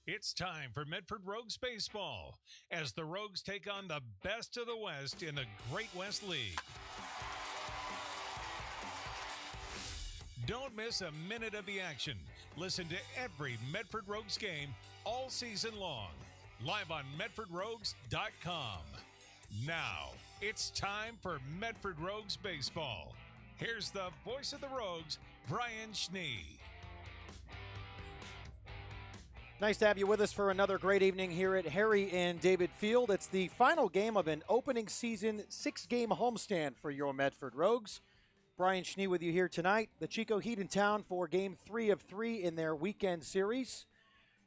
It's time for Medford Rogues baseball as the Rogues take on the best of the West in the Great West League. Don't miss a minute of the action. Listen to every Medford Rogues game all season long, live on medfordrogues.com. Now, it's time for Medford Rogues baseball. Here's the voice of the Rogues, Brian Schnee. Nice to have you with us for another great evening here at Harry and David Field. It's the final game of an opening season 6-game homestand for your Medford Rogues. Brian Schnee with you here tonight. The Chico Heat in town for Game 3 of 3 in their weekend series.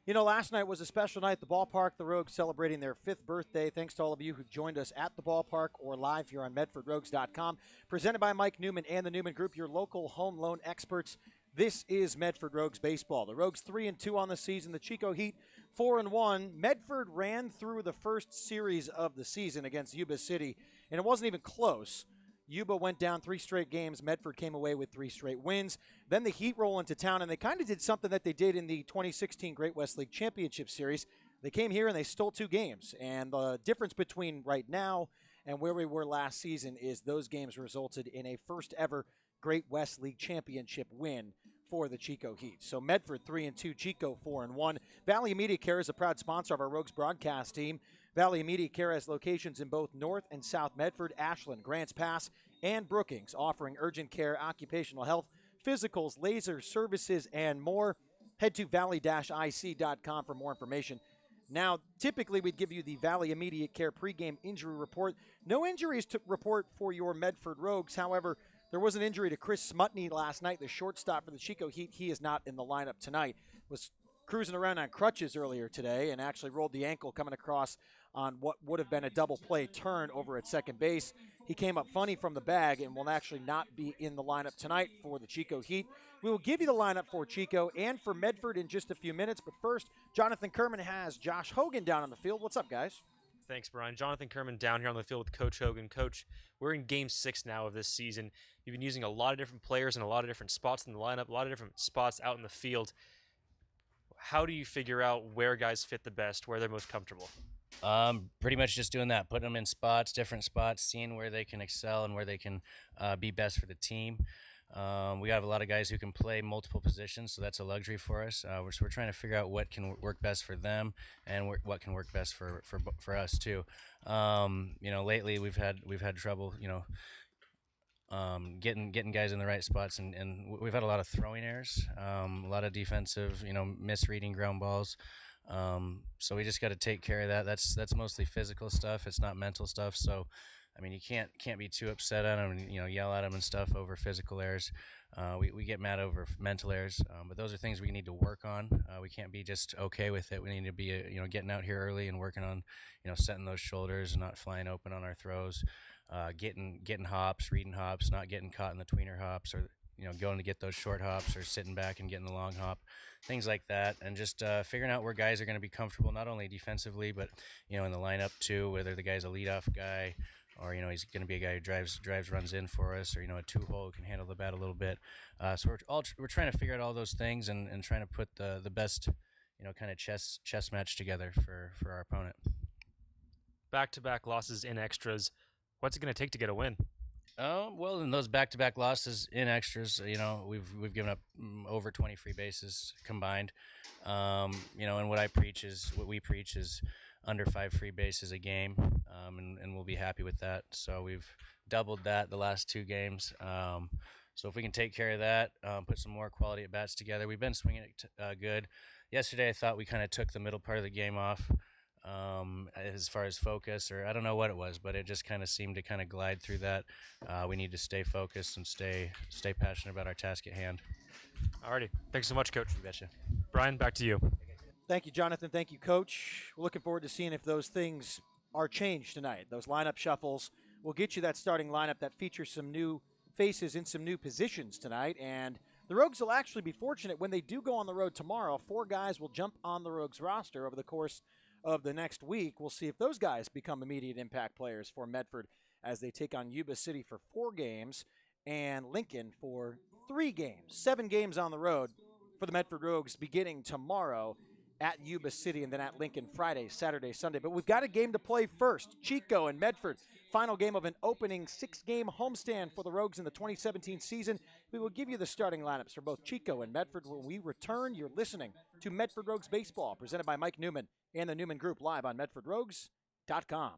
You know, last night was a special night at the ballpark. The Rogues celebrating their 5th birthday. Thanks to all of you who joined us at the ballpark or live here on medfordrogues.com. Presented by Mike Newman and the Newman Group, your local home loan experts. This is Medford Rogues baseball. The Rogues 3-2 on the season. The Chico Heat 4-1. Medford ran through the first series of the season against Yuba City, and it wasn't even close. Yuba went down 3 straight games. Medford came away with 3 straight wins. Then the Heat roll into town, and they kind of did something that they did in the 2016 Great West League Championship Series. They came here and they stole 2 games. And the difference between right now and where we were last season is those games resulted in a first ever Great West League Championship win for the Chico Heat. So Medford 3-2, Chico 4-1. Valley Immediate Care is a proud sponsor of our Rogues broadcast team. Valley Immediate Care has locations in both North and South Medford, Ashland, Grants Pass, and Brookings, offering urgent care, occupational health, physicals, laser services, and more. Head to valley-ic.com for more information. Now, typically we'd give you the Valley Immediate Care pregame injury report. No injuries to report for your Medford Rogues. However, there was an injury to Chris Smutney last night, the shortstop for the Chico Heat. He is not in the lineup tonight. Was cruising around on crutches earlier today and actually rolled the ankle coming across on what would have been a double play turn over at second base. He came up funny from the bag and will actually not be in the lineup tonight for the Chico Heat. We will give you the lineup for Chico and for Medford in just a few minutes. But first, Jonathan Kerman has Josh Hogan down on the field. What's up, guys? Thanks, Brian. Jonathan Kerman down here on the field with Coach Hogan. Coach, we're in Game 6 now of this season. You've been using a lot of different players in a lot of different spots in the lineup, a lot of different spots out in the field. How do you figure out where guys fit the best, where they're most comfortable? Pretty much just doing that, putting them in spots, different spots, seeing where they can excel and where they can be best for the team. We have a lot of guys who can play multiple positions, so that's a luxury for us. We're trying to figure out what can work best for them and what can work best for us too. Lately we've had trouble, getting guys in the right spots, and we've had a lot of throwing errors, a lot of defensive, misreading ground balls. So we just got to take care of that. That's mostly physical stuff. It's not mental stuff. So, I mean, you can't be too upset at them and, yell at them and stuff over physical errors. We get mad over mental errors, but those are things we need to work on. We can't be just okay with it. We need to be, getting out here early and working on, setting those shoulders and not flying open on our throws, getting hops, reading hops, not getting caught in the tweener hops, or going to get those short hops or sitting back and getting the long hop, things like that, and just figuring out where guys are going to be comfortable, not only defensively, but in the lineup too, whether the guy's a leadoff guy or he's going to be a guy who drives runs in for us, or a 2-hole who can handle the bat a little bit. So we're trying to figure out all those things and trying to put the best kind of chess match together for our opponent. Back-to-back losses in extras. What's it going to take to get a win? Well, in those back-to-back losses in extras, we've given up over 20 free bases combined. And what we preach is under 5 free bases a game, and we'll be happy with that. So we've doubled that the last 2 games. So if we can take care of that, put some more quality at bats together. We've been swinging it good. Yesterday, I thought we kind of took the middle part of the game off. As far as focus, or I don't know what it was, but it just kind of seemed to kind of glide through that. We need to stay focused and stay passionate about our task at hand. Alrighty. Thanks so much, Coach. You betcha. Brian, back to you. Thank you, Jonathan. Thank you, Coach. We're looking forward to seeing if those things are changed tonight. Those lineup shuffles will get you that starting lineup that features some new faces in some new positions tonight. And the Rogues will actually be fortunate when they do go on the road tomorrow. 4 guys will jump on the Rogues roster over the course of the next week. We'll see if those guys become immediate impact players for Medford as they take on Yuba City for 4 games and Lincoln for 3 games. 7 games on the road for the Medford Rogues beginning tomorrow at Yuba City, and then at Lincoln Friday, Saturday, Sunday. But we've got a game to play first. Chico and Medford, final game of an opening 6-game homestand for the Rogues in the 2017 season. We will give you the starting lineups for both Chico and Medford when we return. You're listening to Medford Rogues Baseball, presented by Mike Newman and the Newman Group, live on MedfordRogues.com.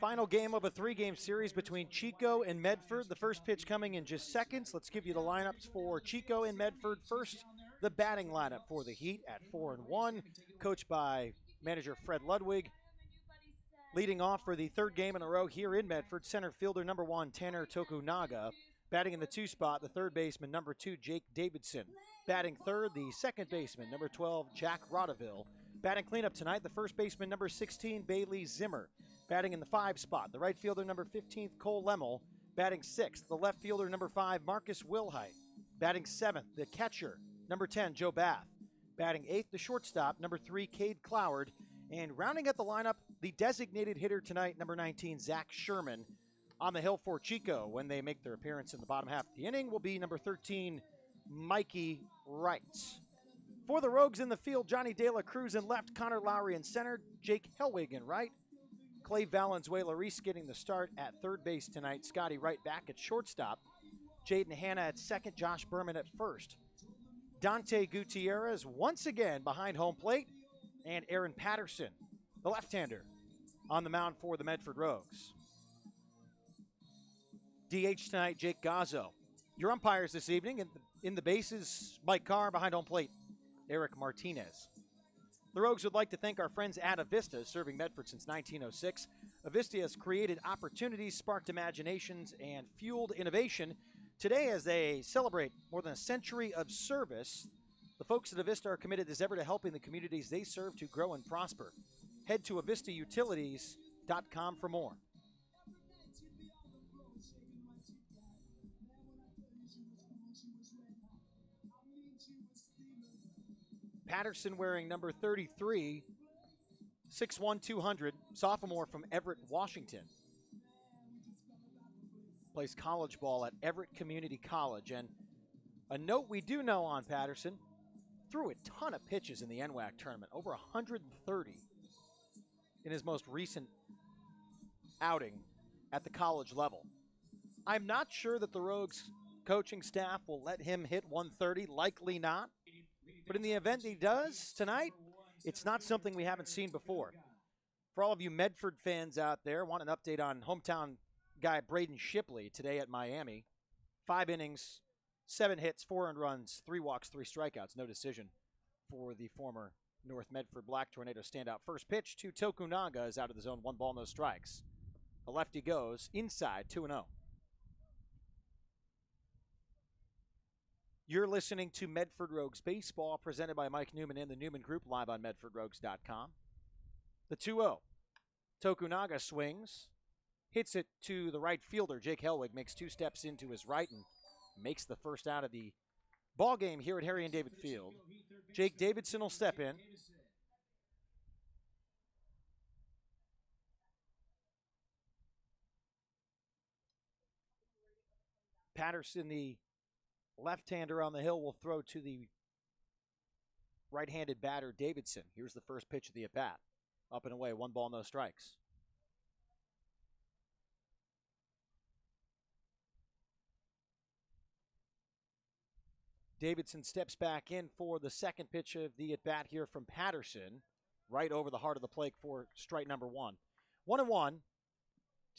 Final game of a 3-game series between Chico and Medford. The first pitch coming in just seconds. Let's give you the lineups for Chico and Medford. First, the batting lineup for the Heat at 4-1, coached by manager Fred Ludwig. Leading off for the third game in a row here in Medford, center fielder number 1, Tanner Tokunaga. Batting in the 2 spot, the third baseman, number 2, Jake Davidson. Batting third, the second baseman, number 12, Jack Rodeville. Batting cleanup tonight, the first baseman, number 16, Bailey Zimmer. Batting in the 5 spot, the right fielder, number 15, Cole Lemmel. Batting 6th, the left fielder, number 5, Marcus Wilhite. Batting 7th, the catcher, number 10, Joe Bath. Batting 8th, the shortstop, number 3, Cade Cloward. And rounding out the lineup, the designated hitter tonight, number 19, Zach Sherman. On the hill for Chico when they make their appearance in the bottom half of the inning will be number 13, Mikey Wright. For the Rogues in the field, Johnny De La Cruz in left, Connor Lowry in center, Jake Helwig in right. Clay Valenzuela-Reese getting the start at third base tonight. Scotty Wright back at shortstop. Jaden Hanna at second, Josh Berman at first. Dante Gutierrez once again behind home plate. And Aaron Patterson, the left-hander, on the mound for the Medford Rogues. DH tonight, Jake Gazzo. Your umpires this evening, in the bases, Mike Carr, behind home plate, Eric Martinez. The Rogues would like to thank our friends at Avista, serving Medford since 1906. Avista has created opportunities, sparked imaginations, and fueled innovation. Today, as they celebrate more than a century of service, the folks at Avista are committed as ever to helping the communities they serve to grow and prosper. Head to avistautilities.com for more. Patterson wearing number 33, 6'1", 200, sophomore from Everett, Washington. Plays college ball at Everett Community College. And a note we do know on Patterson, threw a ton of pitches in the NWAC tournament, over 130 in his most recent outing at the college level. I'm not sure that the Rogues coaching staff will let him hit 130, likely not. But in the event he does tonight, it's not something we haven't seen before. For all of you Medford fans out there, want an update on hometown guy Braden Shipley today at Miami. 5 innings, 7 hits, 4 earned runs, 3 walks, 3 strikeouts. No decision for the former North Medford Black Tornado standout. First pitch to Tokunaga is out of the zone. 1 ball, no strikes. The lefty goes inside, 2-0. You're listening to Medford Rogues Baseball, presented by Mike Newman and the Newman Group, live on MedfordRogues.com. The 2-0. Tokunaga swings, hits it to the right fielder. Jake Helwig makes 2 steps into his right and makes the first out of the ball game here at Harry and David Field. Jake Davidson will step in. Patterson, the left-hander on the hill, will throw to the right-handed batter, Davidson. Here's the first pitch of the at-bat. Up and away, 1 ball, no strikes. Davidson steps back in for the second pitch of the at-bat here from Patterson. Right over the heart of the plate for strike number 1. 1-1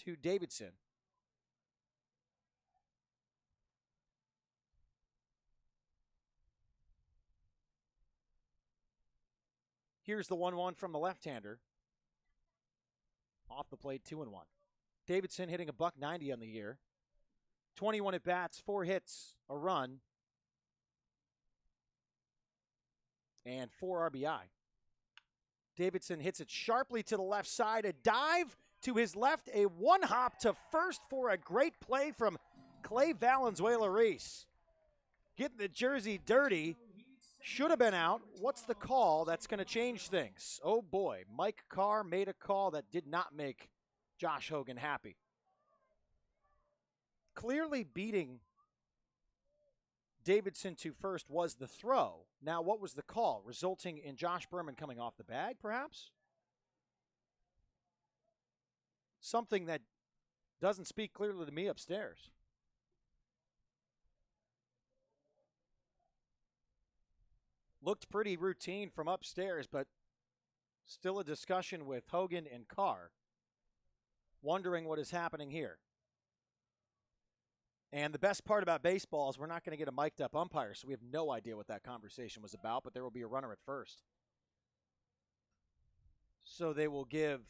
to Davidson. Here's the 1-1 from the left-hander. Off the plate, 2-1. Davidson hitting a $190 on the year. 21 at-bats, 4 hits, a run, and 4 RBI. Davidson hits it sharply to the left side. A dive to his left, a 1-hop to first for a great play from Clay Valenzuela-Reese. Getting the jersey dirty. Should have been out. What's the call that's going to change things? Oh boy, Mike Carr made a call that did not make Josh Hogan happy. Clearly beating Davidson to first was the throw. Now, what was the call? Resulting in Josh Berman coming off the bag, perhaps? Something that doesn't speak clearly to me upstairs. Looked pretty routine from upstairs, but still a discussion with Hogan and Carr. wondering what is happening here. And the best part about baseball is we're not going to get a mic'd up umpire, so we have no idea what that conversation was about, but there will be a runner at first. So they will give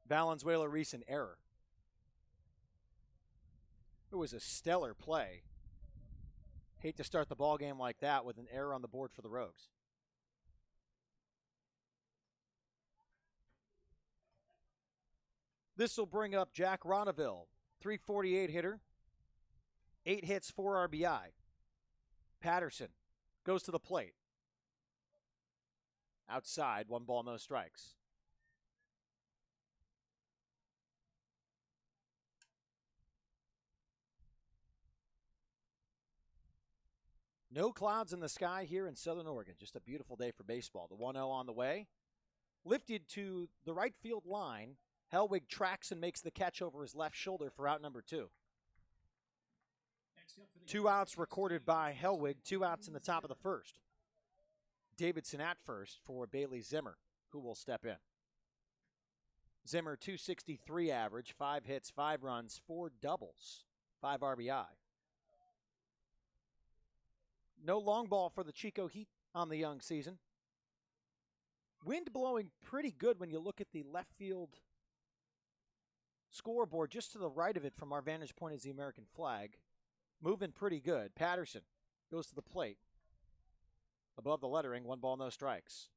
Valenzuela-Reese an error. It was a stellar play. Hate to start the ball game like that with an error on the board for the Rogues. This will bring up Jack Ronaville, 348 hitter, 8 hits, 4 RBI. Patterson goes to the plate. Outside, 1 ball, no strikes. No clouds in the sky here in Southern Oregon. Just a beautiful day for baseball. The 1-0 on the way. Lifted to the right field line. Hellwig tracks and makes the catch over his left shoulder for out number 2. 2 outs recorded by Hellwig. 2 outs in the top of the first. Davidson at first for Bailey Zimmer, who will step in. Zimmer, 263 average, 5 hits, 5 runs, 4 doubles, 5 RBI. No long ball for the Chico Heat on the young season. Wind blowing pretty good when you look at the left field scoreboard just to the right of it from our vantage point is the American flag. Moving pretty good. Patterson goes to the plate. Above the lettering, 1 ball, no strikes.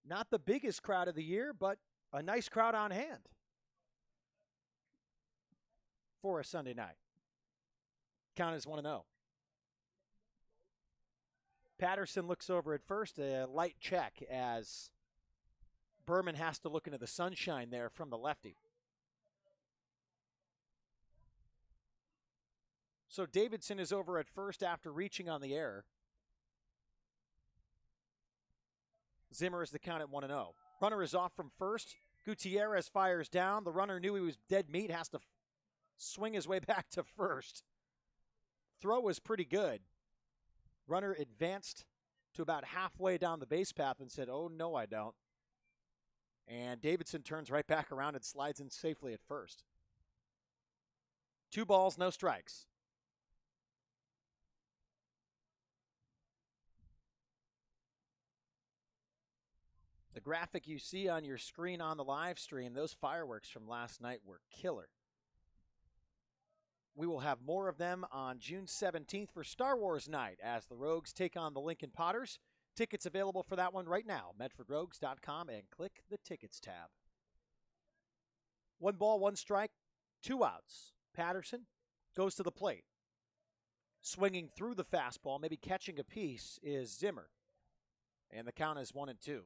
Not the biggest crowd of the year, but a nice crowd on hand for a Sunday night. Count is 1-0. Patterson looks over at first, a light check as Berman has to look into the sunshine there from the lefty. So Davidson is over at first after reaching on the error. Zimmer is the count at 1-0. Runner is off from first. Gutierrez fires down. The runner knew he was dead meat, has to swing his way back to first. Throw was pretty good. Runner advanced to about halfway down the base path and said, "Oh, no, I don't." And Davidson turns right back around and slides in safely at first. 2 balls, no strikes. The graphic you see on your screen on the live stream, those fireworks from last night were killer. We will have more of them on June 17th for Star Wars night as the Rogues take on the Lincoln Potters. Tickets available for that one right now. MedfordRogues.com and click the Tickets tab. 1 ball, 1 strike, 2 outs. Patterson goes to the plate. Swinging through the fastball, maybe catching a piece, is Zimmer. And the count is 1-2.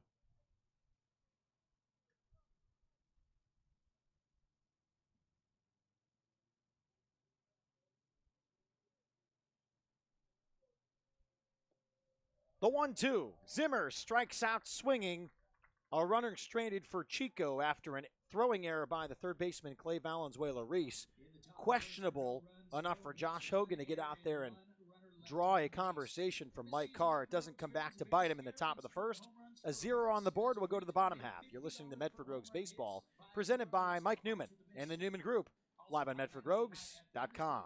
The 1-2. Zimmer strikes out swinging. A runner stranded for Chico after a throwing error by the third baseman, Clay Valenzuela-Reese. Questionable enough for Josh Hogan to get out there and draw a conversation from Mike Carr. It doesn't come back to bite him in the top of the first. A 0 on the board will go to the bottom half. You're listening to Medford Rogues Baseball, presented by Mike Newman and the Newman Group, live on MedfordRogues.com.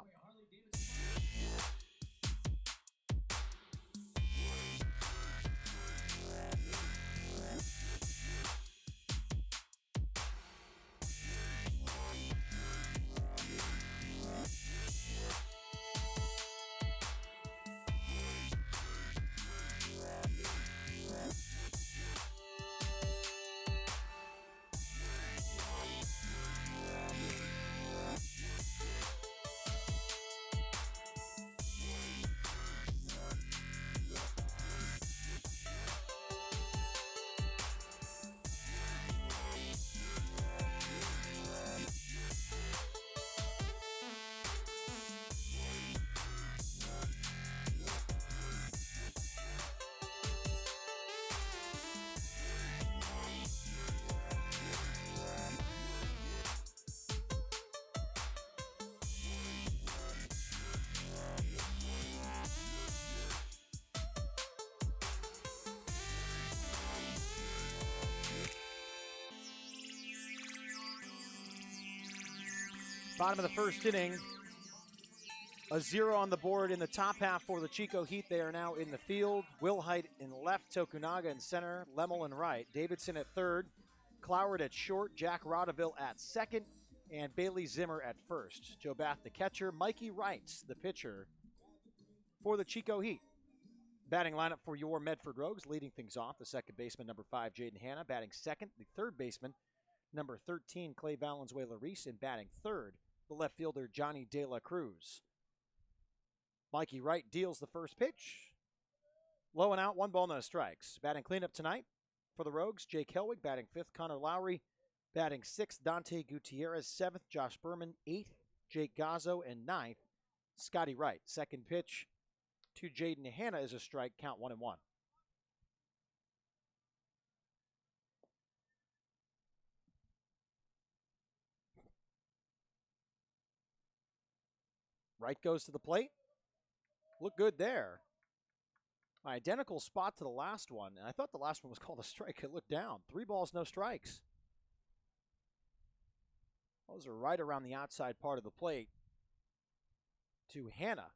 Bottom of the first inning. A 0 on the board in the top half for the Chico Heat. They are now in the field. Wilhite in left, Tokunaga in center, Lemmel in right, Davidson at third, Cloward at short, Jack Rodeville at second, and Bailey Zimmer at first. Joe Bath the catcher, Mikey Wright the pitcher for the Chico Heat. Batting lineup for your Medford Rogues, leading things off, the second baseman, number 5, Jaden Hanna. Batting second, the third baseman, number 13, Clay Valenzuela-Reese. And batting third, the left fielder, Johnny De La Cruz. Mikey Wright deals the first pitch. Low and out, 1 ball, no strikes. Batting cleanup tonight for the Rogues, Jake Helwig. Batting fifth, Connor Lowry. Batting sixth, Dante Gutierrez. Seventh, Josh Berman. Eighth, Jake Gazzo. And ninth, Scotty Wright. Second pitch to Jaden Hanna is a strike, count 1-1. Wright goes to the plate. Look good there. Identical spot to the last one, and I thought the last one was called a strike. It looked down. 3 balls, no strikes. Those are right around the outside part of the plate to Hanna.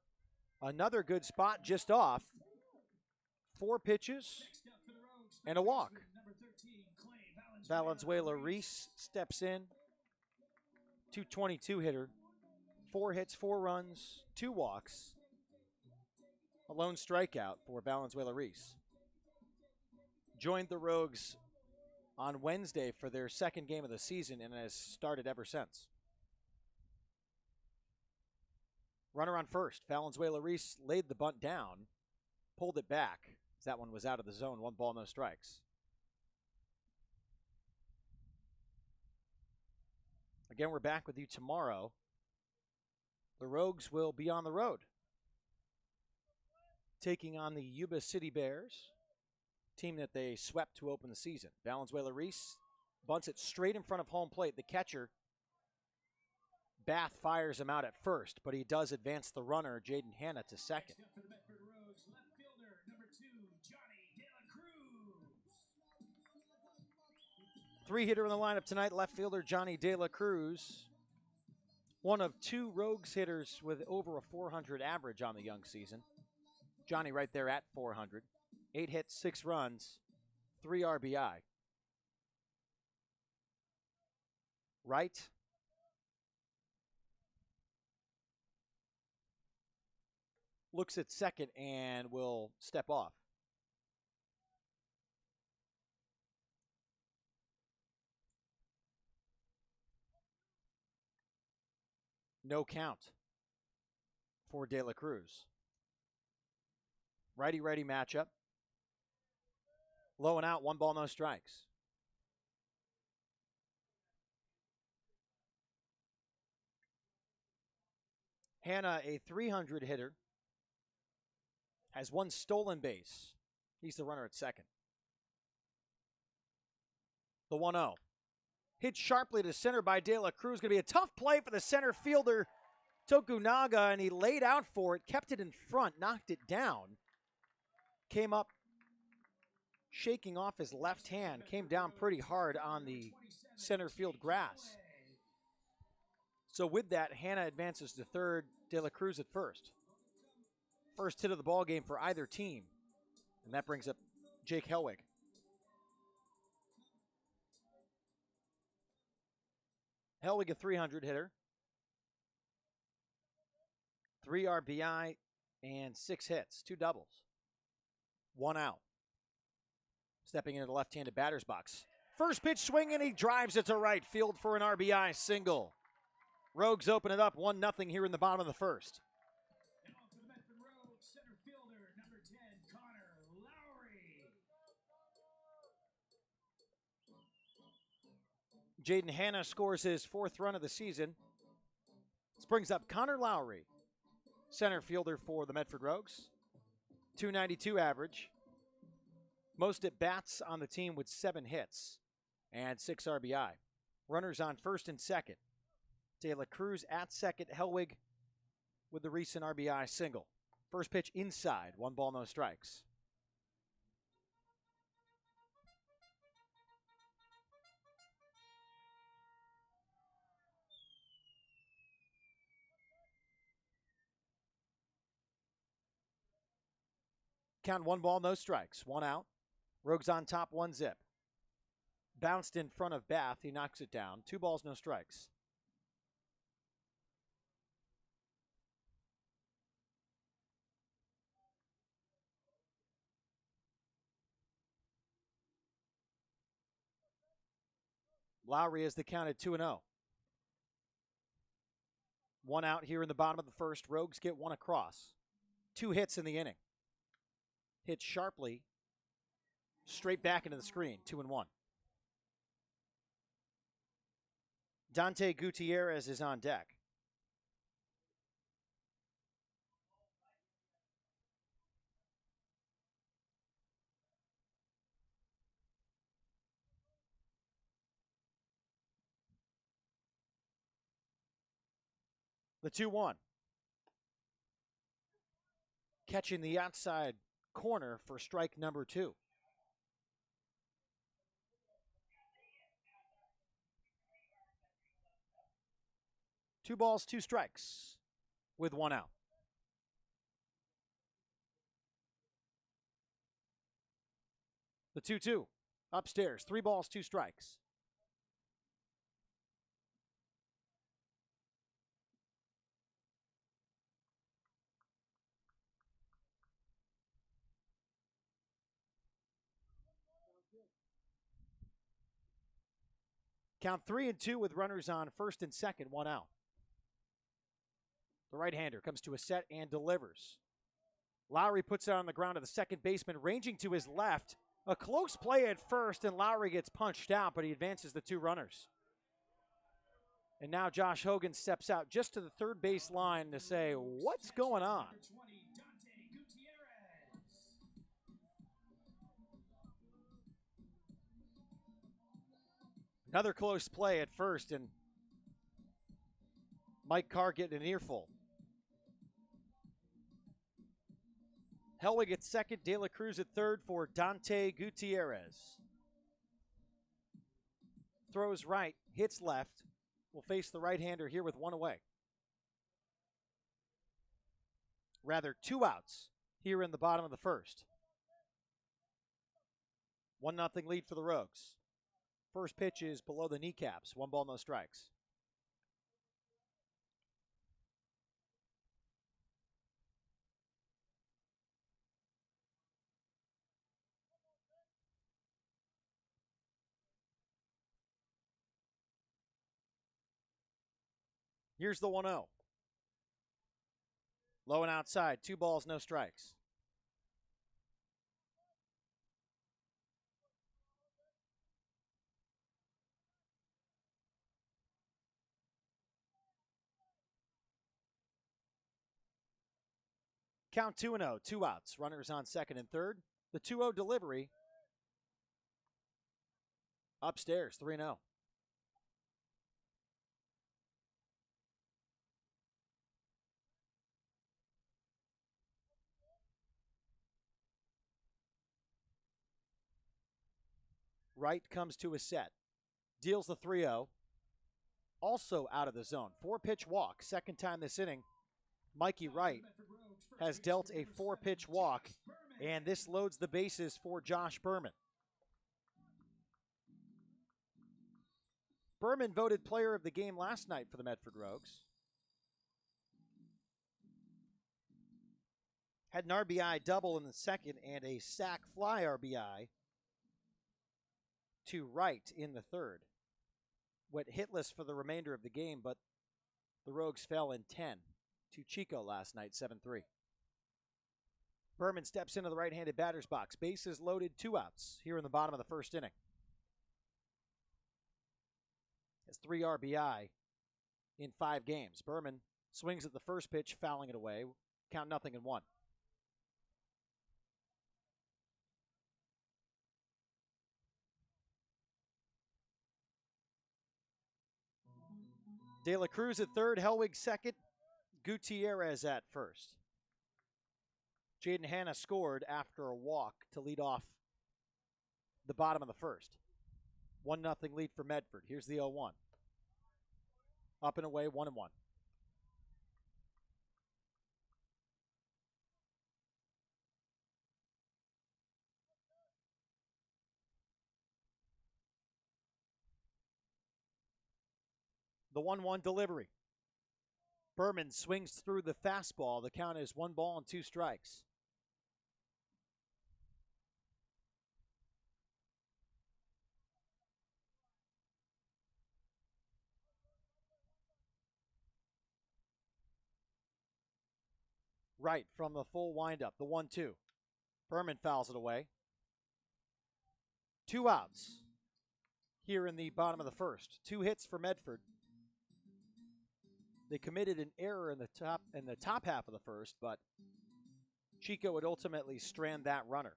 Another good spot just off. 4 pitches and a walk. Valenzuela-Reese steps in. 222 hitter. 4 hits, 4 runs, 2 walks. A lone strikeout for Valenzuela-Reese. Joined the Rogues on Wednesday for their second game of the season and has started ever since. Runner on first. Valenzuela-Reese laid the bunt down, pulled it back. That one was out of the zone. 1 ball, no strikes. Again, we're back with you tomorrow. The Rogues will be on the road, taking on the Yuba City Bears, team that they swept to open the season. Valenzuela-Reese bunts it straight in front of home plate. The catcher, Bath, fires him out at first, but he does advance the runner, Jaden Hanna, to second. 3-hitter in the lineup tonight, left fielder Johnny De La Cruz. One of 2 Rogues hitters with over a 400 average on the young season. Johnny right there at 400. 8 hits, 6 runs, 3 RBI. Wright looks at second and will step off. No count for De La Cruz. Righty-righty matchup. Low and out, 1 ball, no strikes. Hanna, a 300 hitter, has 1 stolen base. He's the runner at second. The 1-0. Hit sharply to center by De La Cruz. Going to be a tough play for the center fielder, Tokunaga, and he laid out for it, kept it in front, knocked it down. Came up shaking off his left hand, came down pretty hard on the center field grass. So with that, Hanna advances to third, De La Cruz at first. First hit of the ball game for either team, and that brings up Jake Helwig. Helwig, a 300 hitter. 3 RBI and 6 hits, 2 doubles. 1 out. Stepping into the left-handed batter's box. First pitch swing, and he drives it to right field for an RBI single. Rogues open it up 1-0 here in the bottom of the first. Now for the Medford Rogues, center fielder, number 10, Connor Lowry. Jaden Hanna scores his 4th run of the season. This brings up Connor Lowry, center fielder for the Medford Rogues. 292 average. Most at bats on the team with 7 hits and 6 RBI. Runners on first and second. De La Cruz at second. Helwig with the recent RBI single. First pitch inside. 1 ball, no strikes. Count 1 ball, no strikes. 1 out. Rogues on top, 1 zip. Bounced in front of Bath. He knocks it down. 2 balls, no strikes. Lowry has the count at 2-0. 1 out here in the bottom of the first. Rogues get 1 across. 2 hits in the inning. Hit sharply. Straight back into the screen. 2-1. Dante Gutierrez is on deck. The 2-1. Catching the outside corner for strike number 2. Two balls, 2 strikes with 1 out. The 2-2. Upstairs. 3 balls, 2 strikes. Count 3-2 with runners on first and second, 1 out. The right-hander comes to a set and delivers. Lowry puts it on the ground to the second baseman, ranging to his left. A close play at first, and Lowry gets punched out, but he advances the 2 runners. And now Josh Hogan steps out just to the third base line to say, what's going on? Another close play at first, and Mike Carr getting an earful. Helwig at second, De La Cruz at third for Dante Gutierrez. Throws right, hits left. Will face the right-hander here with 1 away. Rather, 2 outs here in the bottom of the first. 1-0 lead for the Rogues. First pitch is below the kneecaps. 1 ball, no strikes. Here's the 1-0. Low and outside. 2 balls, no strikes. Count 2-0, 2 outs. Runners on second and third. The 2-0 delivery. Upstairs, 3-0. Wright comes to a set. Deals the 3-0. Also out of the zone. 4-pitch walk. Second time this inning. Mikey Wright has dealt a 4-pitch walk, and this loads the bases for Josh Berman. Berman voted player of the game last night for the Medford Rogues. Had an RBI double in the second and a sac fly RBI to Wright in the third. Went hitless for the remainder of the game, but the Rogues fell in 10 to Chico last night, 7-3. Berman steps into the right-handed batter's box. Bases loaded, 2 outs here in the bottom of the first inning. Has 3 RBI in 5 games. Berman swings at the first pitch, fouling it away. Count 0-1. De La Cruz at third, Helwig second, Gutierrez at first. Jaden Hanna scored after a walk to lead off the bottom of the first. 1-0 lead for Medford. Here's the 0-1. Up and away, 1-1. The 1-1 delivery. Berman swings through the fastball. The count is 1 ball and 2 strikes. Right from the full windup. The 1-2. Berman fouls it away. 2 outs here in the bottom of the first. 2 hits for Medford. They committed an error in the top half of the first, but Chico would ultimately strand that runner.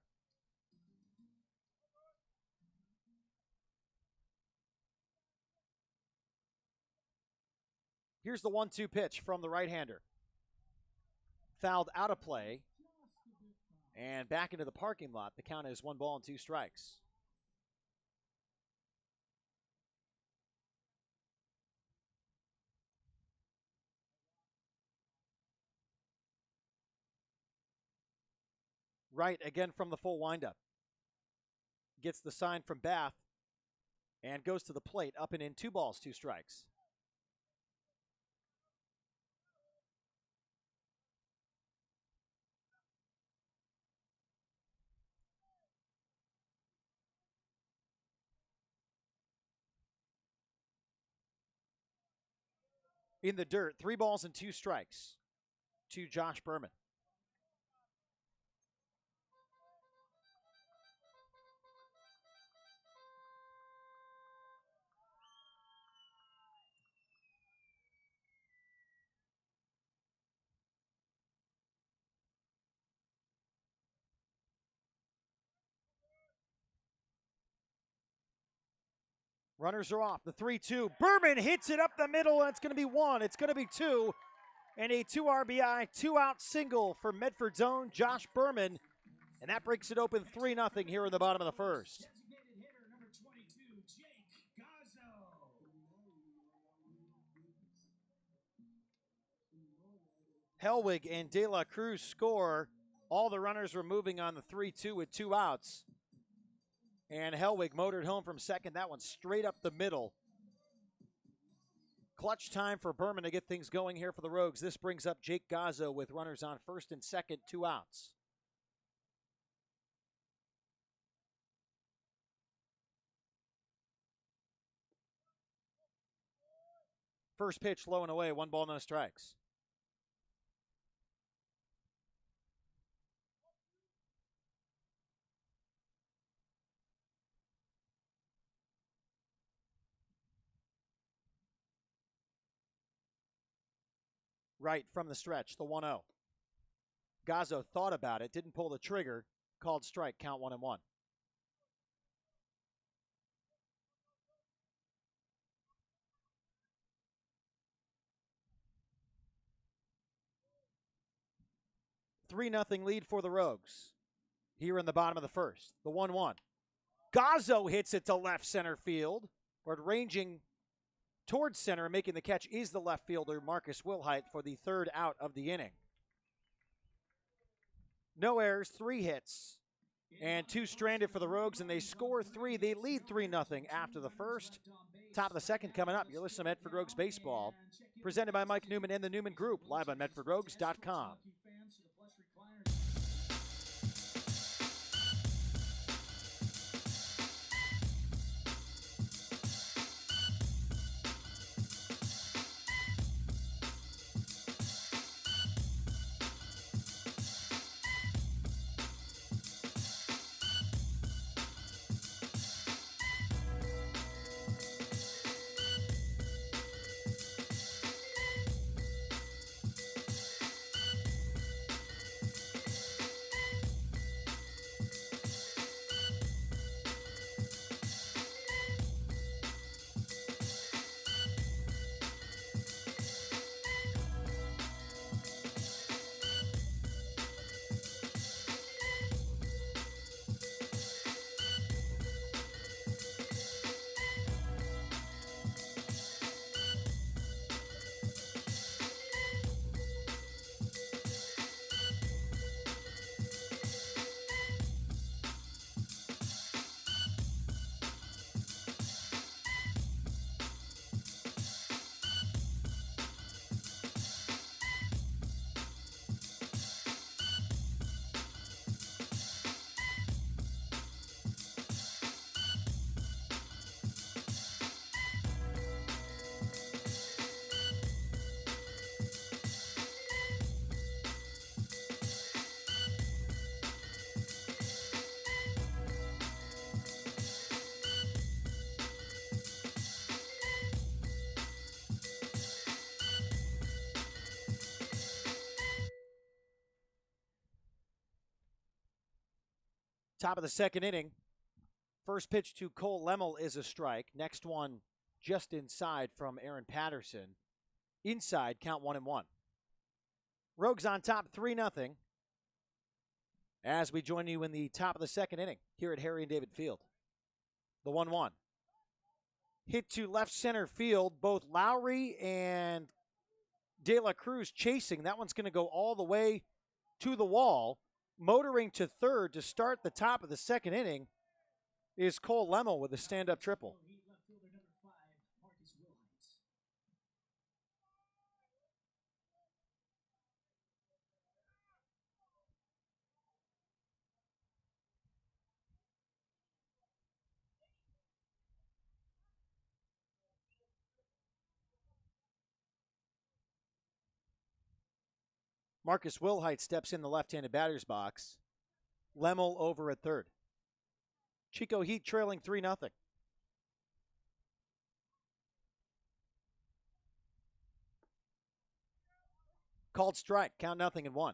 Here's the 1-2 pitch from the right-hander. Fouled out of play and back into the parking lot. The count is 1 ball and 2 strikes. Right again from the full windup. Gets the sign from Bath and goes to the plate. Up and in, 2 balls, 2 strikes. In the dirt, 3 balls and 2 strikes to Josh Berman. Runners are off. The 3-2. Berman hits it up the middle, and it's going to be 1. It's going to be 2. And a 2 RBI, 2-out single for Medford's own Josh Berman. And that breaks it open 3-0 here in the bottom of the first. Designated hitter number 22, Jake Gazzo. Helwig and De La Cruz score. All the runners were moving on the 3-2 with 2 outs. And Helwig motored home from second. That one straight up the middle. Clutch time for Berman to get things going here for the Rogues. This brings up Jake Gazzo with runners on first and second, 2 outs. First pitch low and away, 1 ball, no strikes. Right from the stretch, the 1-0. Gazzo thought about it, didn't pull the trigger, called strike, count 1-1. Three 0 lead for the Rogues here in the bottom of the first. The 1-1. Gazzo hits it to left center field, but ranging towards center and making the catch is the left fielder, Marcus Wilhite, for the 3rd out of the inning. No errors, 3 hits, and 2 stranded for the Rogues, and they score 3. They lead 3-0 after the first. Top of the second coming up. You're listening to Medford Rogues Baseball, presented by Mike Newman and the Newman Group, live on MedfordRogues.com. Top of the second inning. First pitch to Cole Lemmel is a strike. Next one just inside from Aaron Patterson. Inside, count 1-1. Rogues on top 3-0 as we join you in the top of the second inning here at Harry and David Field. The 1-1. Hit to left center field. Both Lowry and De La Cruz chasing. That one's going to go all the way to the wall. Motoring to third to start the top of the second inning is Cole Lemmel with a stand-up triple. Marcus Wilhite steps in the left-handed batter's box. Lemmel over at third. Chico Heat trailing 3-0. Called strike. Count 0-1.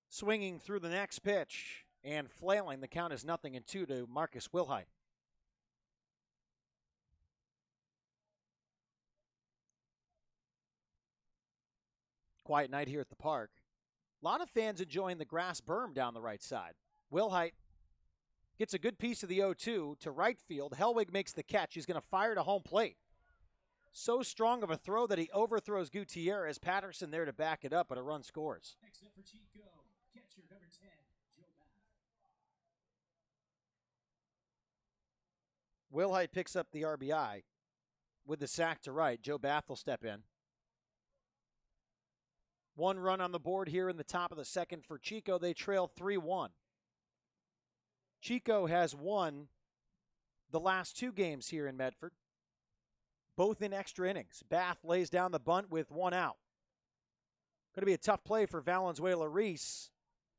Swinging through the next pitch and flailing. The count is 0-2 to Marcus Wilhite. Quiet night here at the park. A lot of fans enjoying the grass berm down the right side. Wilhite gets a good piece of the 0-2 to right field. Hellwig makes the catch. He's going to fire to home plate. So strong of a throw that he overthrows Gutierrez. Patterson there to back it up, but a run scores. Next up for Chico, catcher number 10, Joe Bath. Wilhite picks up the RBI with the sack to right. Joe Bath will step in. One run on the board here in the top of the second for Chico. They trail 3-1. Chico has won the last two games here in Medford, both in extra innings. Bath lays down the bunt with one out. Going to be a tough play for Valenzuela Reese.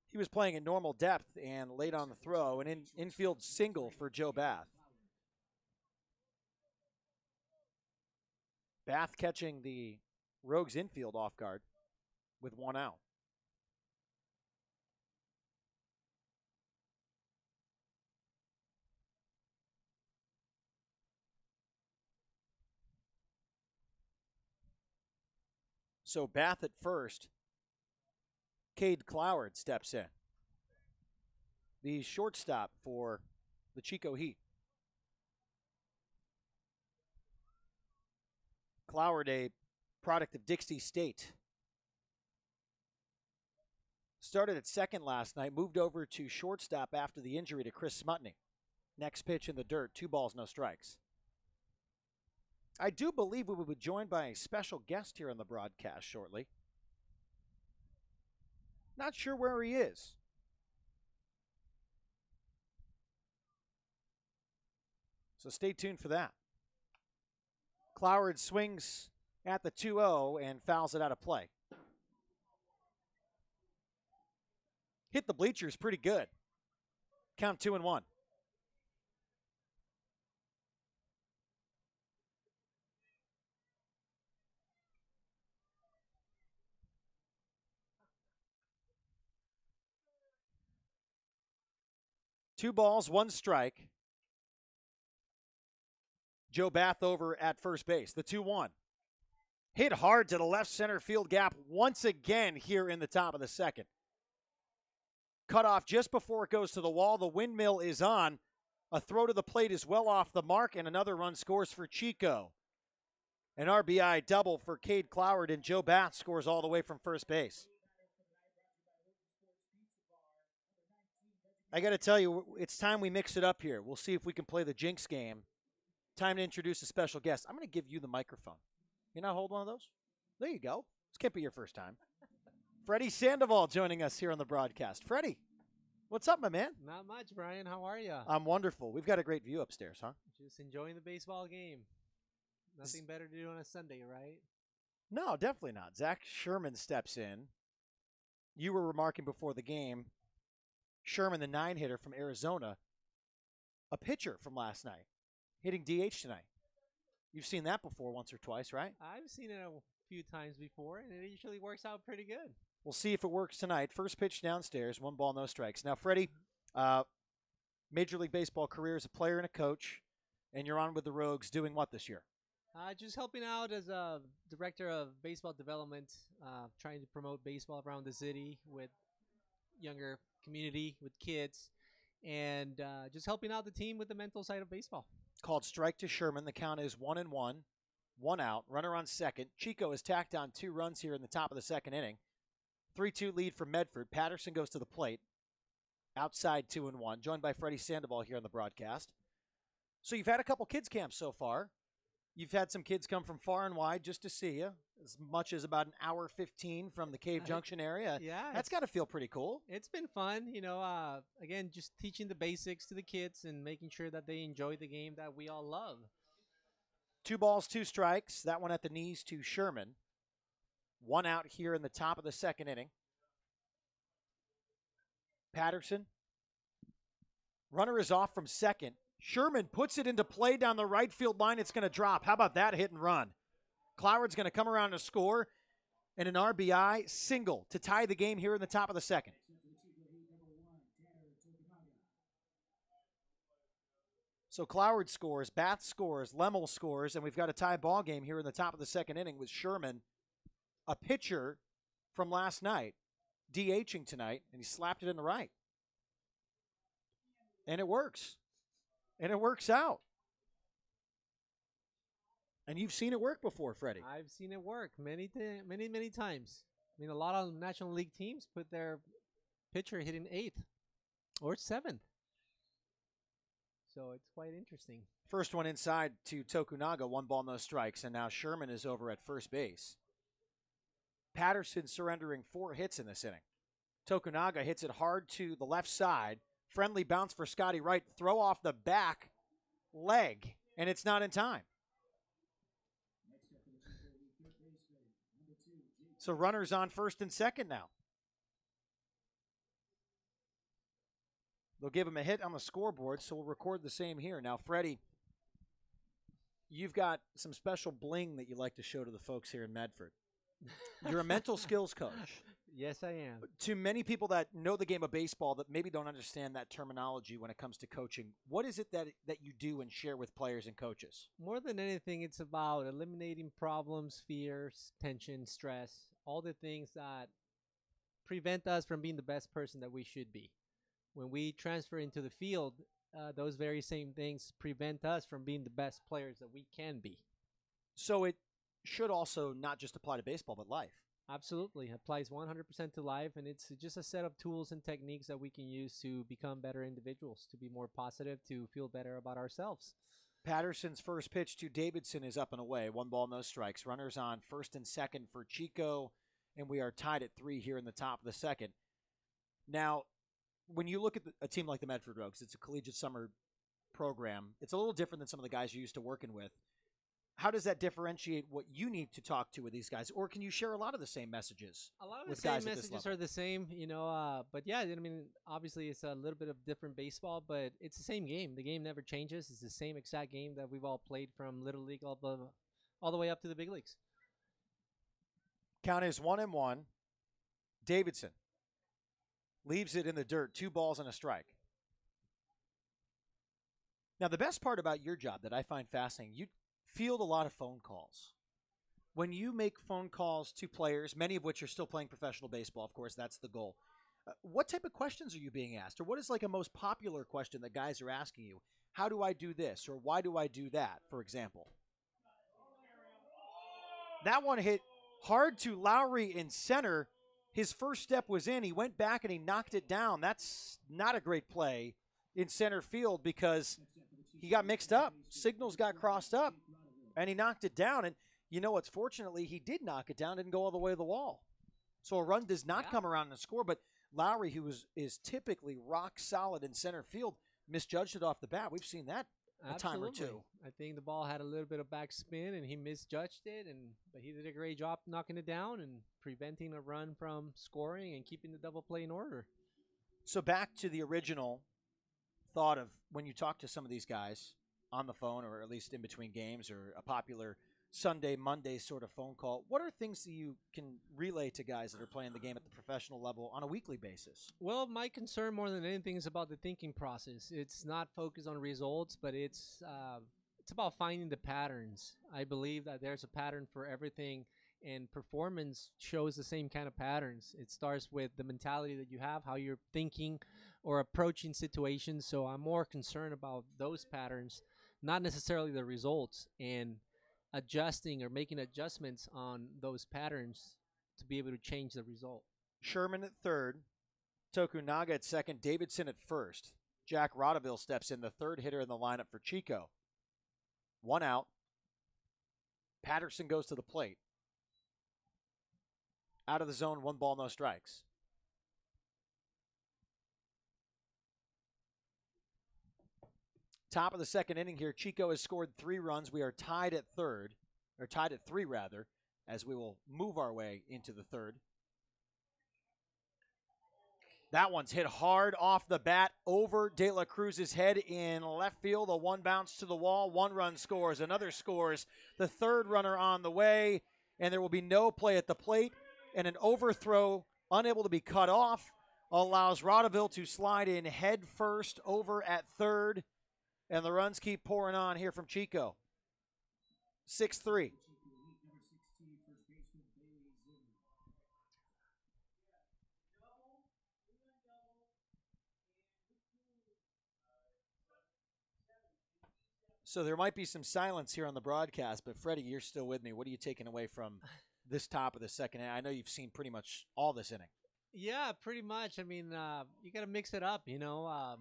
He was playing at normal depth and laid on the throw. An infield single for Joe Bath. Bath catching the Rogues infield off guard with one out. So Bath at first. Cade Cloward steps in. The shortstop for the Chico Heat. Cloward, a product of Dixie State. Started at second last night, moved over to shortstop after the injury to Chris Smutney. Next pitch in the dirt, 2 balls, no strikes. I do believe we will be joined by a special guest here on the broadcast shortly. Not sure where he is. So stay tuned for that. Cloward swings at the 2-0 and fouls it out of play. Hit the bleachers pretty good. Count 2-1. Two balls, one strike. Joe Bath over at first base. The 2-1. Hit hard to the left center field gap once again here in the top of the second. Cut off just before it goes to the wall. The windmill is on. A throw to the plate is well off the mark, and another run scores for Chico. An RBI double for Cade Cloward, and Joe Bath scores all the way from first base. I got to tell you, it's time we mix it up here. We'll see if we can play the Jinx game. Time to introduce a special guest. I'm going to give you the microphone. You not hold one of those? There you go. This can't be your first time. Freddy Sandal joining us here on the broadcast. Freddy, what's up, my man? Not much, Brian. How are you? I'm wonderful. We've got a great view upstairs, huh? Just enjoying the baseball game. Nothing better to do on a Sunday, right? No, definitely not. Zach Sherman steps in. You were remarking before the game, Sherman, the 9-hitter from Arizona, a pitcher from last night, hitting DH tonight. You've seen that before once or twice, right? I've seen it a few times before, and it usually works out pretty good. We'll see if it works tonight. First pitch downstairs, 1 ball, no strikes. Now, Freddie, Major League Baseball career as a player and a coach, and you're on with the Rogues doing what this year? Just helping out as a director of baseball development, trying to promote baseball around the city with younger community, with kids, and just helping out the team with the mental side of baseball. Called strike to Sherman. The count is 1-1, 1 out. Runner on second. Chico has tacked on 2 runs here in the top of the second inning. 3-2 lead for Medford. Patterson goes to the plate. Outside 2-1. Joined by Freddy Sandal here on the broadcast. So you've had a couple kids camps so far. You've had some kids come from far and wide just to see you, as much as about an hour 15 from the Cave Junction area. Yeah. That's got to feel pretty cool. It's been fun, again, just teaching the basics to the kids and making sure that they enjoy the game that we all love. 2 balls, 2 strikes. That one at the knees to Sherman. 1 out here in the top of the second inning. Patterson. Runner is off from second. Sherman puts it into play down the right field line. It's going to drop. How about that hit and run? Cloward's going to come around to score, and an RBI single to tie the game here in the top of the second. So Cloward scores, Bath scores, Lemmel scores, and we've got a tie ball game here in the top of the second inning with Sherman, a pitcher from last night, DHing tonight, and he slapped it in the right. And it works. And it works out. And you've seen it work before, Freddie. I've seen it work many times. I mean, a lot of National League teams put their pitcher hitting 8th or 7th. So it's quite interesting. First one inside to Tokunaga, 1 ball, no strikes. And now Sherman is over at first base. Patterson surrendering 4 hits in this inning. Tokunaga hits it hard to the left side. Friendly bounce for Scotty Wright. Throw off the back leg, and it's not in time. So runners on first and second now. They'll give him a hit on the scoreboard, so we'll record the same here. Now, Freddie, you've got some special bling that you like to show to the folks here in Medford. You're a mental skills coach. Yes, I am. To many people that know the game of baseball that maybe don't understand that terminology when it comes to coaching, what is it that you do and share with players and coaches? More than anything, it's about eliminating problems, fears, tension, stress, all the things that prevent us from being the best person that we should be. When we transfer into the field, those very same things prevent us from being the best players that we can be. So it should also not just apply to baseball, but life. Absolutely. It applies 100% to life, and it's just a set of tools and techniques that we can use to become better individuals, to be more positive, to feel better about ourselves. Patterson's first pitch to Davidson is up and away. 1 ball, no strikes. Runners on first and second for Chico, and we are tied at 3 here in the top of the second. Now, when you look at a team like the Medford Rogues, it's a collegiate summer program. It's a little different than some of the guys you're used to working with. How does that differentiate what you need to talk to with these guys? Or can you share a lot of the same messages? A lot of with the same guys at this messages level? are the same, but yeah, I mean, obviously it's a little bit of different baseball, but it's the same game. The game never changes. It's the same exact game that we've all played from Little League all the way up to the big leagues. Count is 1-1. Davidson leaves it in the dirt. 2 balls and a strike. Now, the best part about your job that I find fascinating, you field a lot of phone calls. When you make phone calls to players, many of which are still playing professional baseball, of course, that's the goal. What type of questions are you being asked? Or what is like a most popular question that guys are asking you? How do I do this? Or why do I do that, for example? That one hit hard to Lowry in center. His first step was in. He went back and he knocked it down. That's not a great play in center field because he got mixed up. Signals got crossed up, and he knocked it down. And you know what? Fortunately, he did knock it down, didn't go all the way to the wall. So a run does not come around and score, but Lowry, who is typically rock solid in center field, misjudged it off the bat. We've seen that a time or two. I think the ball had a little bit of backspin, and he misjudged it, but he did a great job knocking it down and preventing a run from scoring and keeping the double play in order. So back to the original thought of when you talk to some of these guys, on the phone, or at least in between games, or a popular Sunday, Monday sort of phone call. What are things that you can relay to guys that are playing the game at the professional level on a weekly basis? Well, my concern more than anything is about the thinking process. It's not focused on results, but it's about finding the patterns. I believe that there's a pattern for everything, and performance shows the same kind of patterns. It starts with the mentality that you have, how you're thinking or approaching situations. So I'm more concerned about those patterns, not necessarily the results, and adjusting or making adjustments on those patterns to be able to change the result. Sherman at third, Tokunaga at second, Davidson at first. Jack Rodeville steps in, the third hitter in the lineup for Chico. 1 out. Patterson goes to the plate. Out of the zone, 1 ball, no strikes. Top of the second inning here. Chico has scored 3 runs. We are tied at 3 rather, as we will move our way into the third. That one's hit hard off the bat over De La Cruz's head in left field. A 1 bounce to the wall. 1 run scores. Another scores. The third runner on the way, and there will be no play at the plate. And an overthrow, unable to be cut off, allows Rodeville to slide in head first over at third. And the runs keep pouring on here from Chico. 6-3. So there might be some silence here on the broadcast, but Freddie, you're still with me. What are you taking away from this top of the second inning? I know you've seen pretty much all this inning. Yeah, pretty much. I mean, you got to mix it up, you know.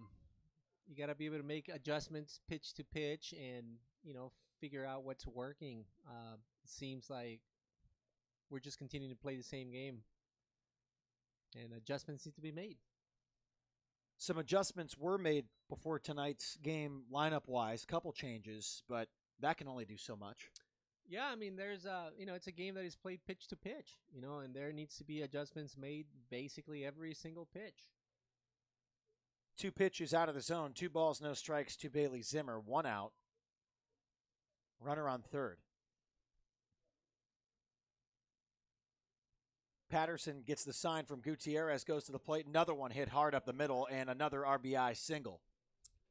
You got to be able to make adjustments pitch to pitch and, you know, figure out what's working. It seems like we're just continuing to play the same game, and adjustments need to be made. Some adjustments were made before tonight's game lineup-wise, couple changes, but that can only do so much. Yeah, I mean, there's it's a game that is played pitch to pitch, you know, and there needs to be adjustments made basically every single pitch. 2 pitches out of the zone, 2 balls, no strikes to Bailey Zimmer, 1 out. Runner on third. Patterson gets the sign from Gutierrez, goes to the plate. Another one hit hard up the middle, and another RBI single.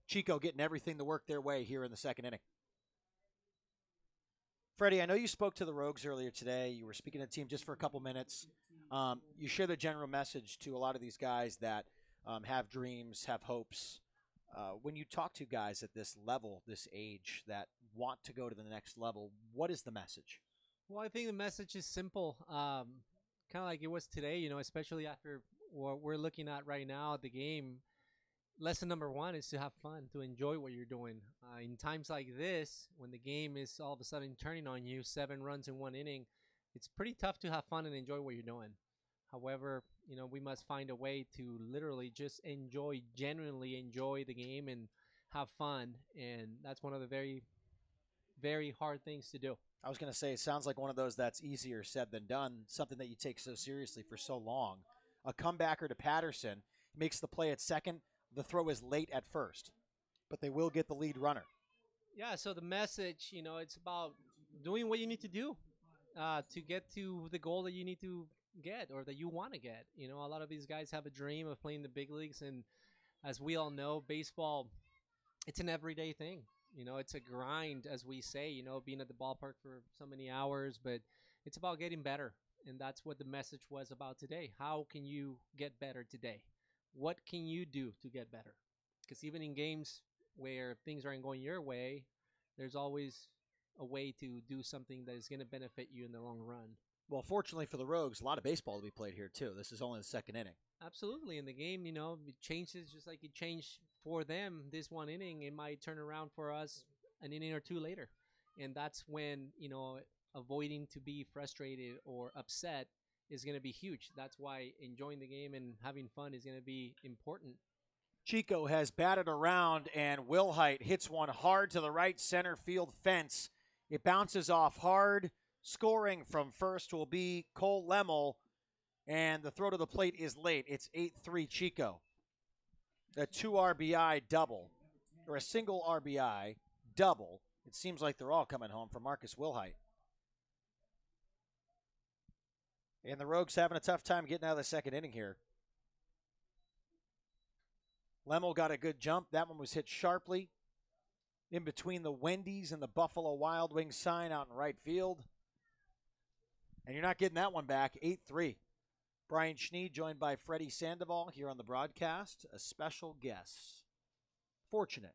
Chico getting everything to work their way here in the second inning. Freddie, I know you spoke to the Rogues earlier today. You were speaking to the team just for a couple minutes. You share the general message to a lot of these guys that have dreams, have hopes. When you talk to guys at this level, this age, that want to go to the next level, what is the message? Well, I think the message is simple. Kind of like it was today, you know, especially after what we're looking at right now at the game. Lesson number 1 is to have fun, to enjoy what you're doing. In times like this, when the game is all of a sudden turning on you, 7 runs in 1 inning, it's pretty tough to have fun and enjoy what you're doing. However, you know, we must find a way to literally just genuinely enjoy the game and have fun. And that's one of the very, very hard things to do. I was going to say, it sounds like one of those that's easier said than done, something that you take so seriously for so long. A comebacker to Patterson makes the play at second. The throw is late at first, but they will get the lead runner. Yeah, so the message, you know, it's about doing what you need to do to get to the goal that you need to get or that you want to get. You know, a lot of these guys have a dream of playing the big leagues, and as we all know, baseball, it's an everyday thing. You know, it's a grind, as we say, you know, being at the ballpark for so many hours, but it's about getting better. And that's what the message was about today. How can you get better today? What can you do to get better? Because even in games where things aren't going your way, there's always a way to do something that is going to benefit you in the long run. Well, fortunately for the Rogues, a lot of baseball to be played here, too. This is only the second inning. Absolutely. In the game, you know, it changes just like it changed for them this 1 inning. It might turn around for us an inning or 2 later. And that's when, you know, avoiding to be frustrated or upset is going to be huge. That's why enjoying the game and having fun is going to be important. Chico has batted around, and Wilhite hits one hard to the right center field fence. It bounces off hard. Scoring from first will be Cole Lemmel, and the throw to the plate is late. It's 8-3 Chico. A 2 RBI double, or a single RBI double. It seems like they're all coming home for Marcus Wilhite. And the Rogues having a tough time getting out of the second inning here. Lemmel got a good jump. That one was hit sharply in between the Wendy's and the Buffalo Wild Wings sign out in right field. And you're not getting that one back. 8-3. Brian Schnee joined by Freddy Sandal here on the broadcast. A special guest. Fortunate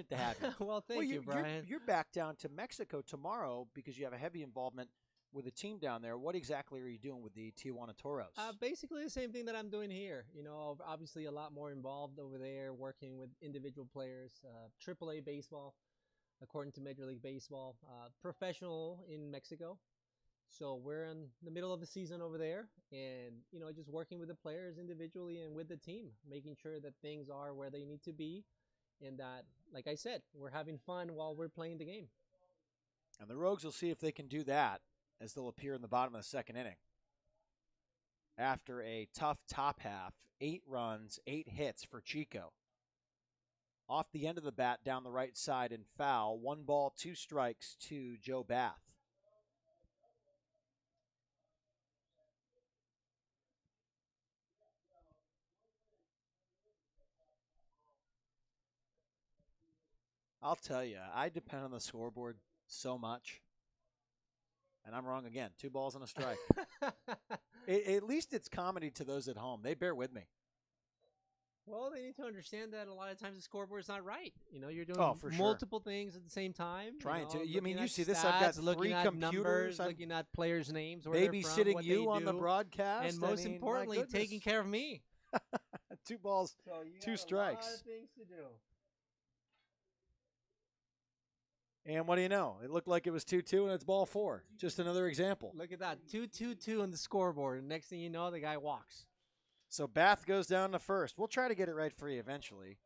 to have you. Well, thank you, Brian. You're back down to Mexico tomorrow because you have a heavy involvement with the team down there. What exactly are you doing with the Tijuana Toros? Basically the same thing that I'm doing here. You know, obviously a lot more involved over there, working with individual players. AAA baseball, according to Major League Baseball. Professional in Mexico. So we're in the middle of the season over there, and you know, just working with the players individually and with the team, making sure that things are where they need to be, and that, like I said, we're having fun while we're playing the game. And the Rogues will see if they can do that, as they'll appear in the bottom of the second inning. After a tough top half, 8 runs, 8 hits for Chico. Off the end of the bat, down the right side and foul. 1 ball, 2 strikes to Joe Bath. I'll tell you, I depend on the scoreboard so much. And I'm wrong again. 2 balls and a strike. At least it's comedy to those at home. They bear with me. Well, they need to understand that a lot of times the scoreboard is not right. You know, you're doing for sure. multiple things at the same time. Trying to. You mean, know, you see this, I've got 3 looking at computers. Numbers, looking at players' names, where they're from, babysitting what you they on the do, broadcast. and most importantly, taking care of me. 2 balls, So you 2 got strikes. a lot of things to do. And what do you know? It looked like it was 2-2, and it's ball 4. Just another example. Look at that, 2-2-2 on the scoreboard. And next thing you know, the guy walks. So Bath goes down to first. We'll try to get it right for you eventually.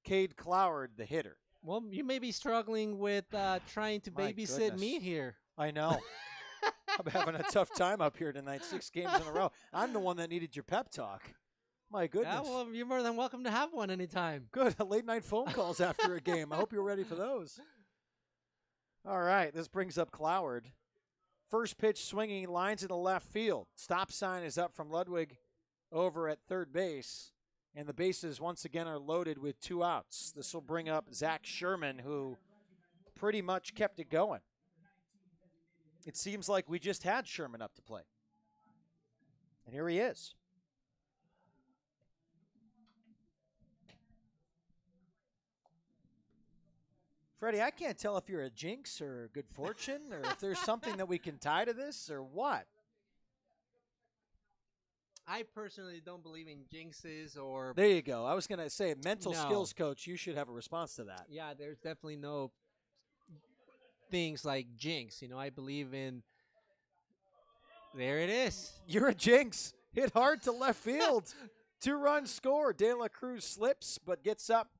Cade Cloward, the hitter. Well, you may be struggling with trying to My babysit goodness. me here. I know. I'm having a tough time up here tonight. 6 games in a row. I'm the one that needed your pep talk. My goodness. Yeah, well, you're more than welcome to have one anytime. Good. Late night phone calls after a game. I hope you're ready for those. All right. This brings up Cloward. First pitch swinging, lines in the left field. Stop sign is up from Ludwig over at third base. And the bases once again are loaded with 2 outs. This will bring up Zach Sherman, who pretty much kept it going. It seems like we just had Sherman up to play. And here he is. Freddie, I can't tell if you're a jinx or good fortune or if there's something that we can tie to this or what. I personally don't believe in jinxes or... There you go. I was going to say, mental No. skills coach, you should have a response to that. Yeah, there's definitely no things like jinx. You know, I believe in... There it is. You're a jinx. Hit hard to left field. 2-run score. De La Cruz slips but gets up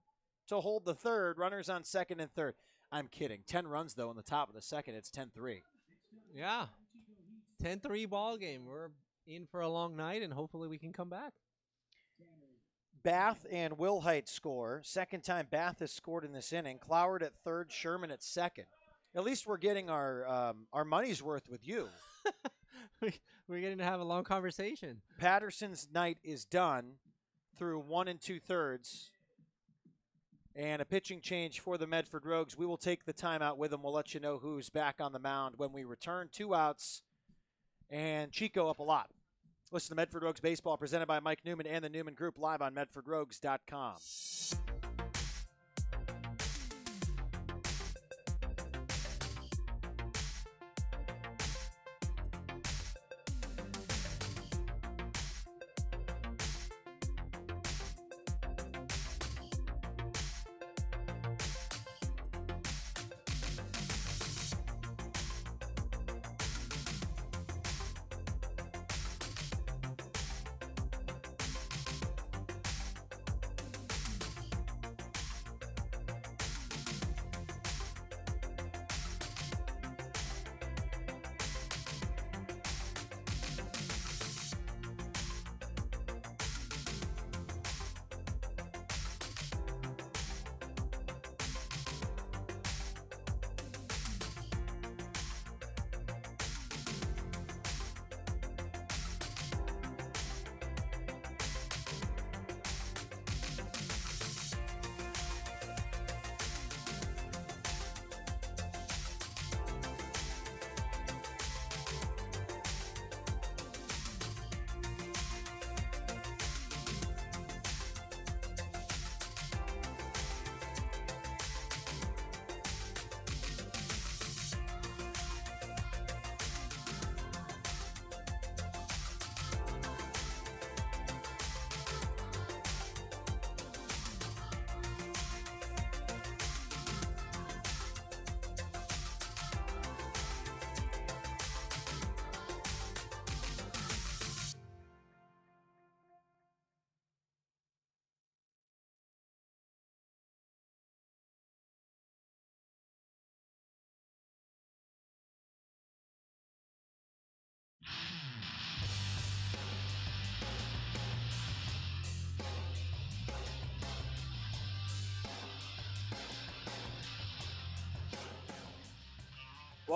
to hold the third. Runners on second and third. I'm kidding. 10 runs, though, in the top of the second. It's 10-3. Yeah. 10-3 ball game. We're in for a long night, and hopefully we can come back. Bath and Wilhite score. Second time Bath has scored in this inning. Cloward at third, Sherman at second. At least we're getting our money's worth with you. We're getting to have a long conversation. Patterson's night is done through 1 2/3. And a pitching change for the Medford Rogues. We will take the timeout with them. We'll let you know who's back on the mound when we return. 2 outs, and Chico up a lot. Listen to Medford Rogues Baseball, presented by Mike Newman and the Newman Group, live on MedfordRogues.com.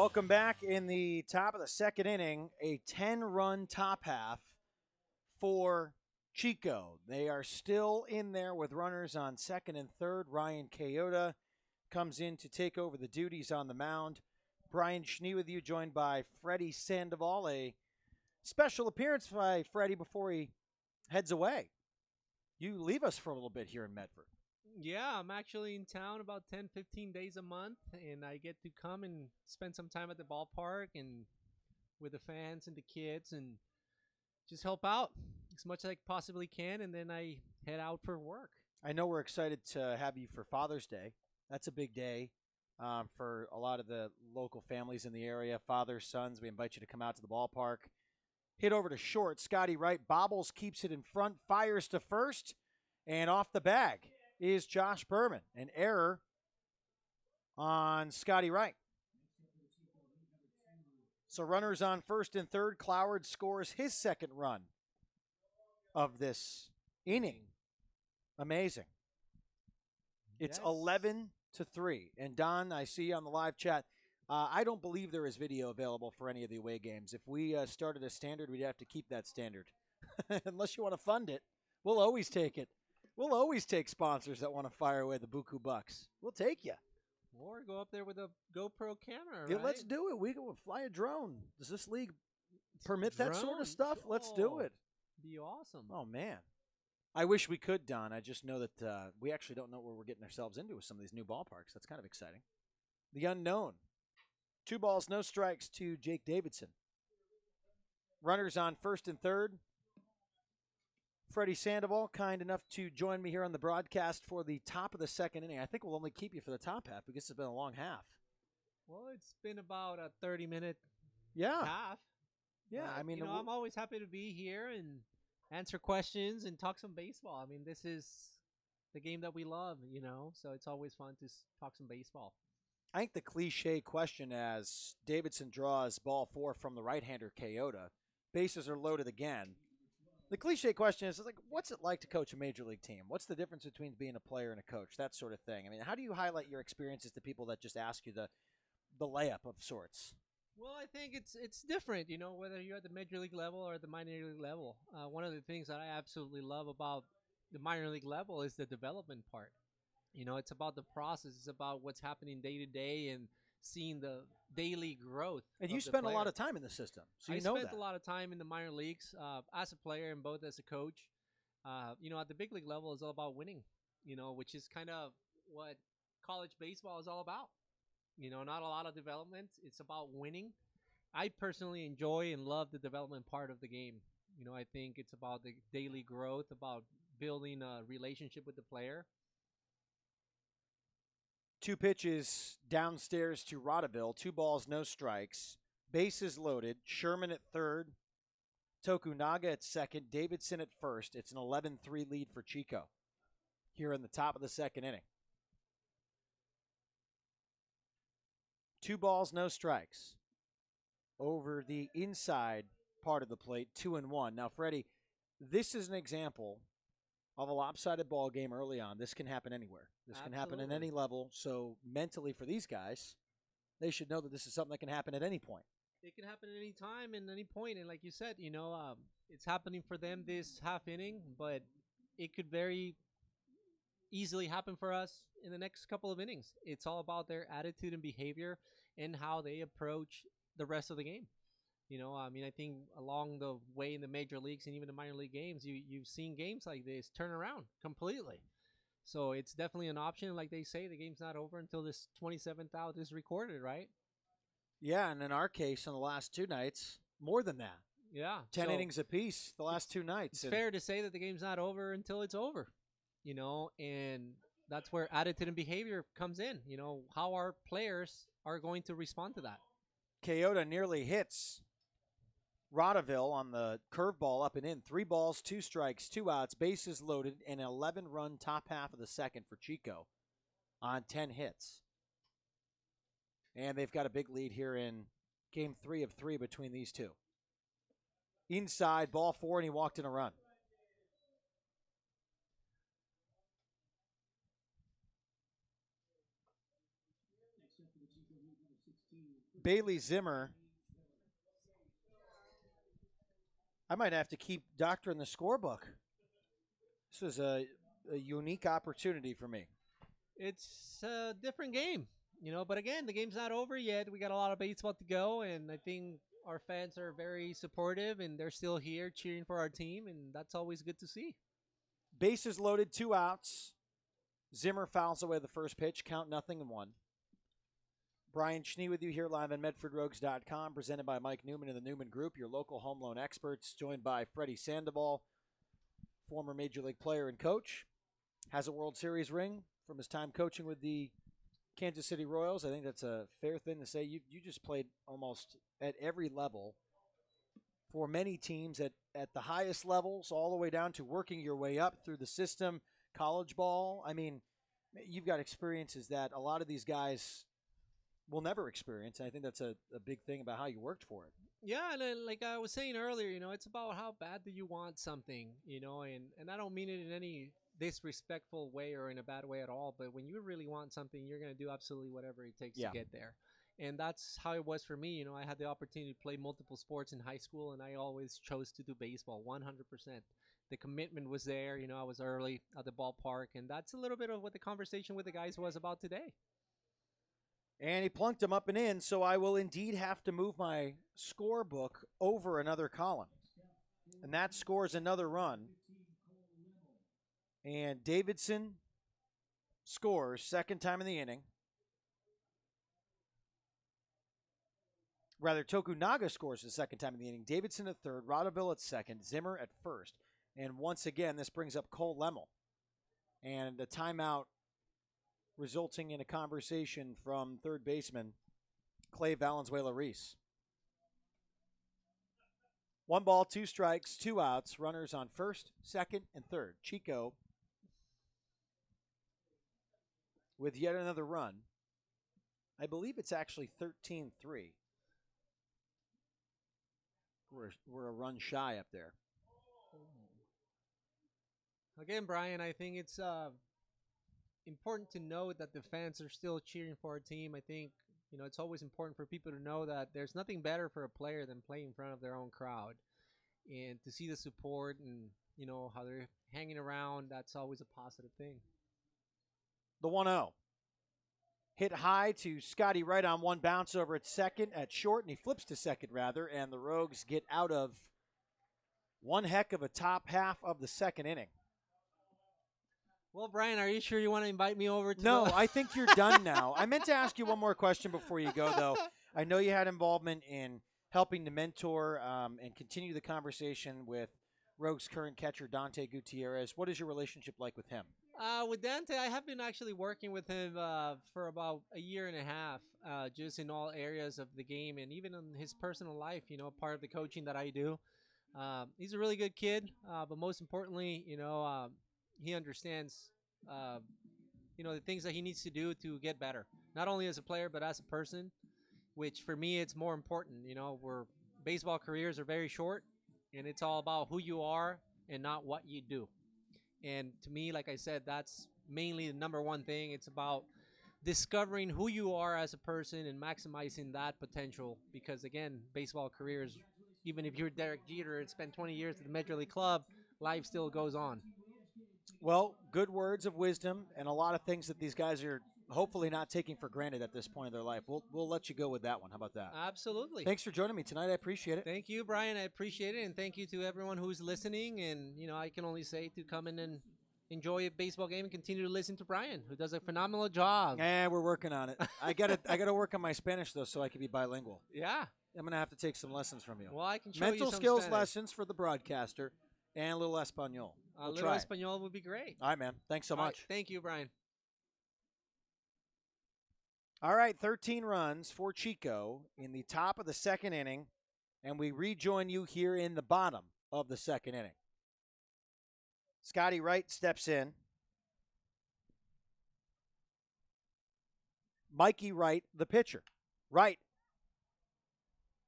Welcome back in the top of the second inning. A 10-run top half for Chico. They are still in there with runners on second and third. Ryan Kayota comes in to take over the duties on the mound. Brian Schnee with you, joined by Freddy Sandal. A special appearance by Freddy before he heads away. You leave us for a little bit here in Medford. Yeah, I'm actually in town about 10, 15 days a month, and I get to come and spend some time at the ballpark and with the fans and the kids and just help out as much as I possibly can, and then I head out for work. I know we're excited to have you for Father's Day. That's a big day for a lot of the local families in the area. Fathers, sons, we invite you to come out to the ballpark. Hit over to short. Scotty Wright bobbles, keeps it in front, fires to first, and off the bag is Josh Berman. An error on Scotty Wright. So runners on first and third. Cloward scores his second run of this inning. Amazing. It's Yes. 11-3. And Don, I see on the live chat, I don't believe there is video available for any of the away games. If we started a standard, we'd have to keep that standard. Unless you want to fund it, we'll always take it. We'll always take sponsors that want to fire away the buku bucks. We'll take you. Or go up there with a GoPro camera, Yeah, right? let's do it. We can fly a drone. Does this league permit that sort Drone? of stuff? Let's do Oh, it. Be awesome. Oh, man. I wish we could, Don. I just know that we actually don't know where we're getting ourselves into with some of these new ballparks. That's kind of exciting. The unknown. 2 balls, no strikes to Jake Davidson. Runners on first and third. Freddy Sandal, kind enough to join me here on the broadcast for the top of the second inning. I think we'll only keep you for the top half because it's been a long half. Well, it's been about a 30-minute Yeah. half. Yeah, But, I mean, I'm always happy to be here and answer questions and talk some baseball. I mean, this is the game that we love, so it's always fun to talk some baseball. I think the cliche question as Davidson draws ball 4 from the right-hander Kayota, bases are loaded again. The cliche question is like, what's it like to coach a major league team? What's the difference between being a player and a coach? That sort of thing. I mean, how do you highlight your experiences to people that just ask you the layup of sorts? Well, I think it's different, whether you're at the major league level or the minor league level. One of the things that I absolutely love about the minor league level is the development part. It's about the process. It's about what's happening day to day and seeing the daily growth. And of you the spend a lot player. of time in the system, so you I know spent that. a lot of time in the minor leagues as a player and both as a coach. At the big league level, it's all about winning, which is kind of what college baseball is all about. Not a lot of development. It's about winning. I personally enjoy and love the development part of the game. I think it's about the daily growth, about building a relationship with the player. 2 pitches downstairs to Rotteville. 2 balls, no strikes. Bases loaded. Sherman at third. Tokunaga at second. Davidson at first. It's an 11-3 lead for Chico here in the top of the second inning. 2 balls, no strikes. Over the inside part of the plate, 2-1. Now, Freddie, this is an example of a lopsided ball game early on. This can happen anywhere. This can happen at any level. So mentally for these guys, they should know that this is something that can happen at any point. It can happen at any time and any point. And like you said, it's happening for them this half inning, but it could very easily happen for us in the next couple of innings. It's all about their attitude and behavior and how they approach the rest of the game. I think along the way in the major leagues and even the minor league games, you've seen games like this turn around completely. So it's definitely an option. Like they say, the game's not over until this 27th out is recorded, right? Yeah, and in our case, in the last 2 nights, more than that. Yeah. 10 innings apiece the last 2 nights. It's fair to say that the game's not over until it's over, and that's where attitude and behavior comes in. How our players are going to respond to that. Kayota nearly hits Rotteville on the curveball up and in. 3 balls, 2 strikes, 2 outs, bases loaded, and an 11-run top half of the second for Chico on 10 hits. And they've got a big lead here in game 3 of 3 between these two. Inside, ball 4, and he walked in a run. Bailey Zimmer. I might have to keep doctoring the scorebook. This is a unique opportunity for me. It's a different game, but again, the game's not over yet. We got a lot of baseball to go, and I think our fans are very supportive, and they're still here cheering for our team, and that's always good to see. Bases loaded, 2 outs. Zimmer fouls away the first pitch, count 0-1. Brian Schnee with you here live on MedfordRogues.com, presented by Mike Newman and the Newman Group, your local home loan experts, joined by Freddy Sandal, former Major League player and coach, has a World Series ring from his time coaching with the Kansas City Royals. I think that's a fair thing to say. You just played almost at every level for many teams at the highest levels, all the way down to working your way up through the system, college ball. I mean, you've got experiences that a lot of these guys will never experience. And I think that's a big thing about how you worked for it. Yeah, and then, like I was saying earlier, it's about how bad do you want something, and I don't mean it in any disrespectful way or in a bad way at all, but when you really want something, you're going to do absolutely whatever it takes to get there. And that's how it was for me. I had the opportunity to play multiple sports in high school, and I always chose to do baseball 100%. The commitment was there. I was early at the ballpark, and that's a little bit of what the conversation with the guys was about today. And he plunked him up and in, so I will indeed have to move my scorebook over another column. And that scores another run. And Davidson scores, second time in the inning. Rather, Tokunaga scores the second time in the inning. Davidson at third, Rodeville at second, Zimmer at first. And once again, this brings up Cole Lemmel. And a timeout resulting in a conversation from third baseman Clay Valenzuela-Reese. 1 ball, 2 strikes, 2 outs, runners on first, second, and third. Chico with yet another run. I believe it's actually 13-3. We're a run shy up there. Again, Brian, I think it's important to note that the fans are still cheering for our team. I think, it's always important for people to know that there's nothing better for a player than playing in front of their own crowd. And to see the support and, how they're hanging around, that's always a positive thing. The 1-0. Hit high to Scotty Wright on one bounce over at short, and he flips to second, rather, and the Rogues get out of one heck of a top half of the second inning. Well, Brian, are you sure you want to invite me over to No, I think you're done now. I meant to ask you one more question before you go, though. I know you had involvement in helping to mentor and continue the conversation with Rogues' current catcher, Dante Gutierrez. What is your relationship like with him? With Dante, I have been actually working with him for about a year and a half, just in all areas of the game and even in his personal life, part of the coaching that I do. He's a really good kid, but most importantly, he understands, the things that he needs to do to get better, not only as a player, but as a person, which for me, it's more important. Baseball careers are very short, and it's all about who you are and not what you do. And to me, like I said, that's mainly the number one thing. It's about discovering who you are as a person and maximizing that potential. Because, again, baseball careers, even if you're Derek Jeter and spent 20 years at the Major League Club, life still goes on. Well, good words of wisdom and a lot of things that these guys are hopefully not taking for granted at this point in their life. We'll let you go with that one. How about that? Absolutely. Thanks for joining me tonight. I appreciate it. Thank you, Brian. I appreciate it. And thank you to everyone who's listening. And, I can only say to come in and enjoy a baseball game and continue to listen to Brian, who does a phenomenal job. Yeah, we're working on it. I gotta work on my Spanish, though, so I can be bilingual. Yeah. I'm going to have to take some lessons from you. Well, I can show you Mental some skills Spanish. lessons for the broadcaster and a little Espanol. A We'll little try. Espanol would be great. All right, man. Thanks so All right, much. thank you, Brian. All right, 13 runs for Chico in the top of the second inning, and we rejoin you here in the bottom of the second inning. Scotty Wright steps in. Mikey Wright, the pitcher. Wright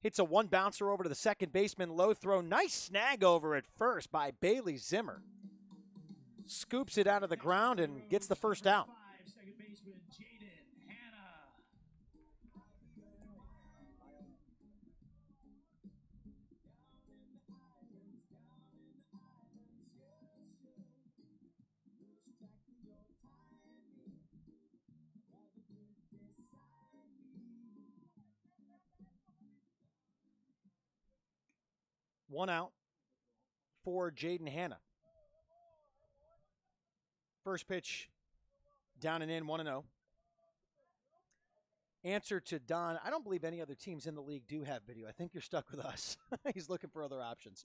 hits a one bouncer over to the second baseman. Low throw. Nice snag over at first by Bailey Zimmer. Scoops it out of the ground and gets the first out. 1 out for Jaden Hanna. First pitch down and in, 1-0. Answer to Don, I don't believe any other teams in the league do have video. I think you're stuck with us. He's looking for other options.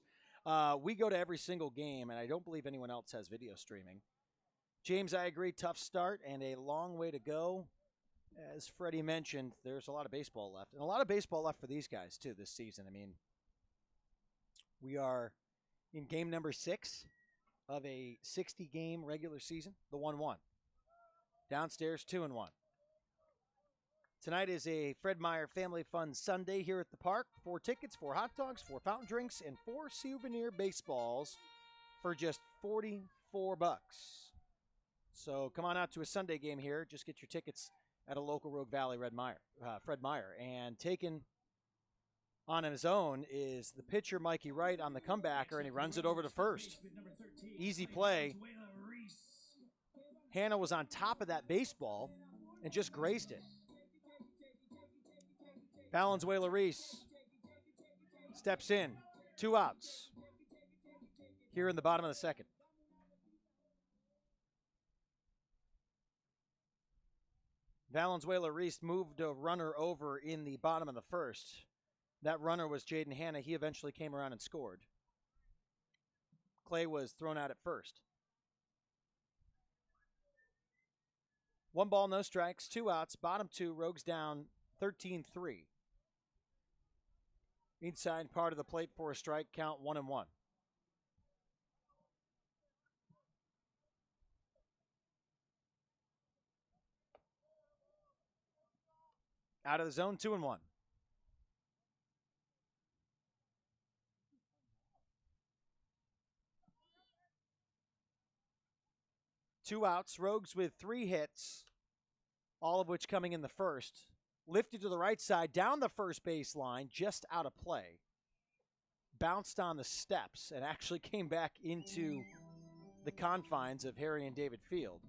We go to every single game, and I don't believe anyone else has video streaming. James, I agree, tough start and a long way to go. As Freddie mentioned, there's a lot of baseball left. And a lot of baseball left for these guys, too, this season. I mean, we are in game number 6 of a 60-game regular season, the 1-1. Downstairs, 2-1. Tonight is a Fred Meyer Family Fun Sunday here at the park. 4 tickets, 4 hot dogs, 4 fountain drinks, and 4 souvenir baseballs for just $44. So come on out to a Sunday game here. Just get your tickets at a local Rogue Valley Fred Meyer. And taken on his own is the pitcher, Mikey Wright, on the comebacker, and he runs it over to first. Easy play. Hanna was on top of that baseball and just grazed it. Valenzuela Reese steps in. 2 outs here in the bottom of the second. Valenzuela Reese moved a runner over in the bottom of the first. That runner was Jaden Hanna. He eventually came around and scored. Clay was thrown out at first. 1 ball, no strikes, 2 outs, bottom 2, Rogues down 13-3. Inside part of the plate for a strike, count 1-1. Out of the zone, 2-1. Two outs, Rogues with 3 hits, all of which coming in the first. Lifted to the right side, down the first base line, just out of play. Bounced on the steps and actually came back into the confines of Harry and David Field.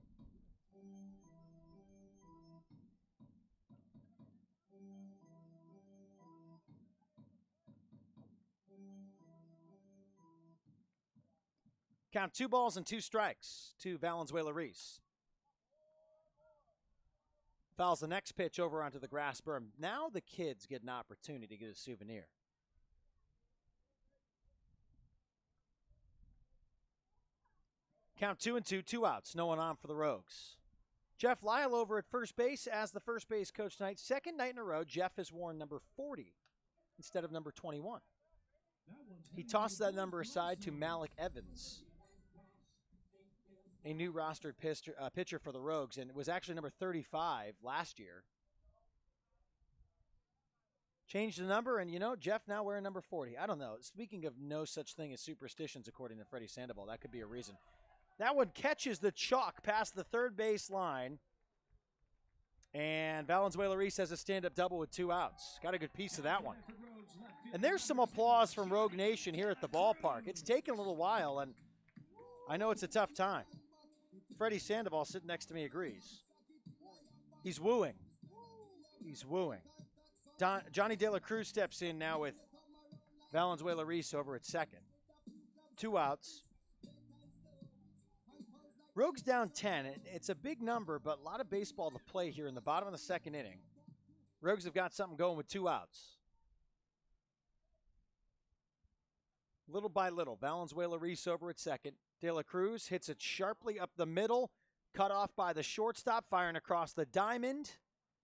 Count 2 balls and 2 strikes to Valenzuela Reese. Fouls the next pitch over onto the grass berm. Now the kids get an opportunity to get a souvenir. Count 2-2, 2 outs, no one on for the Rogues. Jeff Lyle over at first base as the first base coach tonight. Second night in a row, Jeff has worn number 40 instead of number 21. He tossed that number aside to Malik Evans, a new rostered pitcher for the Rogues, and it was actually number 35 last year. Changed the number, and Jeff now wearing number 40. I don't know. Speaking of no such thing as superstitions, according to Freddy Sandal, that could be a reason. That one catches the chalk past the third base line, and Valenzuela Reese has a stand-up double with 2 outs. Got a good piece of that one. And there's some applause from Rogue Nation here at the ballpark. It's taken a little while, and I know it's a tough time. Freddy Sandoval sitting next to me agrees. He's wooing. He's wooing. Johnny De La Cruz steps in now with Valenzuela Reese over at second. 2 outs. Rogues down 10. It's a big number, but a lot of baseball to play here in the bottom of the second inning. Rogues have got something going with 2 outs. Little by little, Valenzuela Reese over at second. De La Cruz hits it sharply up the middle, cut off by the shortstop, firing across the diamond.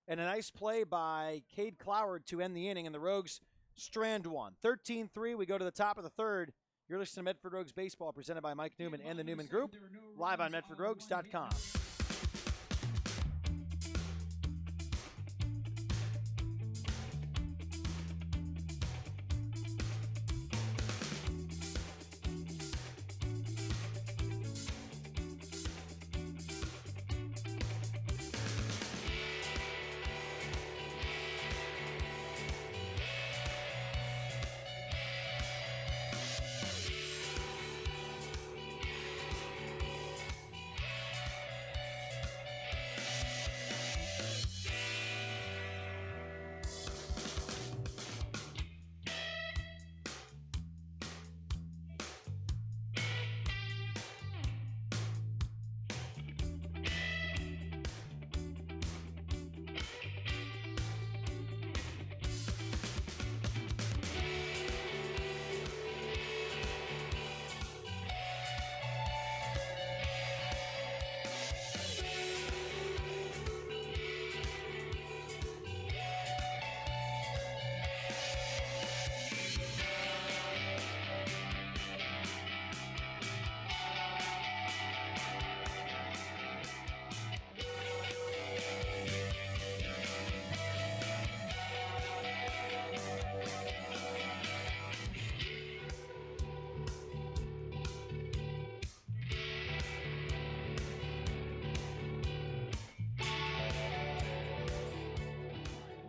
And a nice play by Cade Cloward to end the inning, and the Rogues strand one. 13-3, we go to the top of the third. You're listening to Medford Rogues Baseball, presented by Mike Newman and the Newman Group, live on MedfordRogues.com.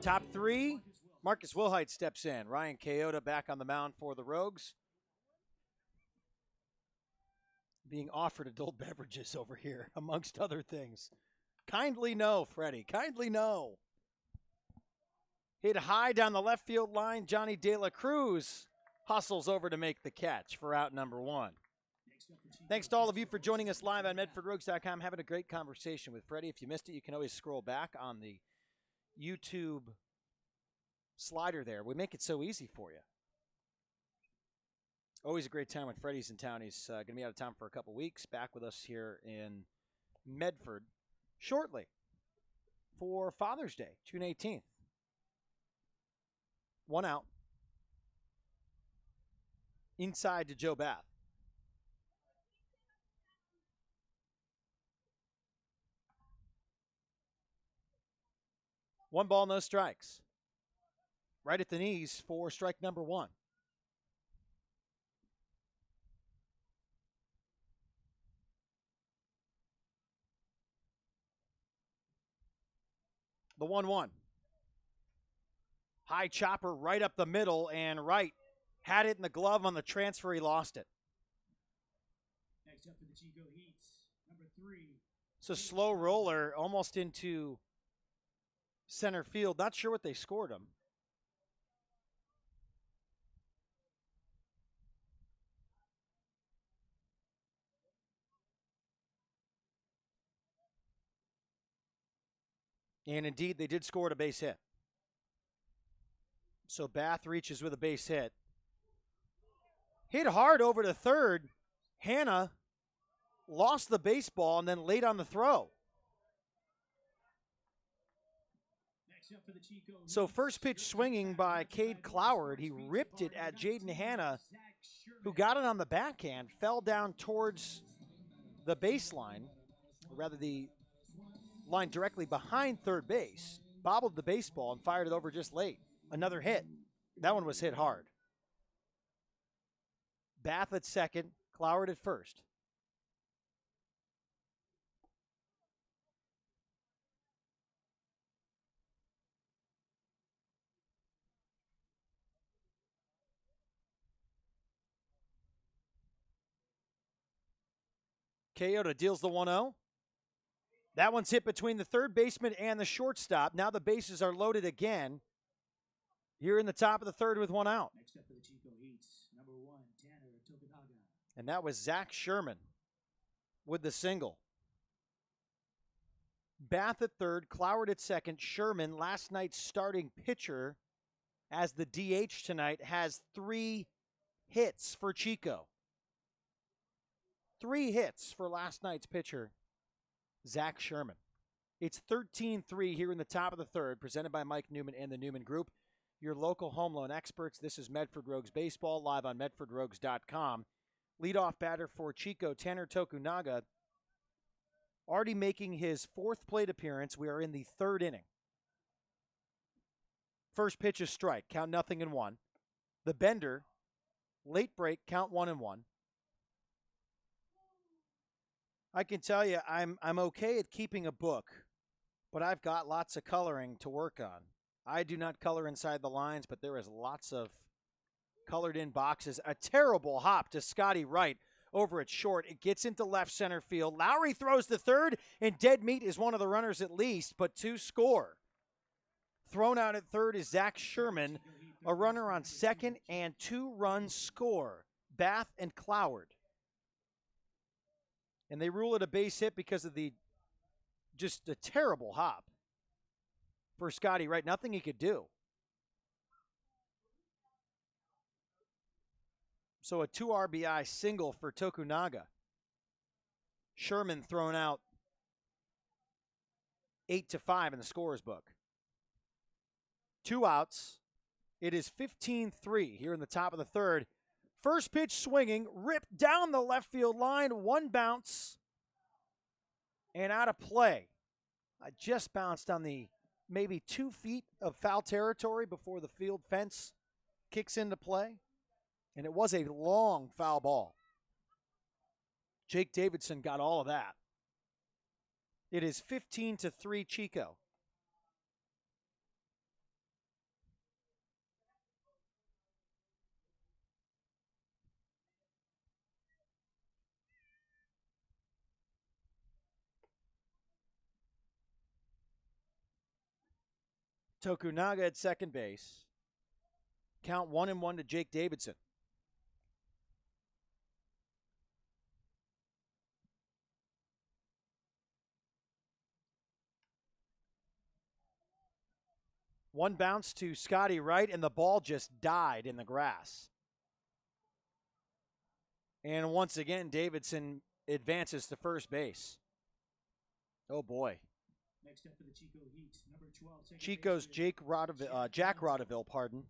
Top three, Marcus Wilhite steps in. Ryan Kayota back on the mound for the Rogues. Being offered adult beverages over here, amongst other things. Kindly no, Freddie. Kindly no. Hit high down the left field line. Johnny De La Cruz hustles over to make the catch for out number one. Thanks to all of you for joining us live on MedfordRogues.com. Having a great conversation with Freddie. If you missed it, you can always scroll back on the YouTube slider there. We make it so easy for you. Always a great time when Freddie's in town. He's going to be out of town for a couple weeks. Back with us here in Medford shortly for Father's Day, June 18th. One out. Inside to Joe Bath. One ball, no strikes. Right at the knees for strike number one. The 1-1. High chopper right up the middle, and Wright had it in the glove on the transfer. He lost it. Next up for the Chico Heats, number 3. It's a slow roller almost into center field. Not sure what they scored him. And indeed, they did score a base hit. So Bath reaches with a base hit. Hit hard over to third. Hannah lost the baseball and then late on the throw. So first pitch swinging by Cade Cloward. He ripped it at Jaden Hannah, who got it on the backhand, fell down towards the baseline, or rather the line directly behind third base, bobbled the baseball and fired it over just late. Another hit. That one was hit hard. Bath at second, Cloward at first. Kayota deals the 1-0. That one's hit between the third baseman and the shortstop. Now the bases are loaded again. Here in the top of the third with one out. Next up for the Chico Heats, number 1, Tanner Tokunaga. And that was Zach Sherman with the single. Bath at third, Cloward at second. Sherman, last night's starting pitcher as the DH tonight, has 3 hits for Chico. 3 hits for last night's pitcher, Zach Sherman. It's 13-3 here in the top of the third, presented by Mike Newman and the Newman Group, your local home loan experts. This is Medford Rogues Baseball, live on MedfordRogues.com. Leadoff batter for Chico, Tanner Tokunaga, already making his 4th plate appearance. We are in the 3rd inning. First pitch is strike, count 0-1. The bender, late break, count 1-1. I can tell you I'm okay at keeping a book, but I've got lots of coloring to work on. I do not color inside the lines, but there is lots of colored in boxes. A terrible hop to Scotty Wright over at short. It gets into left center field. Lowry throws to third, and dead meat is one of the runners at least, but 2 score. Thrown out at third is Zach Sherman, a runner on second, and 2 runs score. Bath and Cloward. And they rule it a base hit because of just a terrible hop for Scotty Wright. Nothing he could do. So a 2 RBI single for Tokunaga. Sherman thrown out 8-5 in the scorer's book. 2 outs. It is 15-3 here in the top of the third. First pitch swinging, ripped down the left field line, 1 bounce, and out of play. I just bounced on the maybe 2 feet of foul territory before the field fence kicks into play, and it was a long foul ball. Jake Davidson got all of that. It is 15-3 Chico. Tokunaga at second base. Count 1-1 to Jake Davidson. One bounce to Scotty Wright, and the ball just died in the grass. And once again, Davidson advances to first base. Oh, boy. Next up for the Chico Heat, number 12. Chico's Jack Rodeville,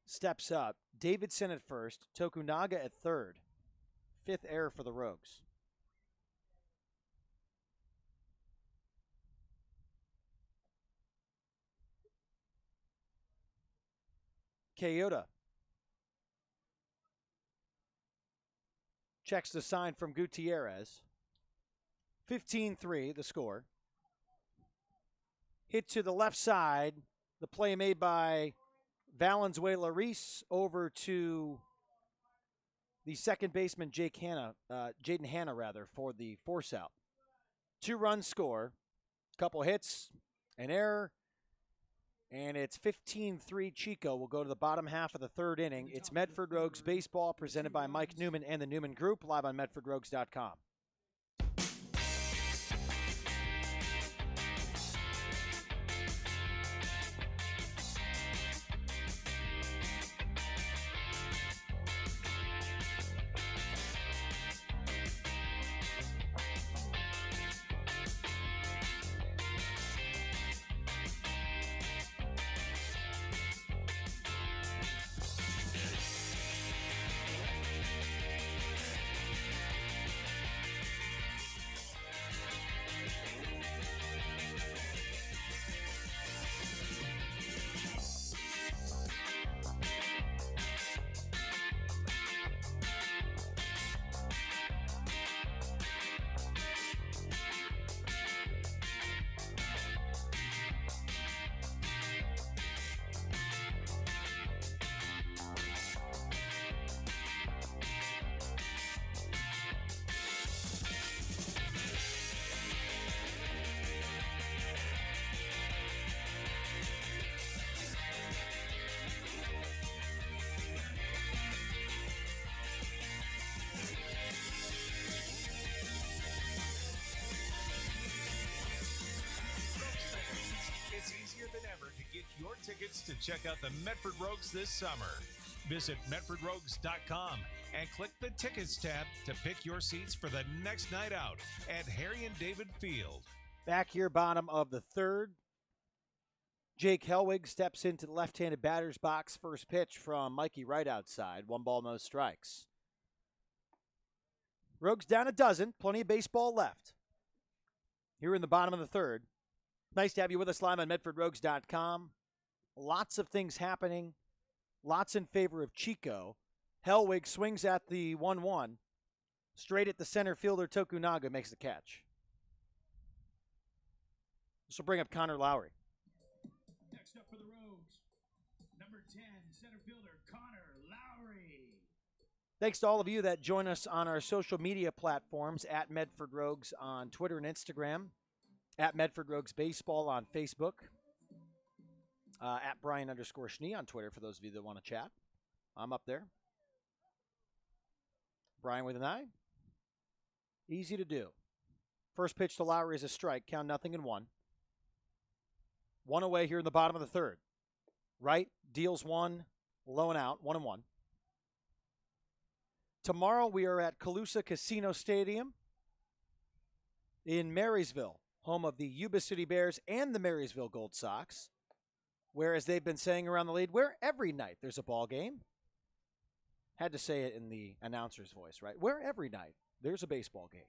steps up. Davidson at first, Tokunaga at third. Fifth error for the Rogues. Kyoto checks the sign from Gutierrez. 15-3, the score. Hit to the left side. The play made by Valenzuela Reese over to the second baseman Jaden Hanna for the force out. 2-run score. Couple hits, an error. And it's 15-3 Chico. We'll go to the bottom half of the third inning. It's Medford Rogues Baseball presented by Mike Newman and the Newman Group, live on MedfordRogues.com. It's easier than ever to get your tickets to check out the Medford Rogues this summer. Visit MedfordRogues.com and click the Tickets tab to pick your seats for the next night out at Harry and David Field. Back here, bottom of the third. Jake Hellwig steps into the left-handed batter's box. First pitch from Mikey Wright outside. 1 ball, no strikes. Rogues down a dozen. Plenty of baseball left. Here in the bottom of the third. Nice to have you with us live on MedfordRogues.com. Lots of things happening. Lots in favor of Chico. Hellwig swings at the 1-1. Straight at the center fielder, Tokunaga makes the catch. This will bring up Connor Lowry. Next up for the Rogues, number 10, center fielder Connor Lowry. Thanks to all of you that join us on our social media platforms at Medford Rogues on Twitter and Instagram, at Medford Rogues Baseball on Facebook, at Brian_Schnee on Twitter for those of you that want to chat. I'm up there. Brian with an I. Easy to do. First pitch to Lowry is a strike. Count 0-1. 1 away here in the bottom of the third. Wright deals 1, low and out, 1-1. Tomorrow we are at Calusa Casino Stadium in Marysville, home of the Yuba City Bears and the Marysville Gold Sox, where, as they've been saying around the league, where every night there's a ball game. Had to say it in the announcer's voice, right? Where every night there's a baseball game.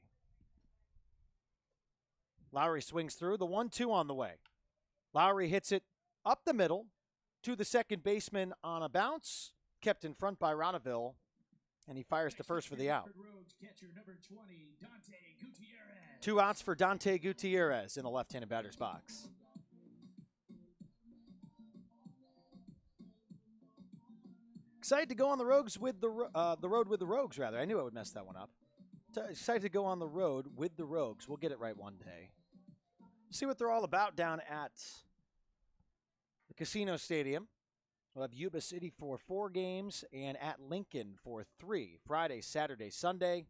Lowry swings through, the 1-2 on the way. Lowry hits it up the middle to the second baseman on a bounce, kept in front by Rodeville, and he fires to first for the out. 2 outs for Dante Gutierrez in the left-handed batter's box. Excited to go on the road with the Rogues, rather. I knew I would mess that one up. Excited to go on the road with the Rogues. We'll get it right one day. See what they're all about down at the Casino Stadium. We'll have Yuba City for 4 games and at Lincoln for 3. Friday, Saturday, Sunday.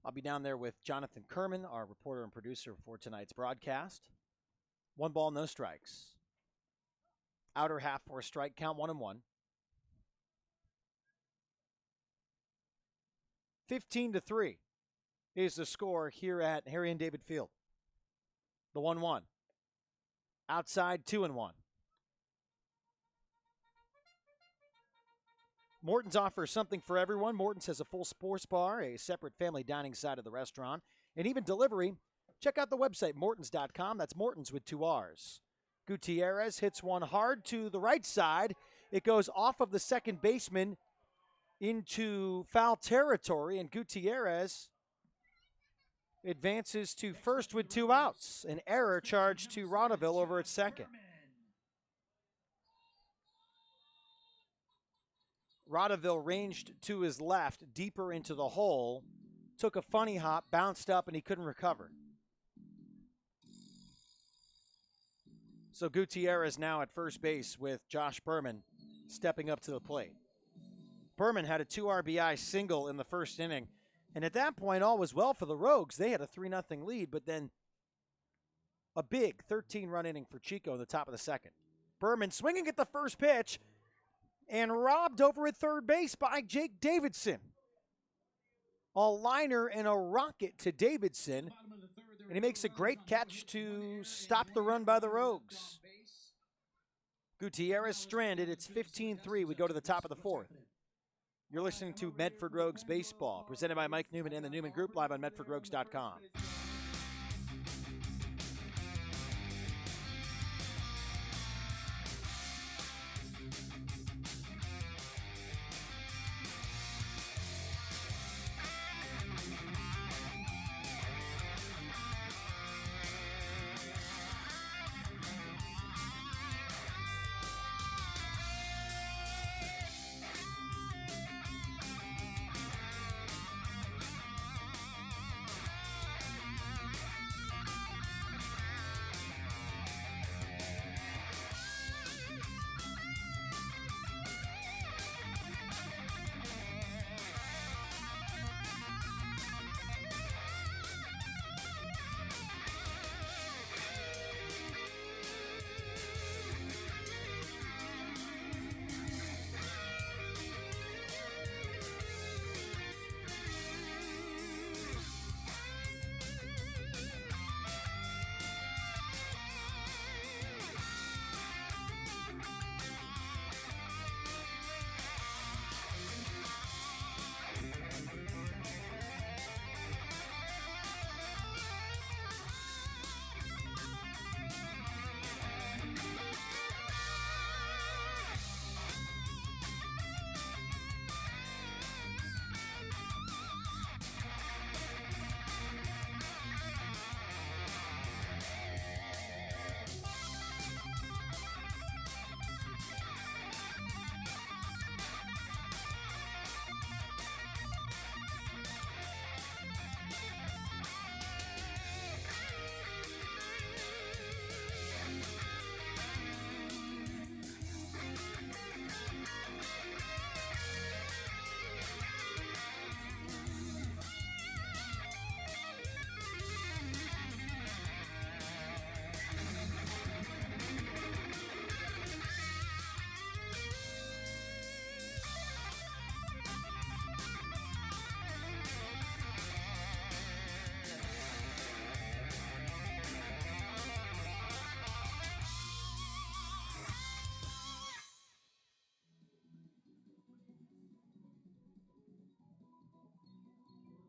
I'll be down there with Jonathan Kerman, our reporter and producer for tonight's broadcast. 1 ball, no strikes. Outer half for a strike count, 1-1. 15-3 is the score here at Harry and David Field. The 1-1. Outside, 2-1. Morton's offers something for everyone. Morton's has a full sports bar, a separate family dining side of the restaurant, and even delivery. Check out the website, mortons.com. That's Morton's with 2 R's. Gutierrez hits one hard to the right side. It goes off of the second baseman into foul territory, and Gutierrez advances to first with 2 outs. An error charged to Ronaville over at second. Rodaville ranged to his left, deeper into the hole, took a funny hop, bounced up, and he couldn't recover. So Gutierrez now at first base with Josh Berman stepping up to the plate. Berman had a 2 RBI single in the first inning, and at that point all was well for the Rogues. They had a 3-0 lead, but then a big 13-run inning for Chico in the top of the second. Berman swinging at the first pitch, and robbed over at third base by Jake Davidson. A liner and a rocket to Davidson, and he makes a great catch to stop the run by the Rogues. Gutierrez stranded. It's 15-3. We go to the top of the 4th. You're listening to Medford Rogues Baseball, presented by Mike Newman and the Newman Group, live on MedfordRogues.com.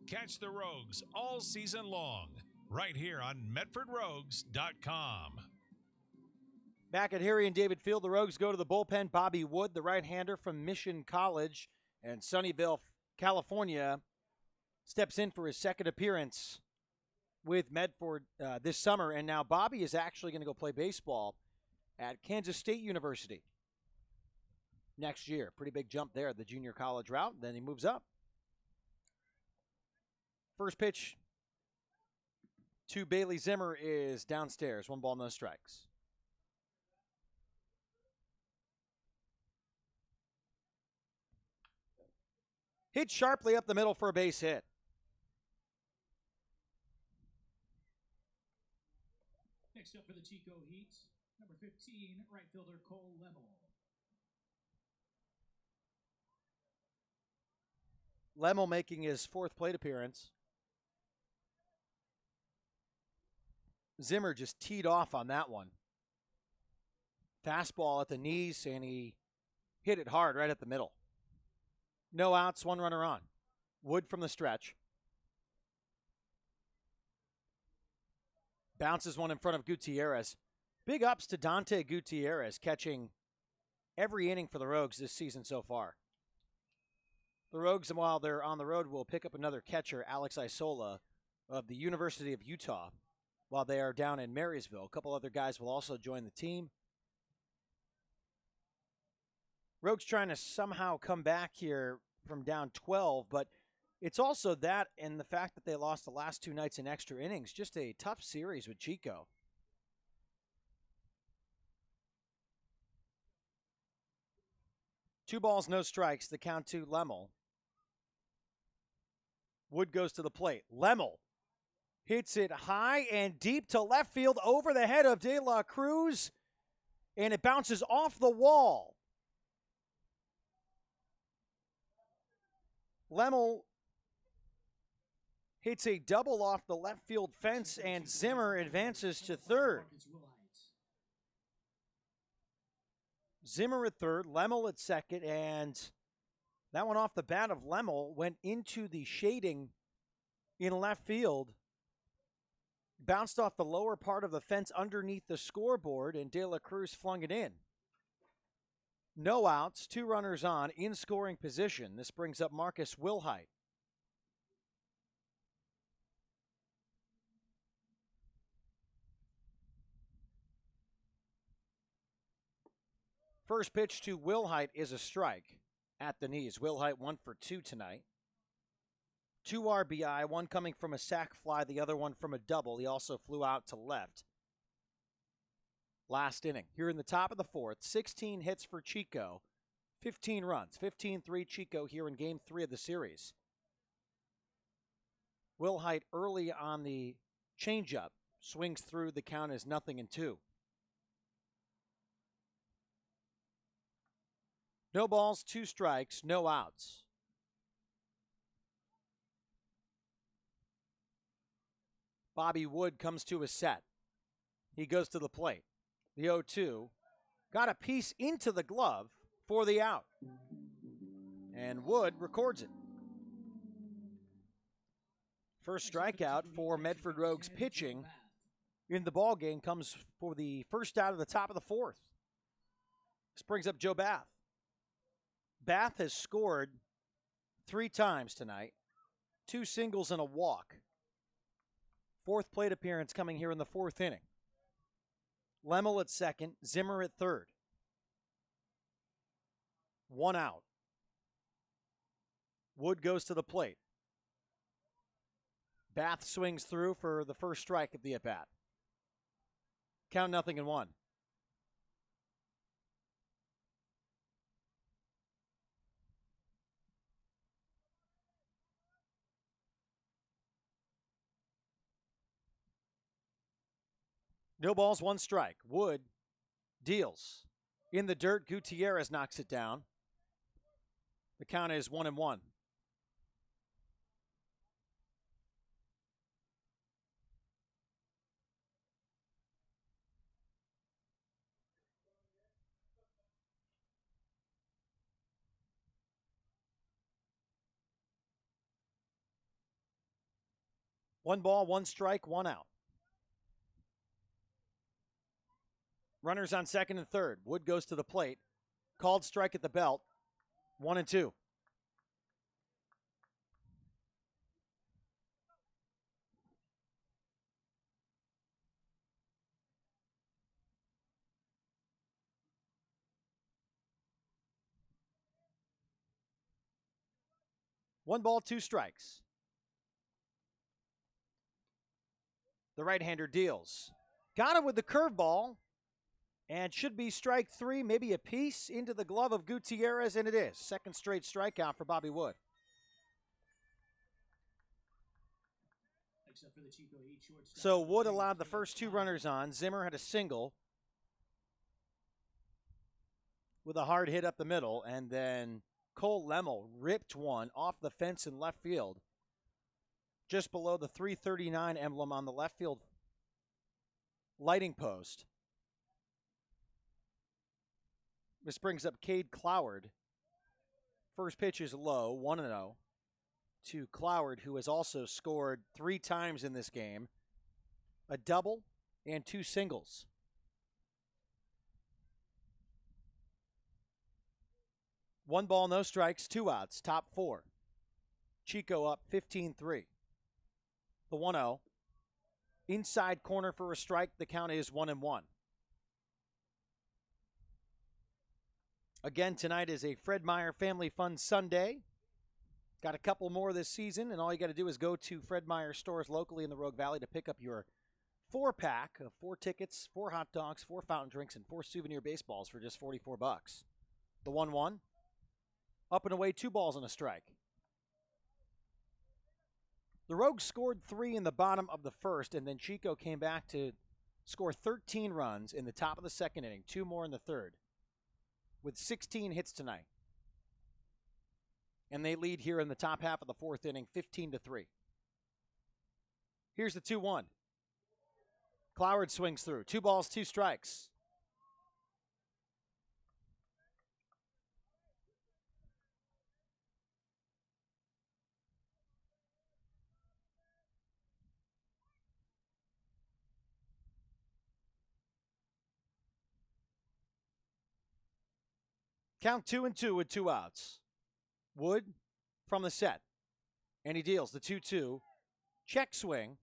Catch the Rogues all season long, right here on MedfordRogues.com. Back at Harry and David Field, the Rogues go to the bullpen. Bobby Wood, the right-hander from Mission College and Sunnyvale, California, steps in for his second appearance with Medford this summer. And now Bobby is actually going to go play baseball at Kansas State University next year. Pretty big jump there, the junior college route. Then he moves up. First pitch to Bailey Zimmer is downstairs. 1 ball, no strikes. Hit sharply up the middle for a base hit. Next up for the Chico Heat, number 15, right fielder Cole Lemel. Lemel making his fourth plate appearance. Zimmer just teed off on that one. Fastball at the knees, and he hit it hard right at the middle. No outs, one runner on. Wood from the stretch. Bounces one in front of Gutierrez. Big ups to Dante Gutierrez, catching every inning for the Rogues this season so far. The Rogues, while they're on the road, will pick up another catcher, Alex Isola of the University of Utah, while they are down in Marysville. A couple other guys will also join the team. Rogues trying to somehow come back here from down 12, but it's also that and the fact that they lost the last two nights in extra innings. Just a tough series with Chico. Two balls, no strikes. The count to Lemel. Wood goes to the plate. Lemel hits it high and deep to left field over the head of De La Cruz, and it bounces off the wall. Lemel hits a double off the left field fence, and Zimmer advances to third. Zimmer at third, Lemel at second, and that one off the bat of Lemel went into the shading in left field. Bounced off the lower part of the fence underneath the scoreboard, and De La Cruz flung it in. No outs, two runners on, in scoring position. This brings up Marcus Wilhite. First pitch to Wilhite is a strike at the knees. Wilhite 1 for 2 tonight. 2 RBI, one coming from a sac fly, the other one from a double. He also flew out to left. Last inning. Here in the top of the fourth, 16 hits for Chico, 15 runs, 15-3 Chico here in Game 3 of the series. Wilhite early on the changeup, swings through, the count is 0-2. No balls, 2 strikes, no outs. Bobby Wood comes to his set. He goes to the plate. The 0-2 got a piece into the glove for the out. And Wood records it. First strikeout for Medford Rogues pitching in the ballgame comes for the first out of the top of the fourth. This brings up Joe Bath. Bath has scored 3 times tonight, 2 singles and a walk. Fourth plate appearance coming here in the fourth inning. Lemel at second, Zimmer at third. 1 out. Wood goes to the plate. Bath swings through for the first strike of the at-bat. Count 0-1. No balls, 1 strike. Wood deals. In the dirt, Gutierrez knocks it down. The count is 1-1. One ball, 1 strike, 1 out. Runners on second and third. Wood goes to the plate. Called strike at the belt. 1-2. One ball, 2 strikes. The right-hander deals. Got him with the curveball. And should be strike 3, maybe a piece into the glove of Gutierrez, and it is. Second straight strikeout for Bobby Wood. except for the Chico Heat shortstop. So Wood allowed the first two runners on. Zimmer had a single with a hard hit up the middle, and then Cole Lemmel ripped one off the fence in left field, just below the 339 emblem on the left field lighting post. This brings up Cade Cloward. First pitch is low, 1-0, to Cloward, who has also scored 3 times in this game, a double and 2 singles. One ball, no strikes, 2 outs, top 4. Chico up 15-3. The 1-0. Inside corner for a strike. The count is 1-1. Again, tonight is a Fred Meyer Family Fun Sunday. Got a couple more this season, and all you got to do is go to Fred Meyer stores locally in the Rogue Valley to pick up your 4-pack of 4 tickets, 4 hot dogs, 4 fountain drinks, and 4 souvenir baseballs for just $44. The 1-1. Up and away, 2 balls and a strike. The Rogues scored 3 in the bottom of the first, and then Chico came back to score 13 runs in the top of the second inning, 2 more in the third, with 16 hits tonight. And they lead here in the top half of the fourth inning, 15-3. Here's the 2-1. Cloward swings through. 2 balls, 2 strikes. Count 2-2 with 2 outs. Wood from the set. And he deals the 2-2. Check swing.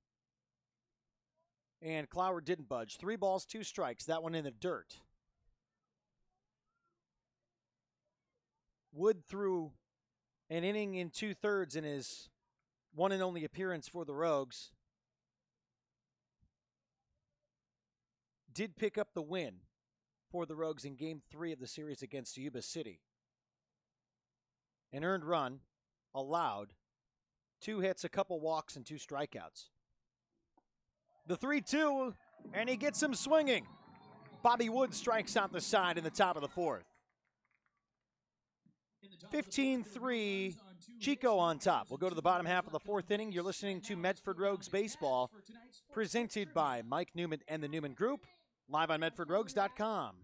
And Cloward didn't budge. 3 balls, 2 strikes. That one in the dirt. Wood threw an inning in 2/3 in his one and only appearance for the Rogues. Did pick up the win for the Rogues in Game 3 of the series against Yuba City. An earned run, allowed, 2 hits, a couple walks, and 2 strikeouts. The 3-2, and he gets him swinging. Bobby Wood strikes out the side in the top of the fourth. 15-3, Chico on top. We'll go to the bottom half of the fourth inning. You're listening to Medford Rogues Baseball, presented by Mike Newman and the Newman Group, live on MedfordRogues.com.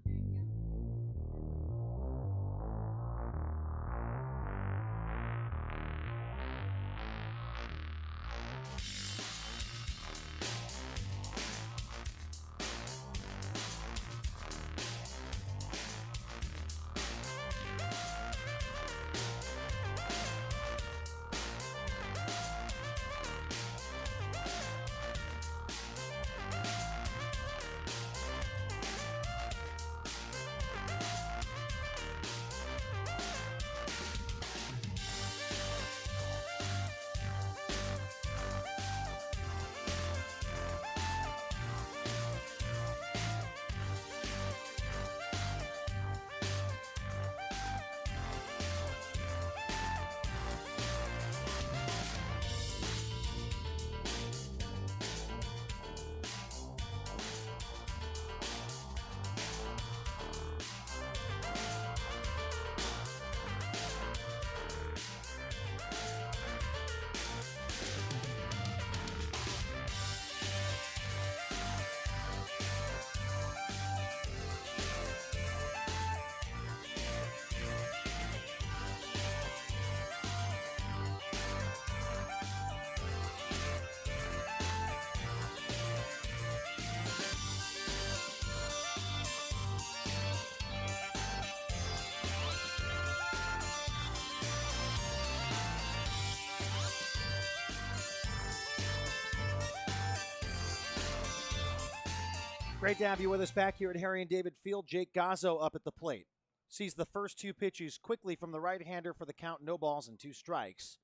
Great to have you with us back here at Harry and David Field. Jake Gazzo up at the plate. Sees the first 2 pitches quickly from the right-hander for the count, no balls and 2 strikes.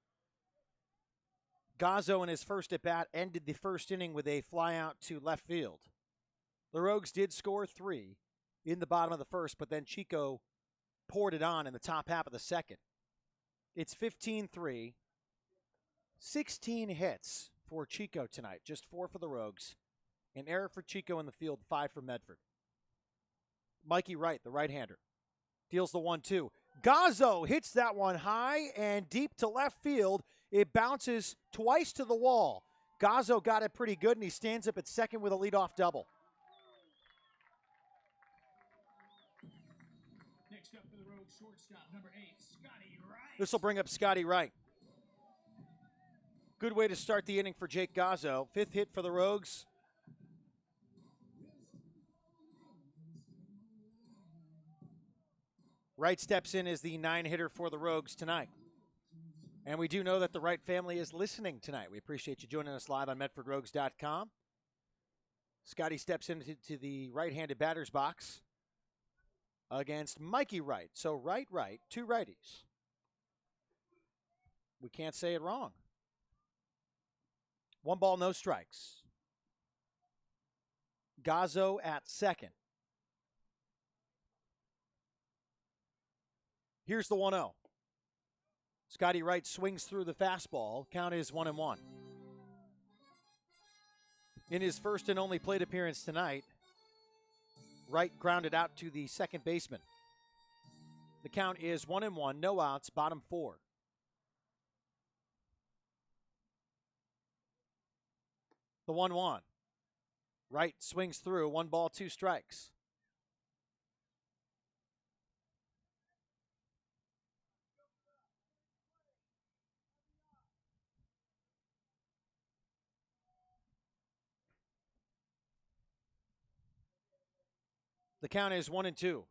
Gazzo in his first at-bat ended the first inning with a flyout to left field. The Rogues did score 3 in the bottom of the first, but then Chico poured it on in the top half of the second. It's 15-3, 16 hits for Chico tonight. Just 4 for the Rogues. An error for Chico in the field, 5 for Medford. Mikey Wright, the right-hander, deals the 1-2. Gazzo hits that one high and deep to left field. It bounces twice to the wall. Gazzo got it pretty good, and he stands up at second with a leadoff double. Next up for the Rogue shortstop, number 8, Scotty Wright. This will bring up Scotty Wright. Good way to start the inning for Jake Gazzo. 5th hit for the Rogues. Wright steps in as the 9-hitter for the Rogues tonight. And we do know that the Wright family is listening tonight. We appreciate you joining us live on MedfordRogues.com. Scotty steps into the right-handed batter's box against Mikey Wright. So Wright, 2 righties. We can't say it wrong. 1 ball, no strikes. Gazzo at second. Here's the 1-0. Scotty Wright swings through the fastball. Count is 1-1. In his first and only plate appearance tonight, Wright grounded out to the second baseman. The count is 1-1, no outs, bottom 4. The 1-1. Wright swings through, 1 ball, 2 strikes. The count is 1-2.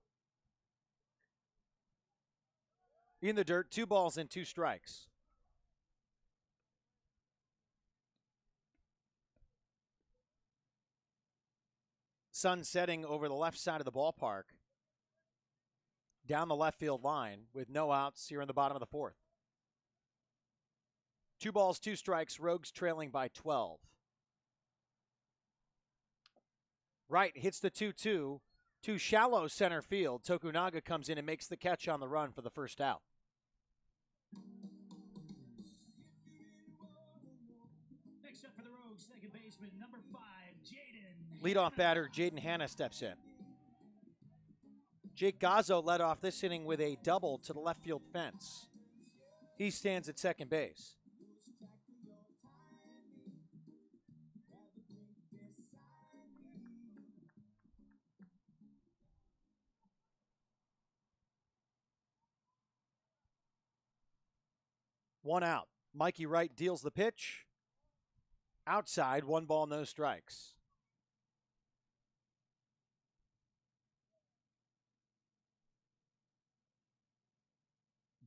In the dirt, 2 balls and 2 strikes. Sun setting over the left side of the ballpark, down the left field line with no outs here in the bottom of the 4th. 2 balls, 2 strikes, Rogues trailing by 12. Wright hits the 2-2 to shallow center field. Tokunaga comes in and makes the catch on the run for the first out. Next up for the Rogues, second baseman, number 5, Jaden. Leadoff batter Jaden Hanna steps in. Jake Gazzo led off this inning with a double to the left field fence. He stands at second base. One out. Mikey Wright deals the pitch. Outside, 1 ball, no strikes.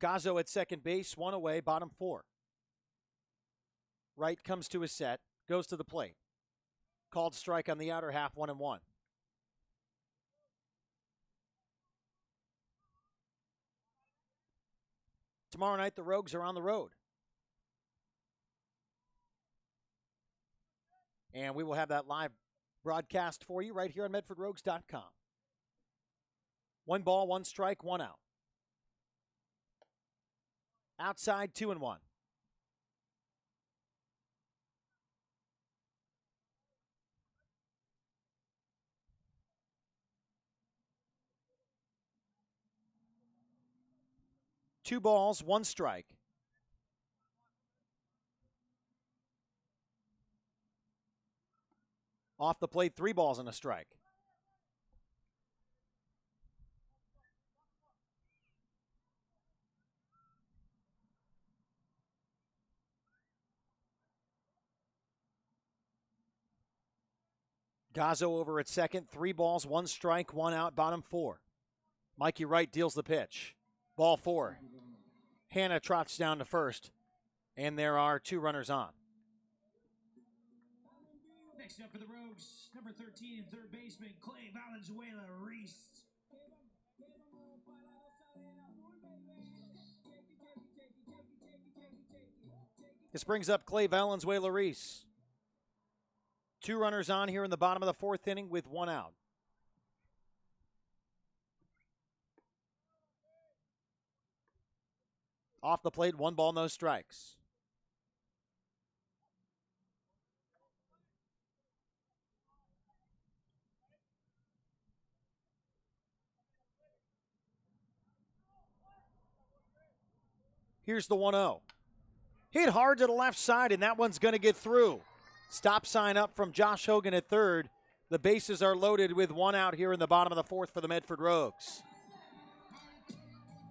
Gazzo at second base, 1 away, bottom 4. Wright comes to his set, goes to the plate. Called strike on the outer half, 1-1. Tomorrow night, the Rogues are on the road. And we will have that live broadcast for you right here on MedfordRogues.com. 1 ball, 1 strike, 1 out. Outside, 2-1. Two balls, 1 strike. Off the plate, 3 balls and a strike. Gazzo over at second, 3 balls, 1 strike, 1 out, bottom 4. Mikey Wright deals the pitch. Ball 4. Hanna trots down to first, and there are 2 runners on. Next up for the Rogues, number 13 and third baseman, Clay Valenzuela Reese. This brings up Clay Valenzuela Reese. 2 runners on here in the bottom of the 4th inning with 1 out. Off the plate, 1 ball, no strikes. Here's the 1-0. Hit hard to the left side, and that one's going to get through. Stop sign up from Josh Hogan at third. The bases are loaded with one out here in the bottom of the fourth for the Medford Rogues.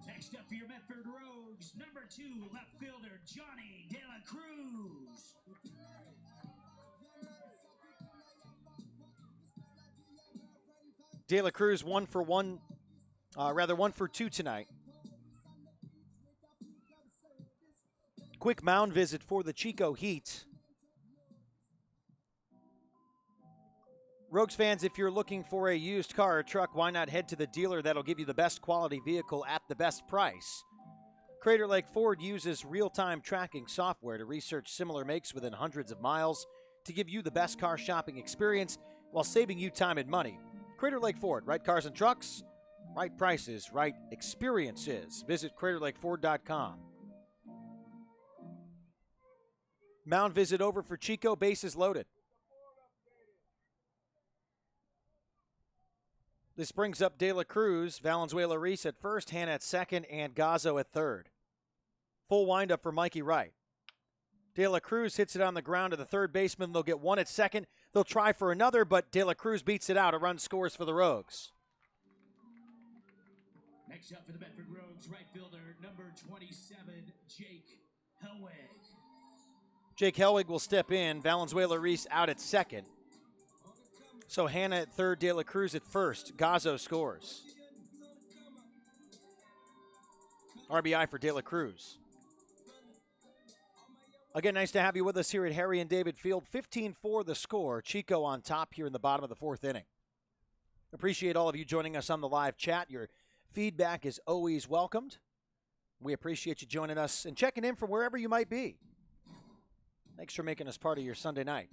Next up for your Medford Rogues, number 2, left fielder Johnny De La Cruz. De La Cruz 1 for 2 tonight. Quick mound visit for the Chico Heat. Rogues fans, if you're looking for a used car or truck, why not head to the dealer that'll give you the best quality vehicle at the best price? Crater Lake Ford uses real-time tracking software to research similar makes within hundreds of miles to give you the best car shopping experience while saving you time and money. Crater Lake Ford, right cars and trucks, right prices, right experiences. Visit CraterLakeFord.com. Mound visit over for Chico, bases loaded. This brings up De La Cruz, Valenzuela Reese at first, Hanna at second, and Gazzo at third. Full windup for Mikey Wright. De La Cruz hits it on the ground to the third baseman. They'll get one at second. They'll try for another, but De La Cruz beats it out. A run scores for the Rogues. Next up for the Medford Rogues, right fielder number 27, Jake Helwig. Jake Helwig will step in. Valenzuela Reese out at second. So Hanna at third, De La Cruz at first. Gazzo scores. RBI for De La Cruz. Again, nice to have you with us here at Harry and David Field. 15-4 the score. Chico on top here in the bottom of the fourth inning. Appreciate all of you joining us on the live chat. Your feedback is always welcomed. We appreciate you joining us and checking in from wherever you might be. Thanks for making us part of your Sunday night.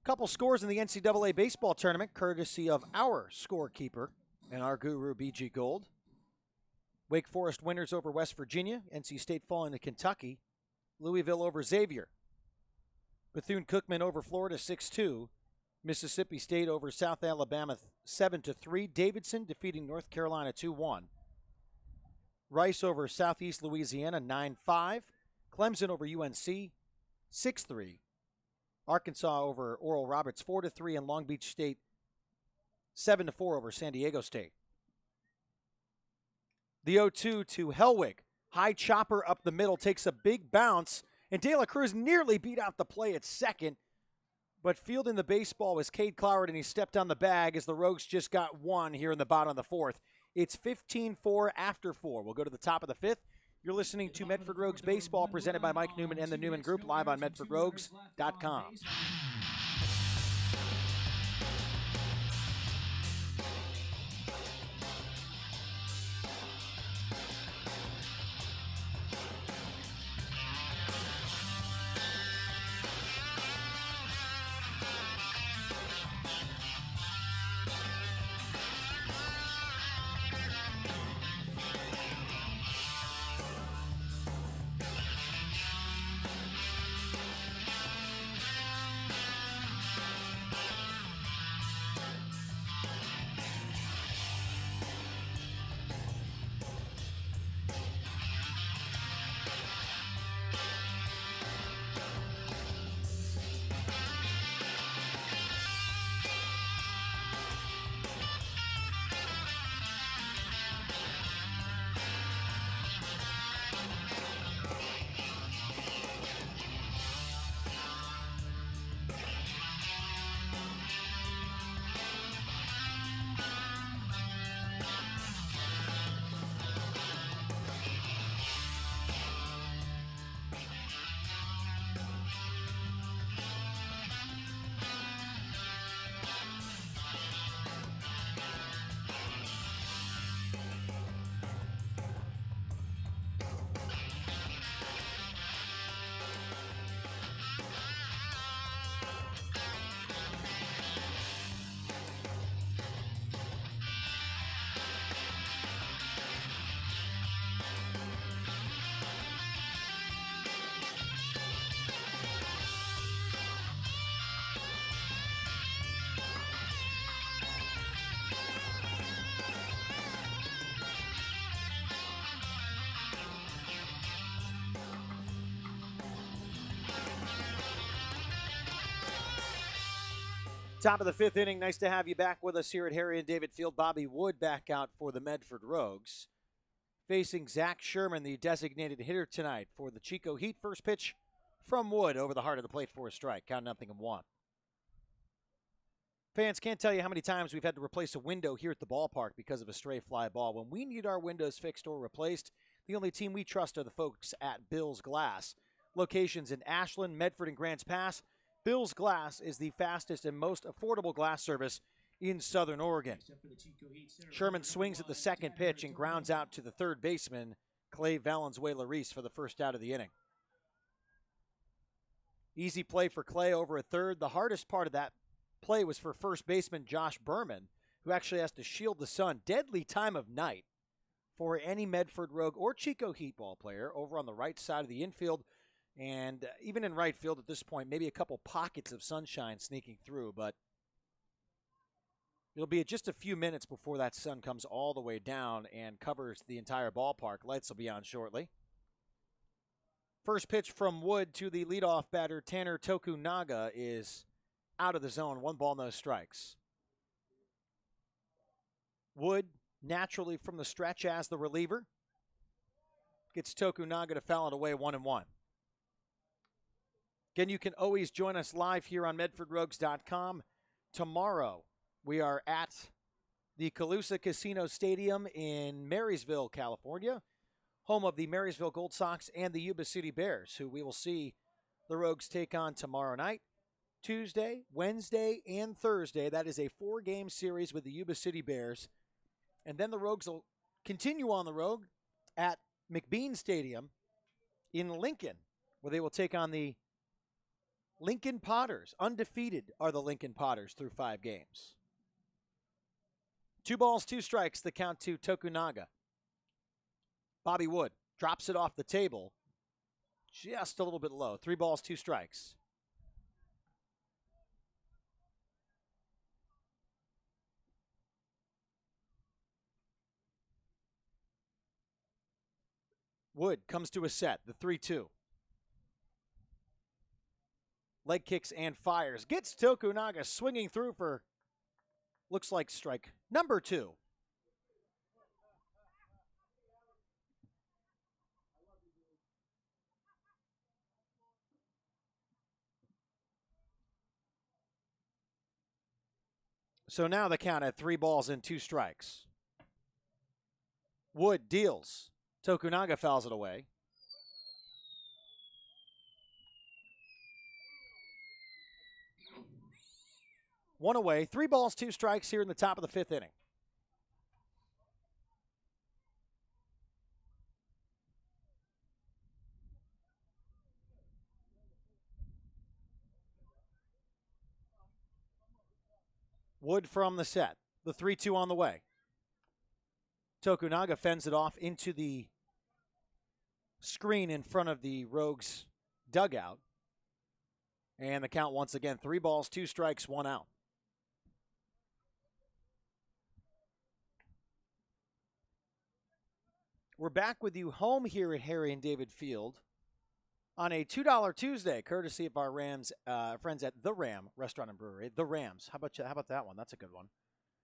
Couple scores in the NCAA baseball tournament, courtesy of our scorekeeper and our guru, BG Gold. Wake Forest winners over West Virginia. NC State falling to Kentucky. Louisville over Xavier. Bethune-Cookman over Florida 6-2. Mississippi State over South Alabama 7-3. Davidson defeating North Carolina 2-1. Rice over Southeast Louisiana 9-5. Clemson over UNC 6-3. Arkansas over Oral Roberts 4-3, and Long Beach State 7-4 over San Diego State. The 0-2 to Helwig. High chopper up the middle, takes a big bounce, and De La Cruz nearly beat out the play at second. But fielding the baseball was Cade Cloward, and he stepped on the bag as the Rogues just got one here in the bottom of the fourth. It's 15-4 after 4. We'll go to the top of the fifth. You're listening to Medford Rogues Baseball, presented by Mike Newman and the Newman Group, live on MedfordRogues.com. Top of the fifth inning. Nice to have you back with us here at Harry and David Field. Bobby Wood back out for the Medford Rogues. Facing Zach Sherman, the designated hitter tonight for the Chico Heat. First pitch from Wood over the heart of the plate for a strike. Count 0-1. Fans, can't tell you how many times we've had to replace a window here at the ballpark because of a stray fly ball. When we need our windows fixed or replaced, the only team we trust are the folks at Bill's Glass. Locations in Ashland, Medford, and Grants Pass. Bill's Glass is the fastest and most affordable glass service in Southern Oregon. Sherman swings at the second pitch and grounds out to the third baseman, Clay Valenzuela-Reese, for the first out of the inning. Easy play for Clay over at third. The hardest part of that play was for first baseman Josh Berman, who actually has to shield the sun. Deadly time of night for any Medford Rogue or Chico Heat ball player over on the right side of the infield. And even in right field at this point, maybe a couple pockets of sunshine sneaking through, but it'll be just a few minutes before that sun comes all the way down and covers the entire ballpark. Lights will be on shortly. First pitch from Wood to the leadoff batter, Tanner Tokunaga, is out of the zone. 1 ball, no strikes. Wood, naturally from the stretch as the reliever, gets Tokunaga to foul it away 1-1. Again, you can always join us live here on MedfordRogues.com. Tomorrow, we are at the Calusa Casino Stadium in Marysville, California, home of the Marysville Gold Sox and the Yuba City Bears, who we will see the Rogues take on tomorrow night, Tuesday, Wednesday, and Thursday. That is a 4-game series with the Yuba City Bears. And then the Rogues will continue on the road at McBean Stadium in Lincoln, where they will take on the Lincoln Potters. Undefeated are the Lincoln Potters through 5 games. 2 balls, 2 strikes, the count to Tokunaga. Bobby Wood drops it off the table, just a little bit low. 3 balls, 2 strikes. Wood comes to a set, the 3-2. Leg kicks and fires. Gets Tokunaga swinging through for, looks like strike number 2. So now the count at 3 balls and 2 strikes. Wood deals. Tokunaga fouls it away. One away, 3 balls, 2 strikes here in the top of the 5th inning. Wood from the set. The 3-2 on the way. Tokunaga fends it off into the screen in front of the Rogues dugout. And the count once again, 3 balls, 2 strikes, 1 out. We're back with you home here at Harry and David Field on a $2 Tuesday, courtesy of our Rams friends at The Ram Restaurant and Brewery. The Rams. How about that one? That's a good one.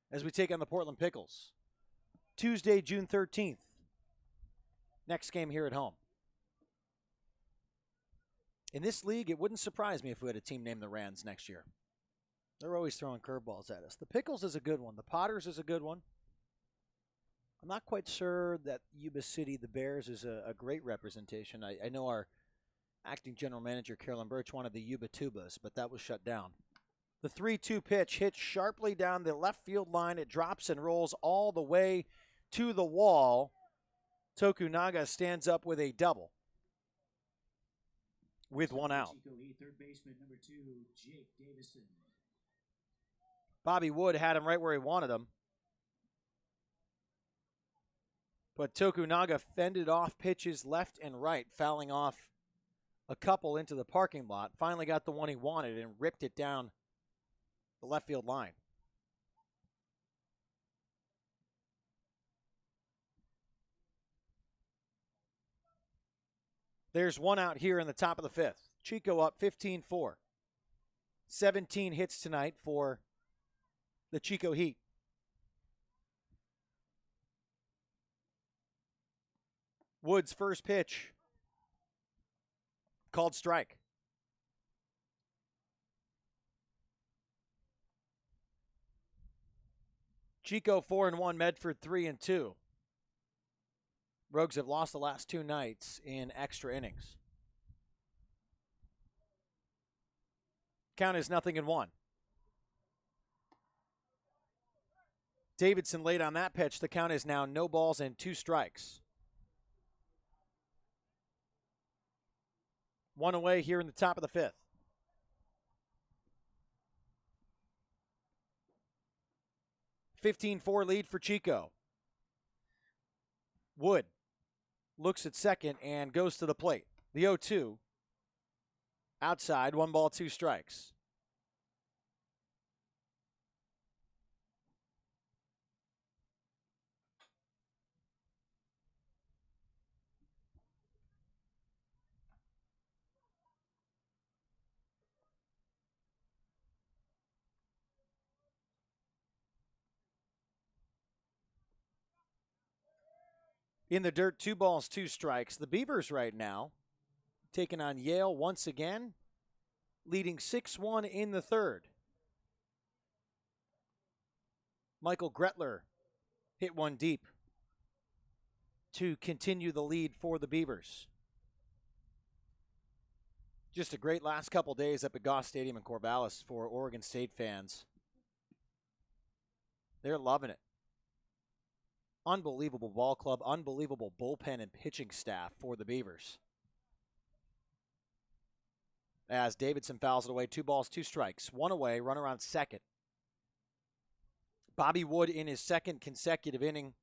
As we take on the Portland Pickles. Tuesday, June 13th. Next game here at home. In this league, it wouldn't surprise me if we had a team named the Rams next year. They're always throwing curveballs at us. The Pickles is a good one. The Potters is a good one. I'm not quite sure that Yuba City, the Bears, is a great representation. I know our acting general manager, Carolyn Birch, wanted the Yuba Tubas, but that was shut down. The 3-2 pitch hits sharply down the left field line. It drops and rolls all the way to the wall. Tokunaga stands up with a double with 1 out. Third baseman, number 2, Jake Davison. Bobby Wood had him right where he wanted him. But Tokunaga fended off pitches left and right, fouling off a couple into the parking lot. Finally got the one he wanted and ripped it down the left field line. There's 1 out here in the top of the 5th. Chico up 15-4. 17 hits tonight for the Chico Heat. Wood's first pitch called strike. Chico 4-1, Medford 3-2. Rogues have lost the last two nights in extra innings. Count is 0-1. Davidson late on that pitch. The count is now no balls and 2 strikes. One away here in the top of the 5th. (15-4) lead for Chico. Wood looks at second and goes to the plate. The 0-2. Outside, 1 ball, 2 strikes. In the dirt, 2 balls, 2 strikes. The Beavers right now taking on Yale once again, leading 6-1 in the 3rd. Michael Gretler hit one deep to continue the lead for the Beavers. Just a great last couple days up at Goss Stadium in Corvallis for Oregon State fans. They're loving it. Unbelievable ball club, unbelievable bullpen and pitching staff for the Beavers. As Davidson fouls it away, 2 balls, 2 strikes. 1 away, runner on second. Bobby Wood in his 2nd consecutive inning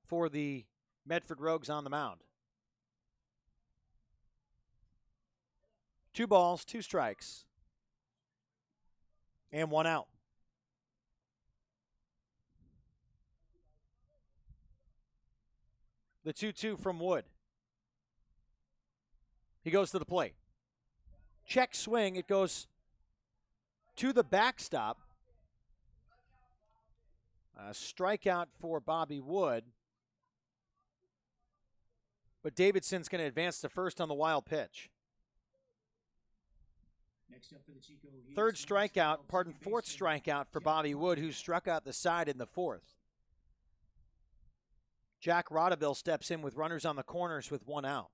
for the Medford Rogues on the mound. 2 balls, 2 strikes, and 1 out. The 2-2 from Wood. He goes to the plate. Check swing. It goes to the backstop. A strikeout for Bobby Wood. But Davidson's going to advance to first on the wild pitch. Next up for the Chico Heat, 4th strikeout for Bobby Wood, who struck out the side in the 4th. Jack Rodeville steps in with runners on the corners with 1 out.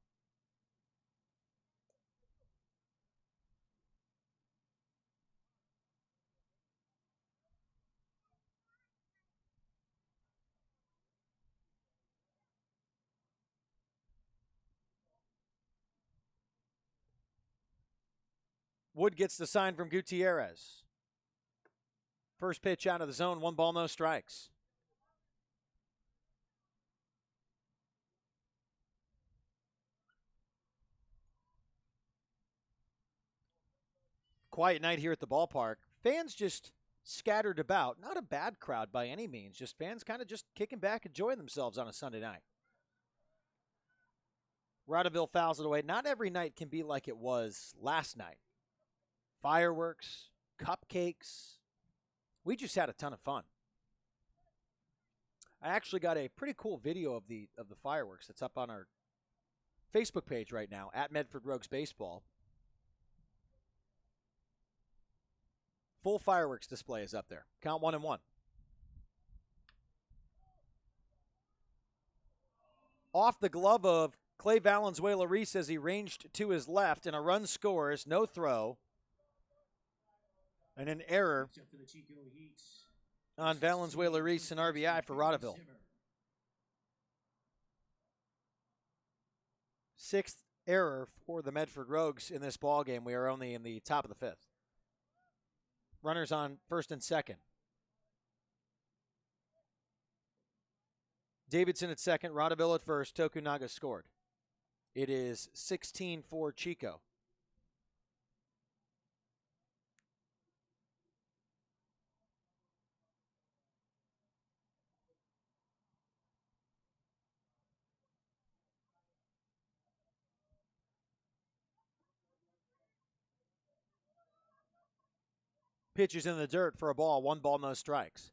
Wood gets the sign from Gutierrez. First pitch out of the zone, 1 ball, no strikes. Quiet night here at the ballpark. Fans just scattered about. Not a bad crowd by any means. Just fans kind of just kicking back, enjoying themselves on a Sunday night. Rodeville fouls it away. Not every night can be like it was last night. Fireworks, cupcakes. We just had a ton of fun. I actually got a pretty cool video of the fireworks that's up on our Facebook page right now, at Medford Rogues Baseball. Full fireworks display is up there. Count 1-1. Off the glove of Clay Valenzuela-Reese as he ranged to his left, and a run scores, no throw, and an error on Valenzuela-Reese, and RBI for Rodeville. 6th error for the Medford Rogues in this ballgame. We are only in the top of the 5th. Runners on first and second. Davidson at second, Rodeville at first, Tokunaga scored. It is 16 for Chico. pitches in the dirt for a ball. 1 ball, no strikes.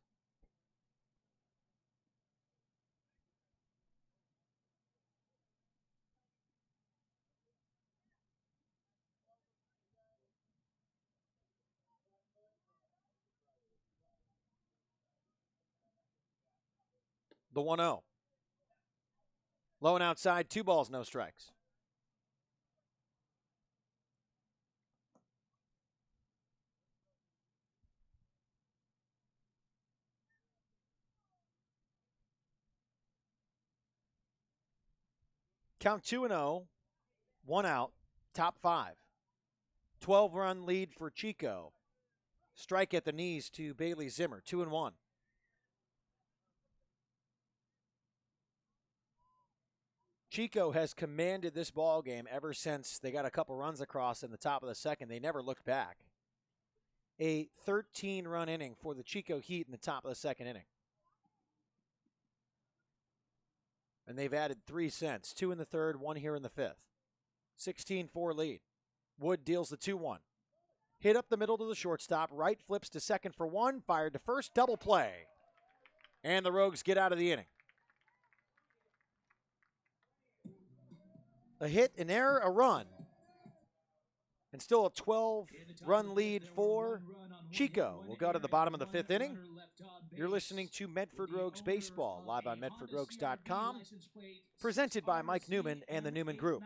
The 1-0. Low and outside, 2 balls, no strikes. Count 2-0, 1 out, top 5. 12-run lead for Chico. Strike at the knees to Bailey Zimmer, 2-1. Chico has commanded this ball game ever since they got a couple runs across in the top of the second. They never looked back. A 13-run inning for the Chico Heat in the top of the second inning. And they've added 3 since, 2 in the third, 1 here in the fifth. 16-4 lead. Wood deals the 2-1. Hit up the middle to the shortstop. Right flips to second for 1. Fired to first. Double play. And the Rogues get out of the inning. A hit, an error, a run. And still a 12-run lead for Chico. We'll go to the bottom of the fifth inning. You're listening to Medford Rogues Baseball, live on MedfordRogues.com. Presented by Mike Newman and the Newman Group.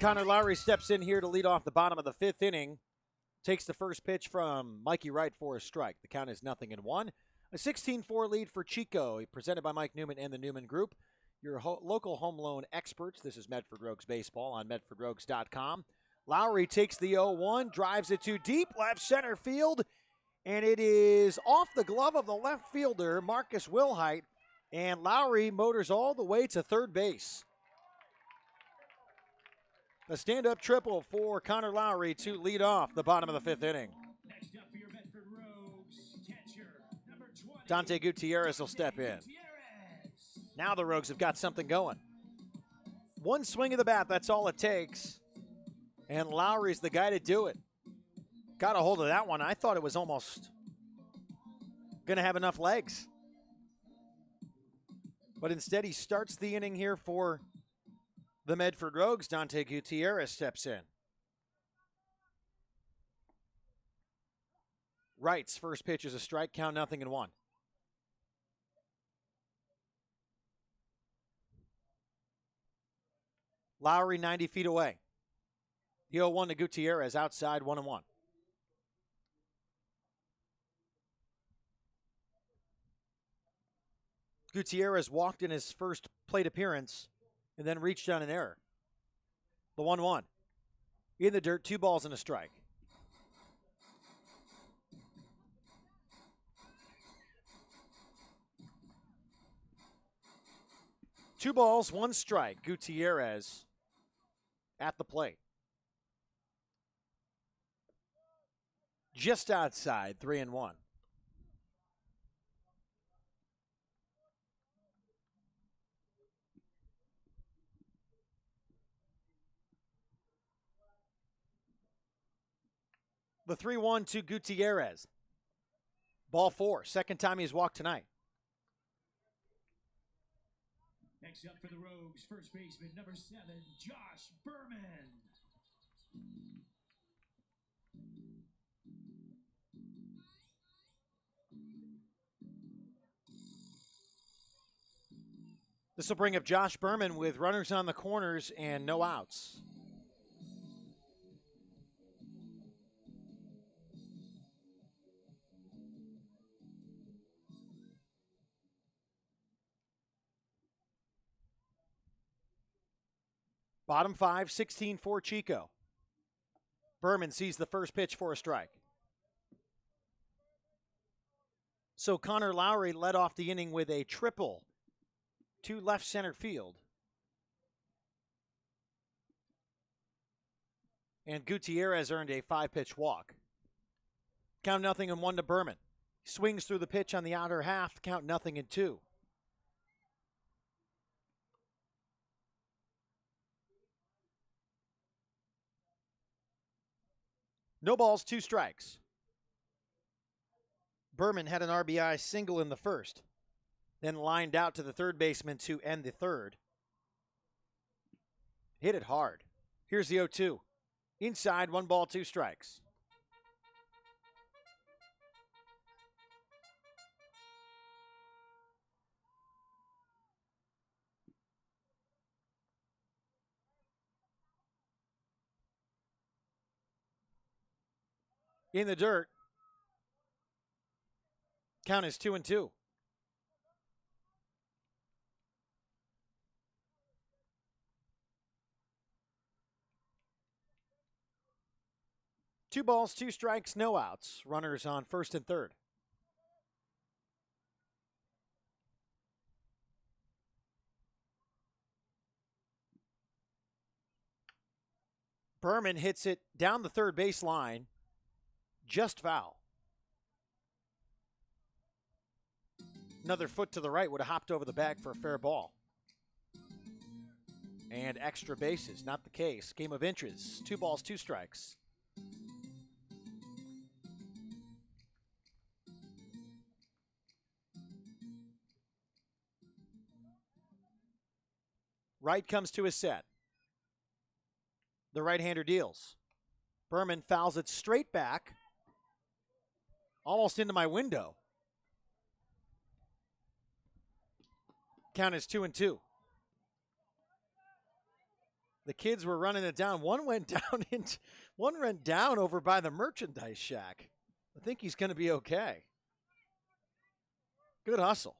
Connor Lowry steps in here to lead off the bottom of the fifth inning. Takes the first pitch from Mikey Wright for a strike. The count is 0-1. A 16-4 lead for Chico, presented by Mike Newman and the Newman Group. Your local home loan experts. This is Medford Rogues Baseball on MedfordRogues.com. Lowry takes the 0-1, drives it to deep left center field, and it is off the glove of the left fielder, Marcus Wilhite, and Lowry motors all the way to third base. A stand-up triple for Connor Lowry to lead off the bottom of the fifth inning. Next up for your Medford Rogues, catcher, number 20. Dante Gutierrez will step in. Now the Rogues have got something going. One swing of the bat, that's all it takes. And Lowry's the guy to do it. Got a hold of that one. I thought it was almost going to have enough legs. But instead, he starts the inning here for the Medford Rogues. Dante Gutierrez steps in. Wright's first pitch is a strike, count 0-1. Lowry 90 feet away. The 0-1 to Gutierrez, outside 1-1. Gutierrez walked in his first plate appearance and then reached on an error. The 1-1. In the dirt, 2 balls and a strike. Two balls, 1 strike. Gutierrez at the plate. Just outside, 3-1. The 3-1 to Gutierrez. Ball 4. Second time he's walked tonight. Next up for the Rogues, first baseman number 7, Josh Berman. This will bring up Josh Berman with runners on the corners and no outs. Bottom 5, 16 for Chico. Berman sees the first pitch for a strike. So Connor Lowry led off the inning with a triple to left center field. And Gutierrez earned a 5-pitch walk. Count 0-1 to Berman. Swings through the pitch on the outer half. Count 0-2. No balls, 2 strikes. Berman had an RBI single in the first, then lined out to the third baseman to end the third. Hit it hard. Here's the 0-2. Inside, 1 ball, 2 strikes. In the dirt. Count is 2-2. Two balls, 2 strikes, no outs. Runners on first and third. Berman hits it down the third base line. Just foul. Another foot to the right would have hopped over the bag for a fair ball. And extra bases, not the case. Game of inches. 2 balls, 2 strikes. Right comes to his set. The right-hander deals. Berman fouls it straight back. Almost into my window. Count is 2-2. The kids were running it down. One went down over by the merchandise shack. I think he's going to be okay. Good hustle.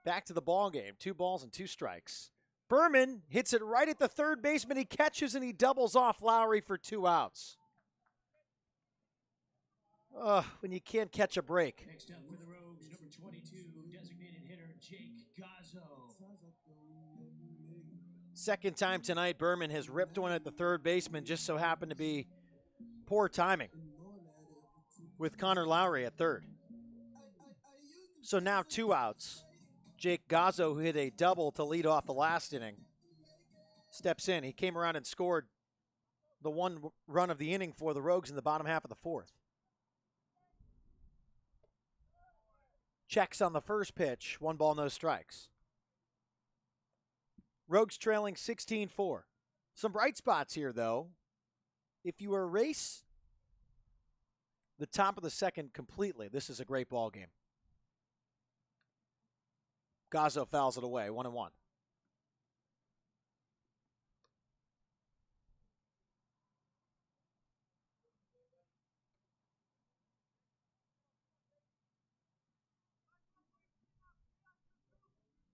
Back to the ball game. 2 balls and 2 strikes. Berman hits it right at the third baseman. He catches and he doubles off Lowry for 2 outs. When you can't catch a break. Next up for the Rogues, number 22, designated hitter Jake Gazzo. Second time tonight, Berman has ripped one at the third baseman. Just so happened to be poor timing with Connor Lowry at third. So now 2 outs. Jake Gazzo, who hit a double to lead off the last inning, steps in. He came around and scored the 1 run of the inning for the Rogues in the bottom half of the 4th. Checks on the first pitch. 1 ball, no strikes. Rogues trailing 16-4. Some bright spots here, though. If you erase the top of the second completely, this is a great ball game. Gazzo fouls it away, 1-1.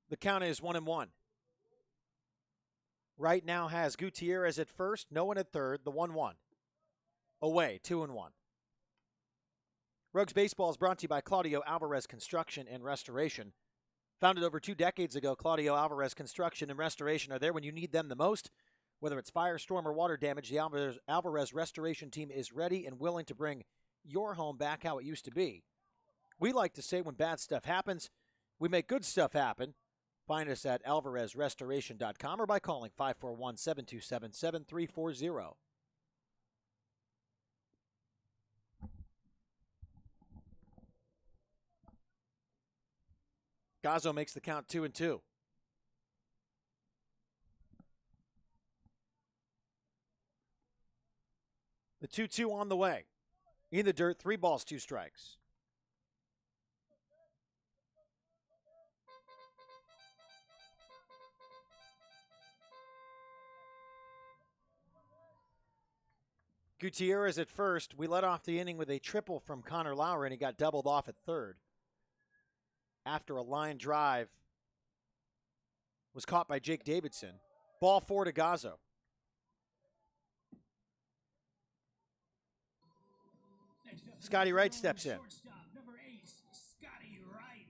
The count is 1-1. Right now has Gutierrez at first, no one at third, the 1-1. Away, 2-1. Rogues Baseball is brought to you by Claudio Alvarez Construction and Restoration. Founded over 2 decades ago, Claudio Alvarez Construction and Restoration are there when you need them the most. Whether it's fire, storm, or water damage, the Alvarez Restoration team is ready and willing to bring your home back how it used to be. We like to say when bad stuff happens, we make good stuff happen. Find us at alvarezrestoration.com or by calling 541-727-7340. Gazzo makes the count 2-2. The 2-2 on the way. In the dirt, 3 balls, 2 strikes. Gutierrez at first. We led off the inning with a triple from Connor Lowry, and he got doubled off at third. After a line drive was caught by Jake Davidson. Ball 4 to Gazzo. Scotty Wright steps in. Number 8, Scotty Wright.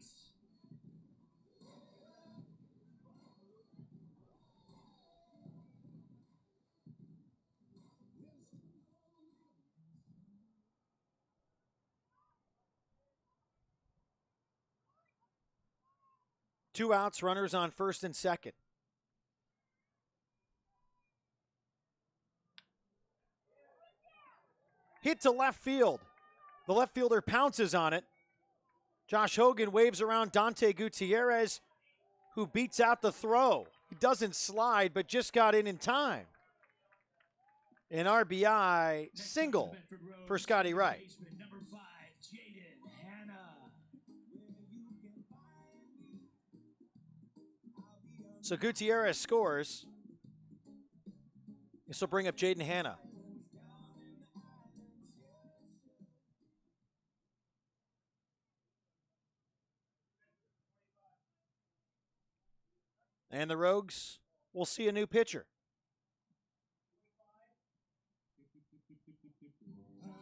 Two outs, runners on first and second. Hit to left field. The left fielder pounces on it. Josh Hogan waves around Dante Gutierrez, who beats out the throw. He doesn't slide, but just got in time. An RBI single for Scotty Wright. Number 5, Jaden Hanna. So Gutierrez scores. This will bring up Jaden Hanna. And the Rogues will see a new pitcher.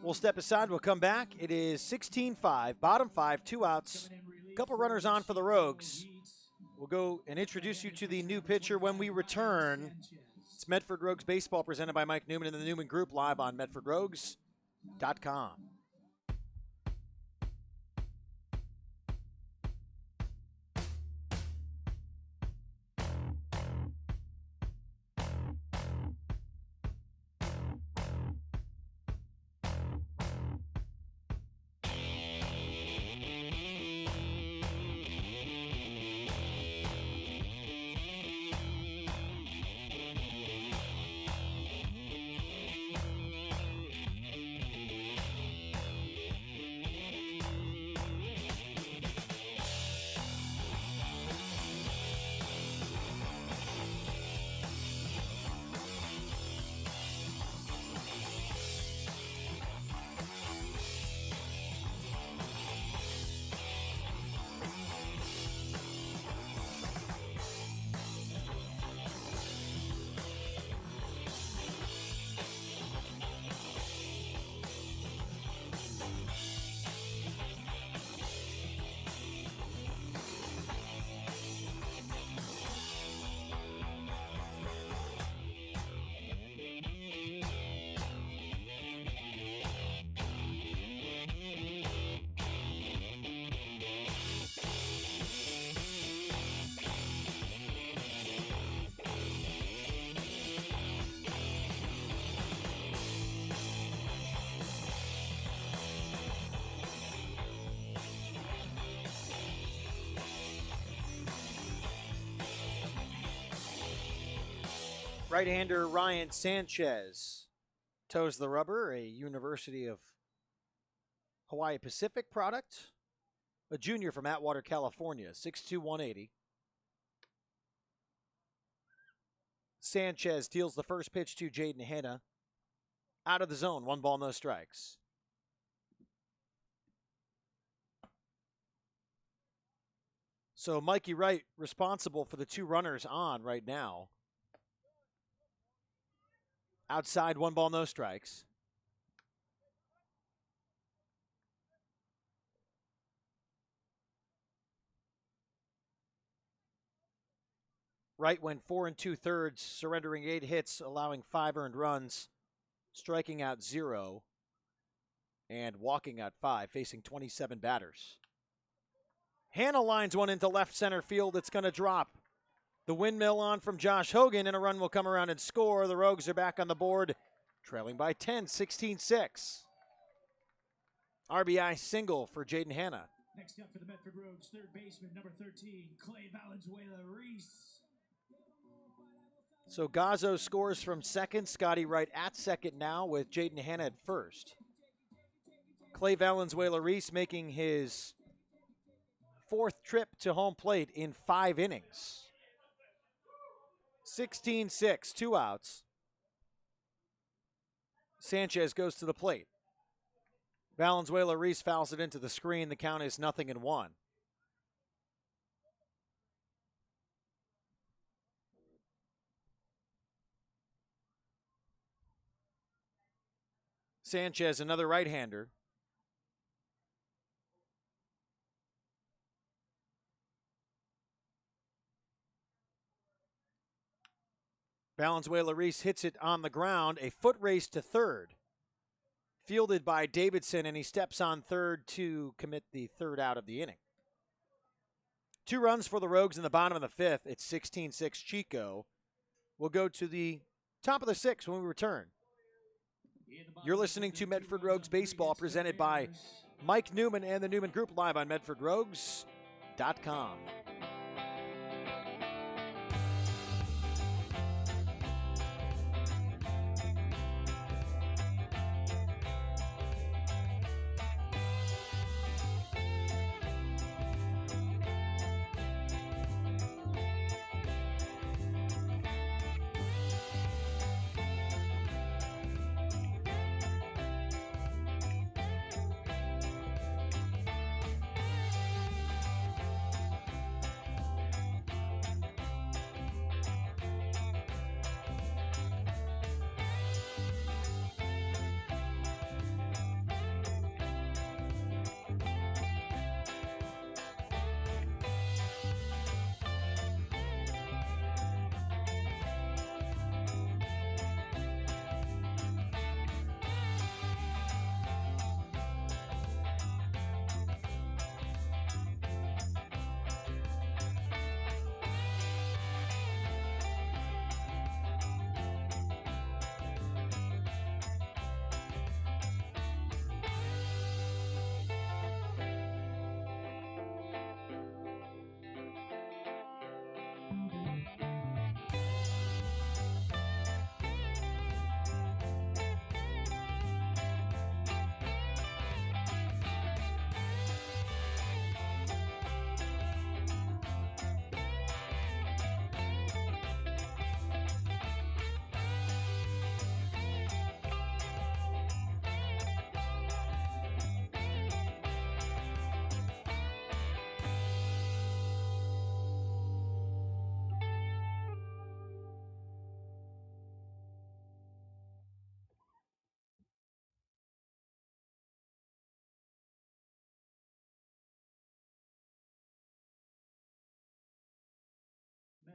We'll step aside. We'll come back. It is 16-5, bottom 5, 2 outs. A couple runners on for the Rogues. We'll go and introduce you to the new pitcher when we return. It's Medford Rogues Baseball presented by Mike Newman and the Newman Group, live on MedfordRogues.com. Right-hander Ryan Sanchez toes the rubber, a University of Hawaii Pacific product, a junior from Atwater, California, 6'2", 180. Sanchez deals the first pitch to Jaden Hanna. Out of the zone, 1 ball, no strikes. So Mikey Wright responsible for the 2 runners on right now. Outside, 1 ball, no strikes. Wright went 4 2/3, surrendering 8 hits, allowing 5 earned runs, striking out 0, and walking out 5, facing 27 batters. Hanna lines one into left center field. It's going to drop. The windmill on from Josh Hogan, and a run will come around and score. The Rogues are back on the board, trailing by 10, 16-6. RBI single for Jaden Hanna. Next up for the Medford Rogues, third baseman, number 13, Clay Valenzuela-Reese. So Gazzo scores from second. Scotty Wright at second now with Jaden Hanna at first. Clay Valenzuela-Reese making his fourth trip to home plate in 5 innings. 16-6, 2 outs. Sanchez goes to the plate. Valenzuela-Reese fouls it into the screen. The count is 0-1. Sanchez, another right-hander. Valenzuela-Reese hits it on the ground. A foot race to third. Fielded by Davidson, and he steps on third to commit the third out of the inning. 2 runs for the Rogues in the bottom of the 5th. It's 16-6 Chico. We'll go to the top of the 6th when we return. You're listening to Medford Rogues Baseball presented by Mike Newman and the Newman Group live on MedfordRogues.com.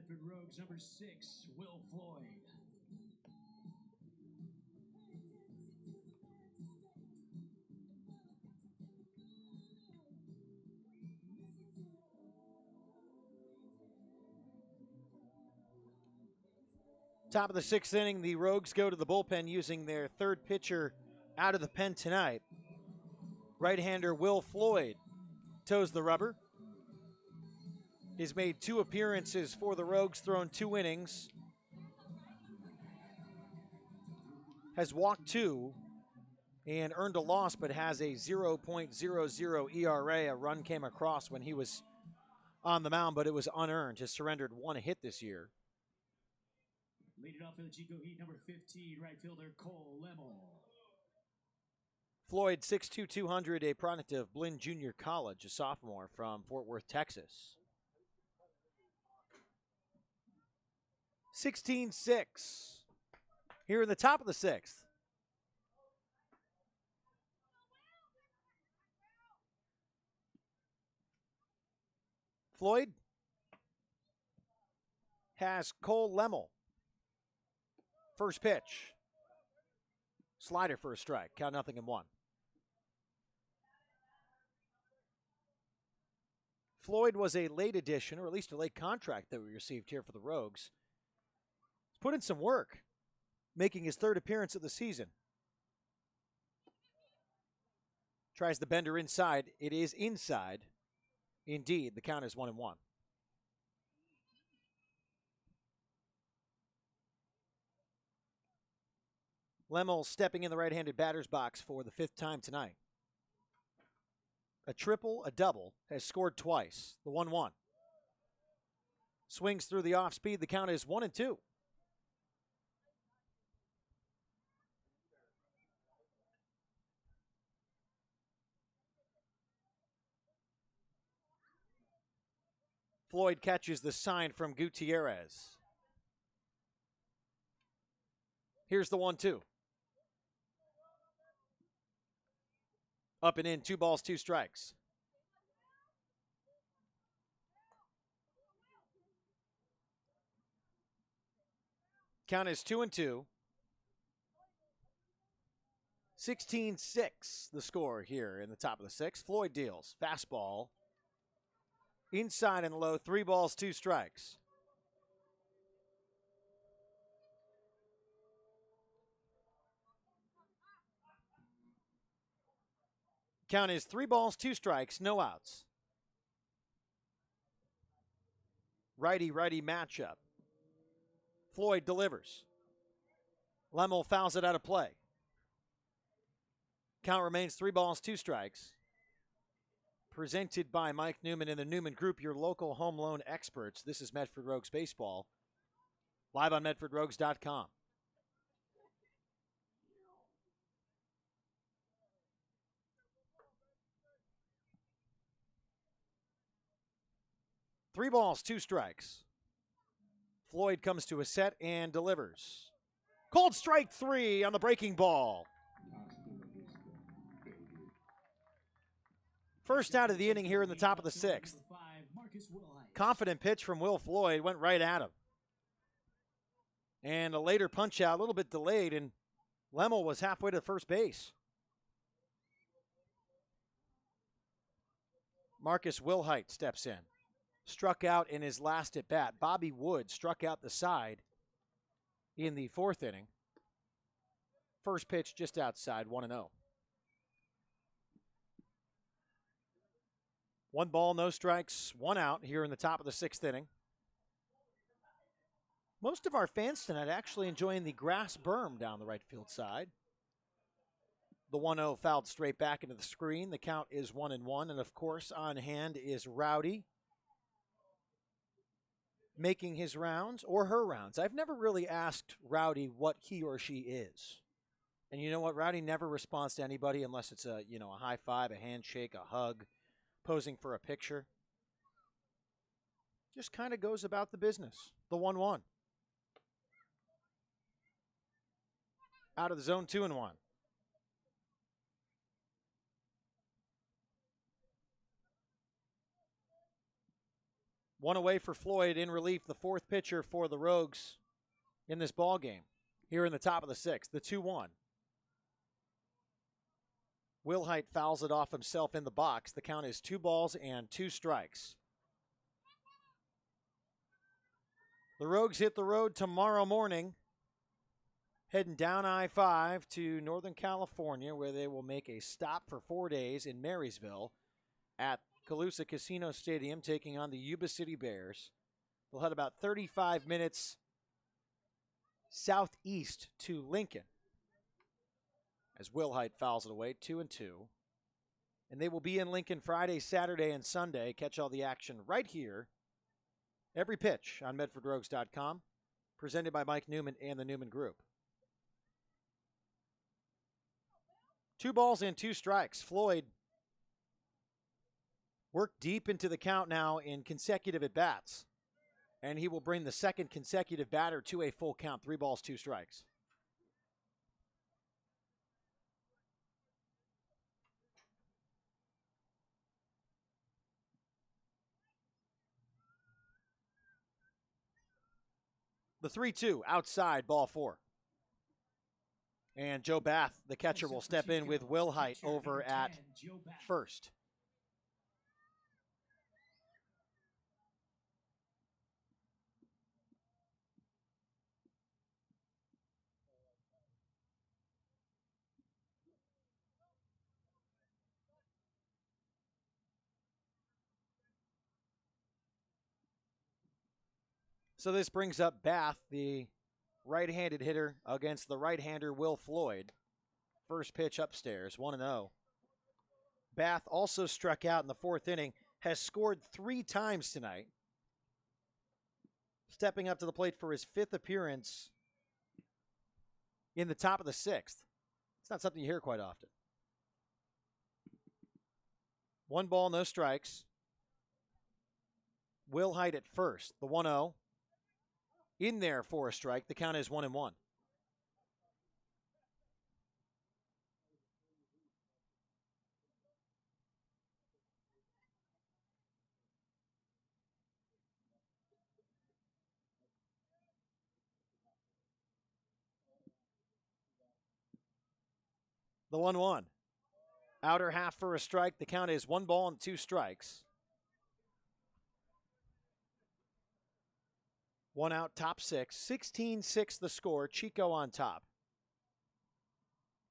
Medford Rogues, number 6, Will Floyd. Top of the 6th inning, the Rogues go to the bullpen using their third pitcher out of the pen tonight. Right-hander Will Floyd toes the rubber. He's made 2 appearances for the Rogues, thrown 2 innings. Has walked 2 and earned a loss, but has a 0.00 ERA. A run came across when he was on the mound, but it was unearned. Has surrendered 1 hit this year. Leading off for the Chico Heat, number 15, right fielder Cole Lemmel. Floyd, 6'2", 200, a product of Blinn Junior College, a sophomore from Fort Worth, Texas. 16-6. Here in the top of the 6th. Floyd has Cole Lemmel. First pitch. Slider for a strike. Count 0-1. Floyd was a late addition, or at least a late contract that we received here for the Rogues. He's put in some work, making his 3rd appearance of the season. Tries the bender inside. It is inside. Indeed, the count is 1-1. Lemmel stepping in the right-handed batter's box for the 5th time tonight. A triple, a double, has scored twice. The 1-1. Swings through the off-speed. The count is 1-2. Floyd catches the sign from Gutierrez. Here's the 1-2. Up and in, 2 balls, 2 strikes. Count is 2-2. 16-6 the score here in the top of the 6th. Floyd deals. Fastball. Inside and low, 3 balls, 2 strikes. Count is 3 balls, 2 strikes, no outs. Righty-righty matchup. Floyd delivers. Lemmel fouls it out of play. Count remains 3 balls, 2 strikes. Presented by Mike Newman and the Newman Group, your local home loan experts. This is Medford Rogues Baseball, live on MedfordRogues.com. Three balls, 2 strikes. Floyd comes to a set and delivers. Called strike 3 on the breaking ball. First out of the inning here in the top of the 6th. Confident pitch from Will Floyd, went right at him. And a later punch out, a little bit delayed, and Lemmel was halfway to first base. Marcus Wilhite steps in. Struck out in his last at bat. Bobby Wood struck out the side in the 4th inning. First pitch just outside, 1-0. 1 ball, no strikes, 1 out here in the top of the 6th inning. Most of our fans tonight actually enjoying the grass berm down the right field side. The 1-0 fouled straight back into the screen. The count is 1-1, and of course on hand is Rowdy, making his rounds or her rounds. I've never really asked Rowdy what he or she is. And you know what? Rowdy never responds to anybody unless it's a high five, a handshake, a hug, posing for a picture. Just kind of goes about the business. The 1-1. Out of the zone, 2-1. One away for Floyd in relief, the 4th pitcher for the Rogues in this ball game. Here in the top of the 6th, the 2-1. Wilhite fouls it off himself in the box. The count is 2 balls and 2 strikes. The Rogues hit the road tomorrow morning, heading down I-5 to Northern California, where they will make a stop for 4 days in Marysville at Calusa Casino Stadium, taking on the Yuba City Bears. They'll head about 35 minutes southeast to Lincoln as Wilhite fouls it away, 2-2. And they will be in Lincoln Friday, Saturday, and Sunday. Catch all the action right here. Every pitch on MedfordRogues.com. Presented by Mike Newman and the Newman Group. 2 balls and 2 strikes. Floyd worked deep into the count now in consecutive at-bats. And he will bring the 2nd consecutive batter to a full count. 3 balls, 2 strikes. The 3-2, outside, ball 4. And Joe Bath, the catcher, will step in with Wilhite over at first. So this brings up Bath, the right-handed hitter, against the right-hander Will Floyd. First pitch upstairs, 1-0. Bath also struck out in the fourth inning, has scored 3 times tonight. Stepping up to the plate for his 5th appearance in the top of the 6th. It's not something you hear quite often. 1 ball, no strikes. Will Height at first, the 1-0. In there for a strike. The count is 1-1. The 1-1. Outer half for a strike. The count is 1 ball and 2 strikes. 1 out, top 6. 16-6 the score. Chico on top.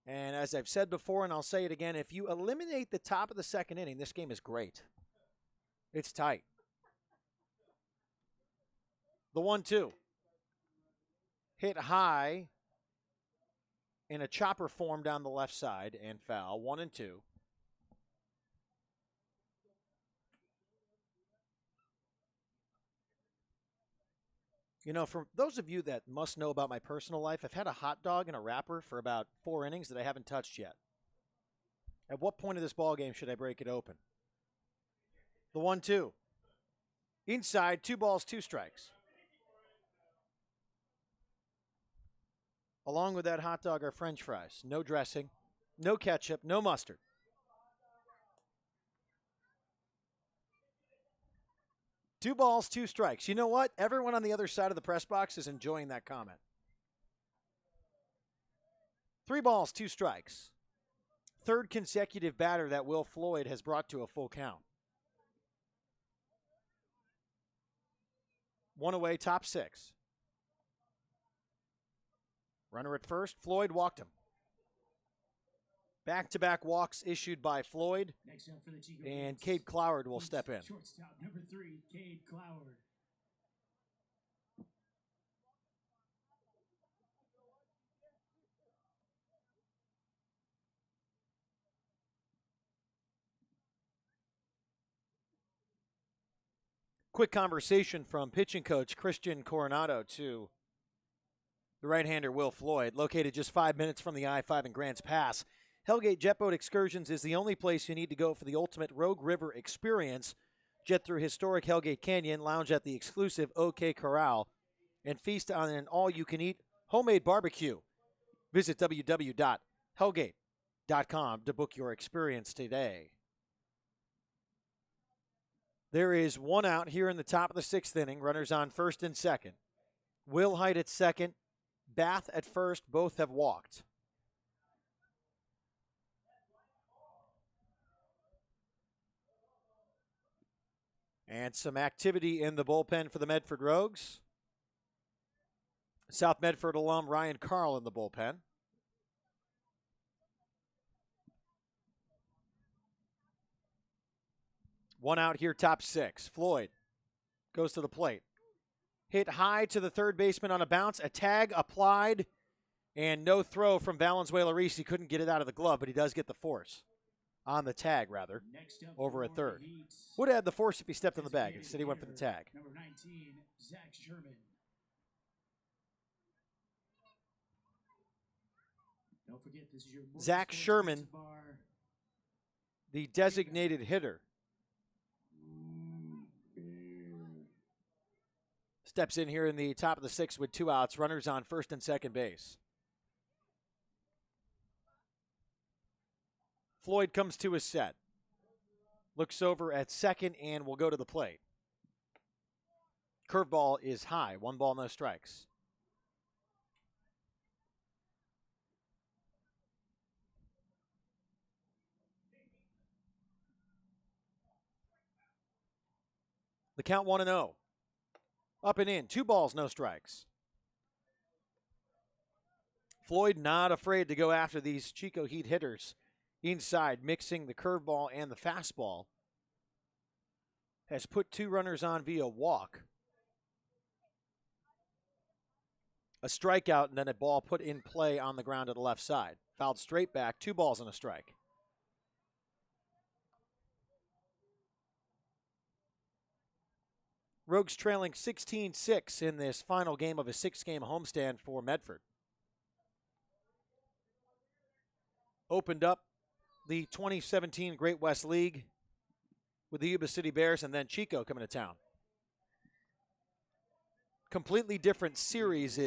And as I've said before, and I'll say it again, if you eliminate the top of the 2nd inning, this game is great. It's tight. The 1-2. Hit high in a chopper form down the left side and foul. 1-2. You know, for those of you that must know about my personal life, I've had a hot dog in a wrapper for about 4 innings that I haven't touched yet. At what point of this ball game should I break it open? The 1-2. Inside, 2 balls, 2 strikes. Along with that hot dog are French fries. No dressing, no ketchup, no mustard. Two balls, 2 strikes. You know what? Everyone on the other side of the press box is enjoying that comment. 3 balls, 2 strikes. 3rd consecutive batter that Will Floyd has brought to a full count. 1 away, top 6. Runner at first. Floyd walked him. Back-to-back walks issued by Floyd. Next up for the Chico And Bulls, Cade Cloward will step in. Shortstop number 3, Cade Cloward. Quick conversation from pitching coach Christian Coronado to the right-hander Will Floyd, located just 5 minutes from the I-5 and Grants Pass. Hellgate Jet Boat Excursions is the only place you need to go for the ultimate Rogue River experience. Jet through historic Hellgate Canyon, lounge at the exclusive OK Corral, and feast on an all-you-can-eat homemade barbecue. Visit www.hellgate.com to book your experience today. There is 1 out here in the top of the 6th inning. Runners on first and second. Will Height at second. Bath at first. Both have walked. And some activity in the bullpen for the Medford Rogues. South Medford alum Ryan Carl in the bullpen. One out here, top 6. Floyd goes to the plate. Hit high to the third baseman on a bounce. A tag applied, and no throw from Valenzuela Reese. He couldn't get it out of the glove, but he does get the force. On the tag, rather, over a third. Would have had the force if he stepped on the bag. Instead, he went for the tag. Number 19, Zach Sherman. Don't forget, this is your Zach Sherman, the designated hitter, steps in here in the top of the 6th with 2 outs. Runners on first and second base. Floyd comes to his set. Looks over at second and will go to the plate. Curveball is high. 1 ball, no strikes. The count 1-0. Up and in. 2 balls, no strikes. Floyd not afraid to go after these Chico Heat hitters inside, mixing the curveball and the fastball. Has put 2 runners on via walk. a strikeout and then a ball put in play on the ground to the left side. Fouled straight back, 2 balls and a strike. Rogues trailing 16-6 in this final game of a 6-game homestand for Medford. Opened up the 2017 Great West League with the Yuba City Bears and then Chico coming to town. Completely different series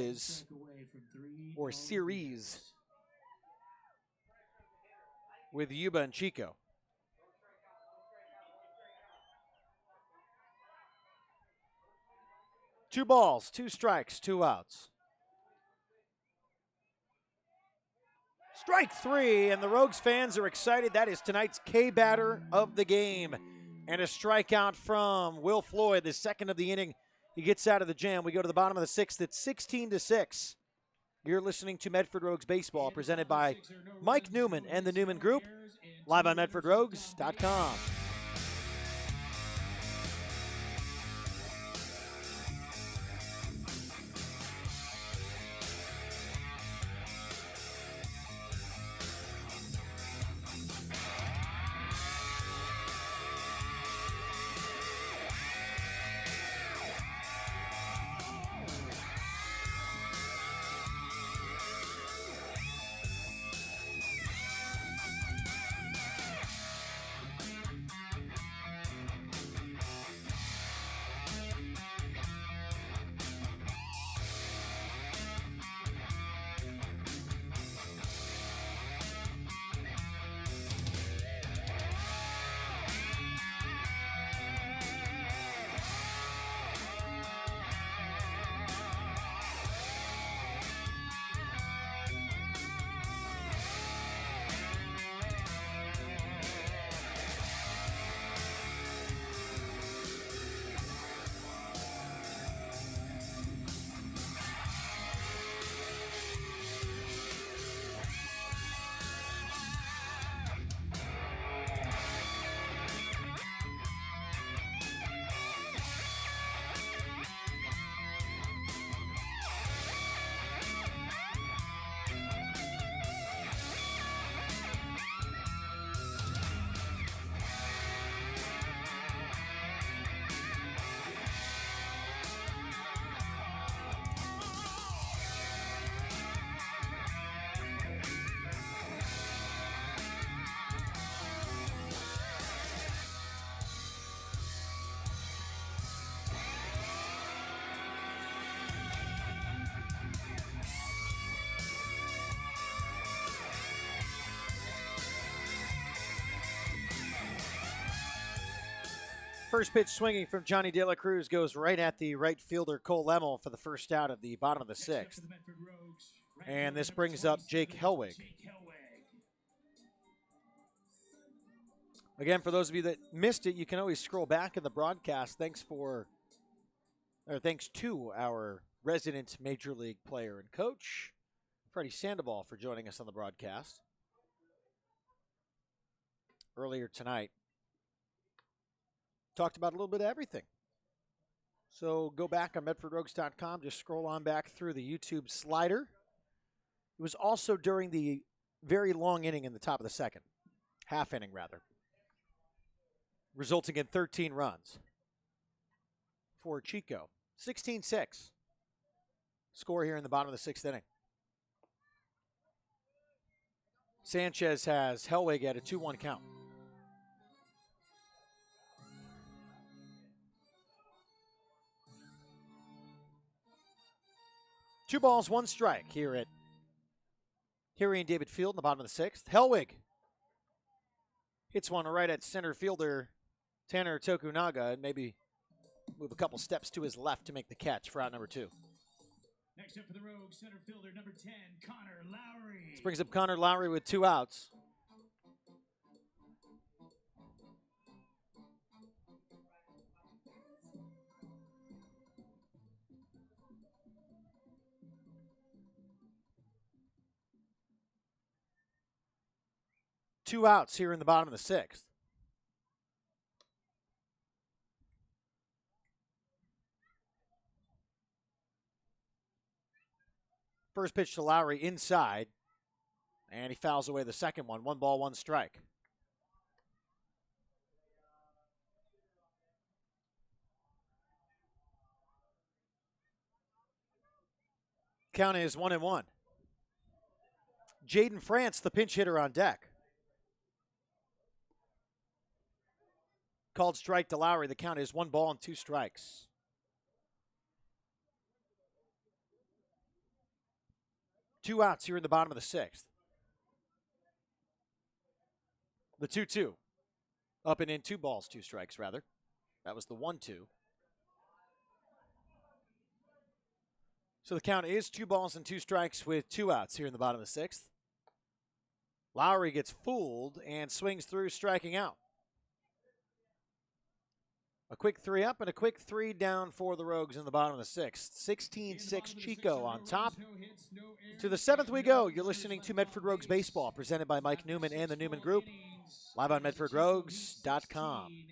with Yuba and Chico. Two balls, 2 strikes, 2 outs. Strike 3, and the Rogues fans are excited. That is tonight's K-batter of the game. And a strikeout from Will Floyd, the second of the inning. He gets out of the jam. We go to the bottom of the 6th. It's 16-6. You're listening to Medford Rogues Baseball, presented by Mike Newman and the Newman Group, live on MedfordRogues.com. First pitch swinging from Johnny De La Cruz goes right at the right fielder Cole Lemmel for the first out of the bottom of the 6th. And this brings up Jake Helwig. Again, for those of you that missed it, you can always scroll back in the broadcast. Thanks to our resident Major League player and coach, Freddy Sandal, for joining us on the broadcast earlier tonight. Talked about a little bit of everything. So go back on MedfordRogues.com. Just scroll on back through the YouTube slider. It was also during the very long inning in the top of the 2nd. Half inning, rather. Resulting in 13 runs for Chico. 16-6. Score here in the bottom of the 6th inning. Sanchez has Helwig at a 2-1 count. Two balls, 1 strike here at Harry and David Field in the bottom of the 6th. Helwig hits one right at center fielder Tanner Tokunaga and maybe move a couple steps to his left to make the catch for out number 2. Next up for the Rogues, center fielder number 10, Connor Lowry. This brings up Connor Lowry with 2 outs. Two outs here in the bottom of the 6th. First pitch to Lowry inside, and he fouls away the second one. 1 ball, 1 strike. Count is 1-1. Jaden France, the pinch hitter, on deck. Called strike to Lowry. The count is 1 ball and 2 strikes. Two outs here in the bottom of the 6th. The 2-2. Up and in, 2 balls, 2 strikes, rather. That was the 1-2. So the count is 2 balls and 2 strikes with 2 outs here in the bottom of the 6th. Lowry gets fooled and swings through, striking out. A quick 3 up and a quick 3 down for the Rogues in the bottom of the 6th. 16-6 Chico on top. To the 7th we go. You're listening to Medford Rogues Baseball, presented by Mike Newman and the Newman Group, live on MedfordRogues.com.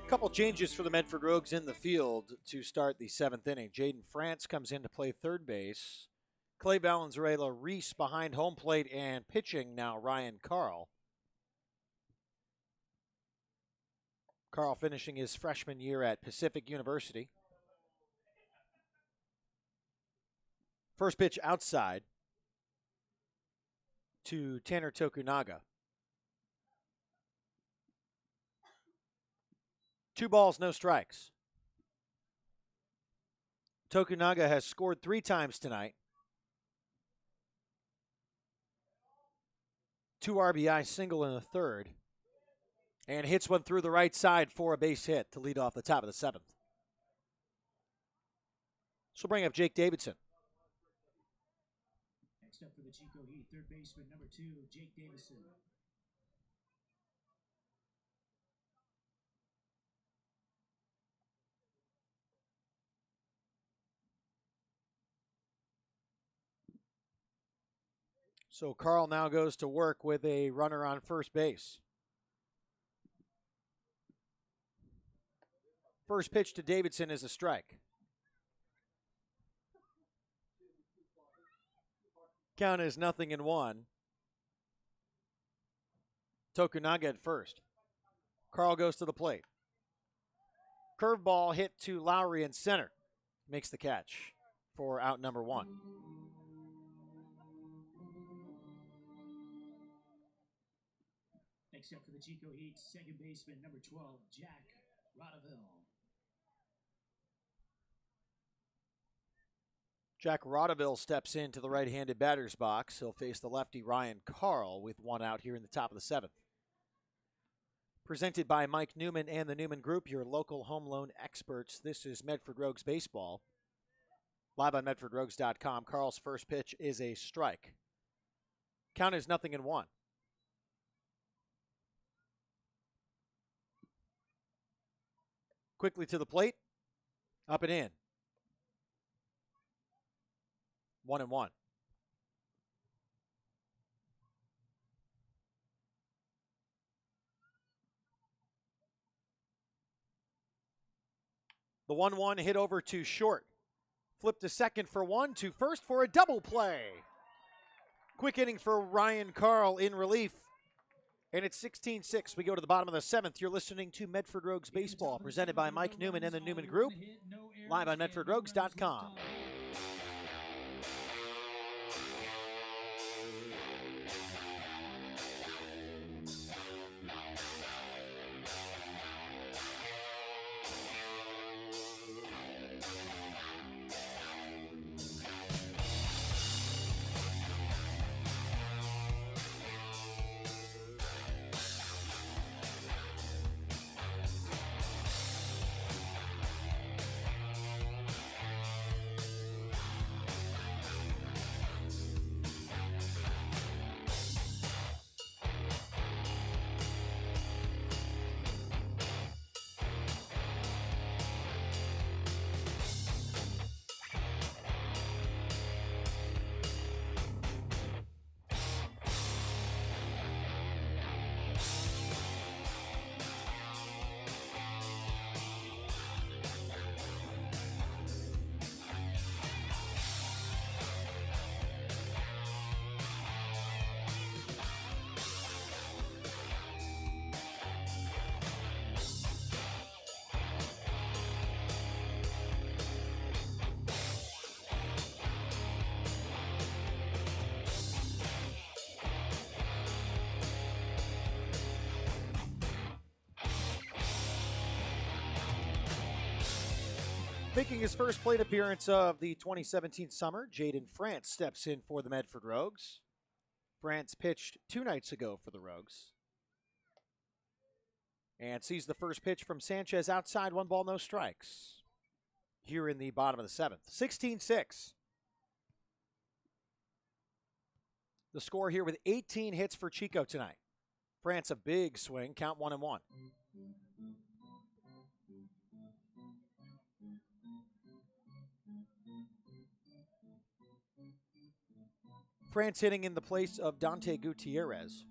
Couple changes for the Medford Rogues in the field to start the 7th inning. Jaden France comes in to play third base. Clay Valenzuela Reese behind home plate, and pitching now Ryan Carl. Carl finishing his freshman year at Pacific University. First pitch outside to Tanner Tokunaga. 2 balls, no strikes. Tokunaga has scored 3 times tonight. 2 RBI single in the 3rd. And hits one through the right side for a base hit to lead off the top of the 7th. So bring up Jake Davidson. Next up for the Chico Heat, third baseman number 2, Jake Davison. So Carl now goes to work with a runner on first base. First pitch to Davidson is a strike. Count is 0-1. Tokunaga at first. Carl goes to the plate. Curveball hit to Lowry in center. Makes the catch for out number 1. Next up for the Chico Heat, second baseman number 12, Jack Rodeville. Jack Rodeville steps into the right-handed batter's box. He'll face the lefty Ryan Carl with 1 out here in the top of the 7th. Presented by Mike Newman and the Newman Group, your local home loan experts. This is Medford Rogues Baseball. Live on MedfordRogues.com. Carl's first pitch is a strike. Count is 0-1. Quickly to the plate. Up and in. 1-1. The 1-1 hit over to short. Flip to second for one, to first for a double play. Quick inning for Ryan Carl in relief. And it's 16-6. We go to the bottom of the seventh. You're listening to Medford Rogues Baseball, presented by Mike Newman and the Newman Group, live on MedfordRogues.com. Making his first plate appearance of the 2017 summer, Jaden France steps in for the Medford Rogues. France pitched 2 nights ago for the Rogues. And sees the first pitch from Sanchez outside, 1 ball, no strikes. Here in the bottom of the seventh. 16-6. The score here with 18 hits for Chico tonight. France a big swing, count 1-1. France hitting in the place of Dante Gutierrez.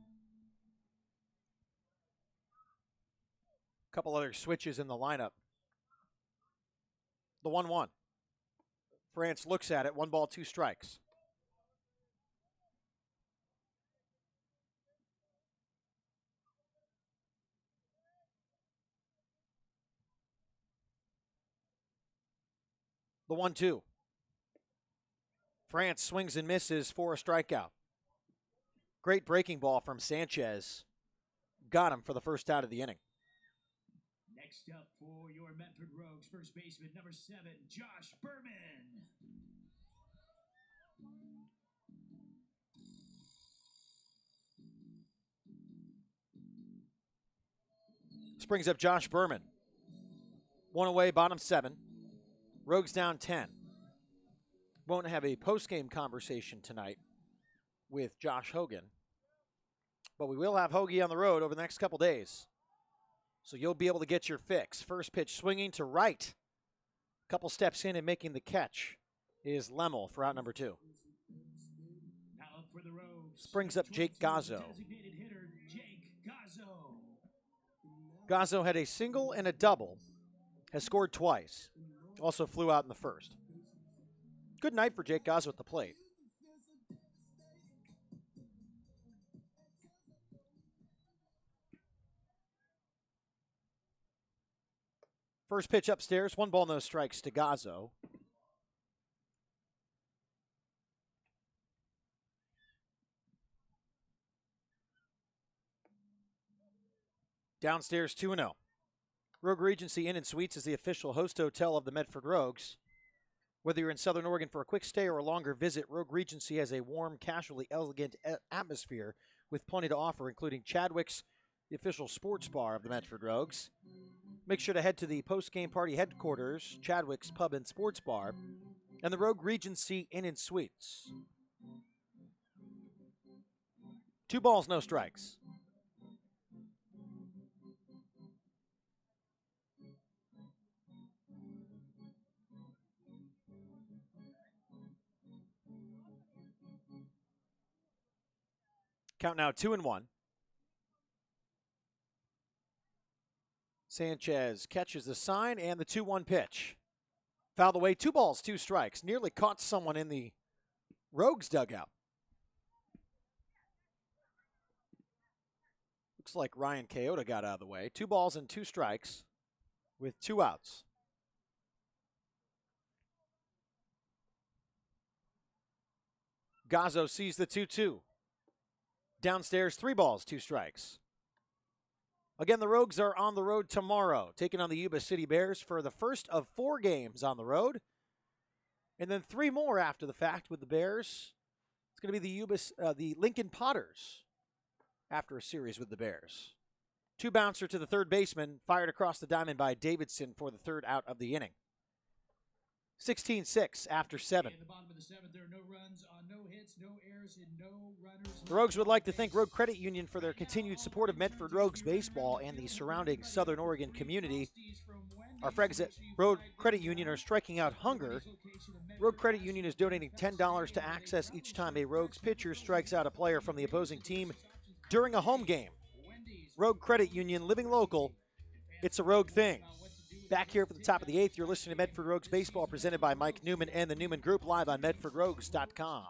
A couple other switches in the lineup. The 1-1. France looks at it, 1 ball, 2 strikes. The 1-2. France swings and misses for a strikeout. Great breaking ball from Sanchez. Got him for the first out of the inning. Next up for your Medford Rogues, first baseman number 7, Josh Berman. This brings up Josh Berman. 1 away, bottom 7. Rogues down 10. Won't have a post-game conversation tonight with Josh Hogan, but we will have Hoagie on the road over the next couple days. So you'll be able to get your fix. First pitch swinging to right. Couple steps in and making the catch is Lemmel for out number 2. Now up for the Rogues. This brings up Jake Gazzo. Designated hitter, Jake Gazzo. Gazzo had a single and a double, has scored twice. Also flew out in the first. Good night for Jake Gazzo at the plate. First pitch upstairs, 1 ball, no strikes to Gazzo. Downstairs 2-0. Rogue Regency Inn and Suites is the official host hotel of the Medford Rogues. Whether you're in Southern Oregon for a quick stay or a longer visit, Rogue Regency has a warm, casually elegant atmosphere with plenty to offer, including Chadwick's, the official sports bar of the Medford Rogues. Make sure to head to the post-game party headquarters, Chadwick's Pub and Sports Bar, and the Rogue Regency Inn and Suites. 2 balls, no strikes. Count now 2-1. Sanchez catches the sign and the 2-1 pitch. Fouled away, 2 balls, 2 strikes. Nearly caught someone in the Rogues dugout. Looks like Ryan Kayota got out of the way. 2 balls and 2 strikes with 2 outs. Gazzo sees the 2-2. Downstairs, 3 balls, 2 strikes. Again, the Rogues are on the road tomorrow, taking on the Yuba City Bears for the first of 4 games on the road. And then 3 more after the fact with the Bears. It's going to be the Lincoln Potters after a series with the Bears. 2 bouncer to the third baseman, fired across the diamond by Davidson for the 3rd out of the inning. 16-6 after 7. In the bottom of the 7th, there are no runs on no hits, no errors, and no runners. The Rogues would like to thank Rogue Credit Union for their continued support of Medford Rogues baseball and the surrounding Southern Oregon community. Our friends at Rogue Credit Union are striking out hunger. Rogue Credit Union is donating $10 to access each time a Rogues pitcher strikes out a player from the opposing team during a home game. Rogue Credit Union, living local. It's a Rogue thing. Back here for the top of the 8th, you're listening to Medford Rogues Baseball presented by Mike Newman and the Newman Group live on MedfordRogues.com.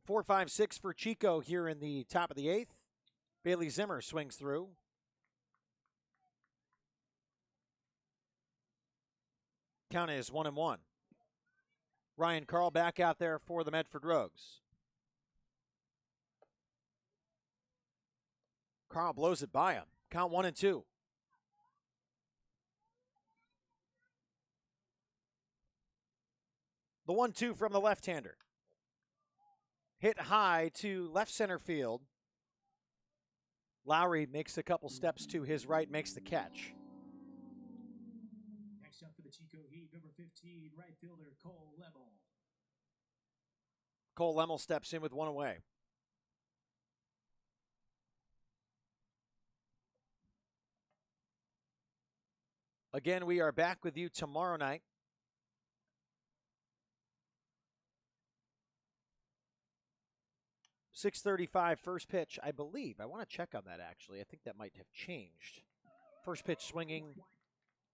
4-5-6 for Chico here in the top of the 8th. Bailey Zimmer swings through. Count is 1-1. Ryan Carl back out there for the Medford Rogues. Carl blows it by him. Count 1-2. The 1-2 from the left-hander. Hit high to left center field. Lowry makes a couple steps to his right, makes the catch. Next up for the Chico Heat, number 15, right fielder Cole Lemel. Cole Lemel steps in with 1 away. Again, we are back with you tomorrow night. .635 first pitch, I believe. I want to check on that, actually. I think that might have changed. First pitch swinging,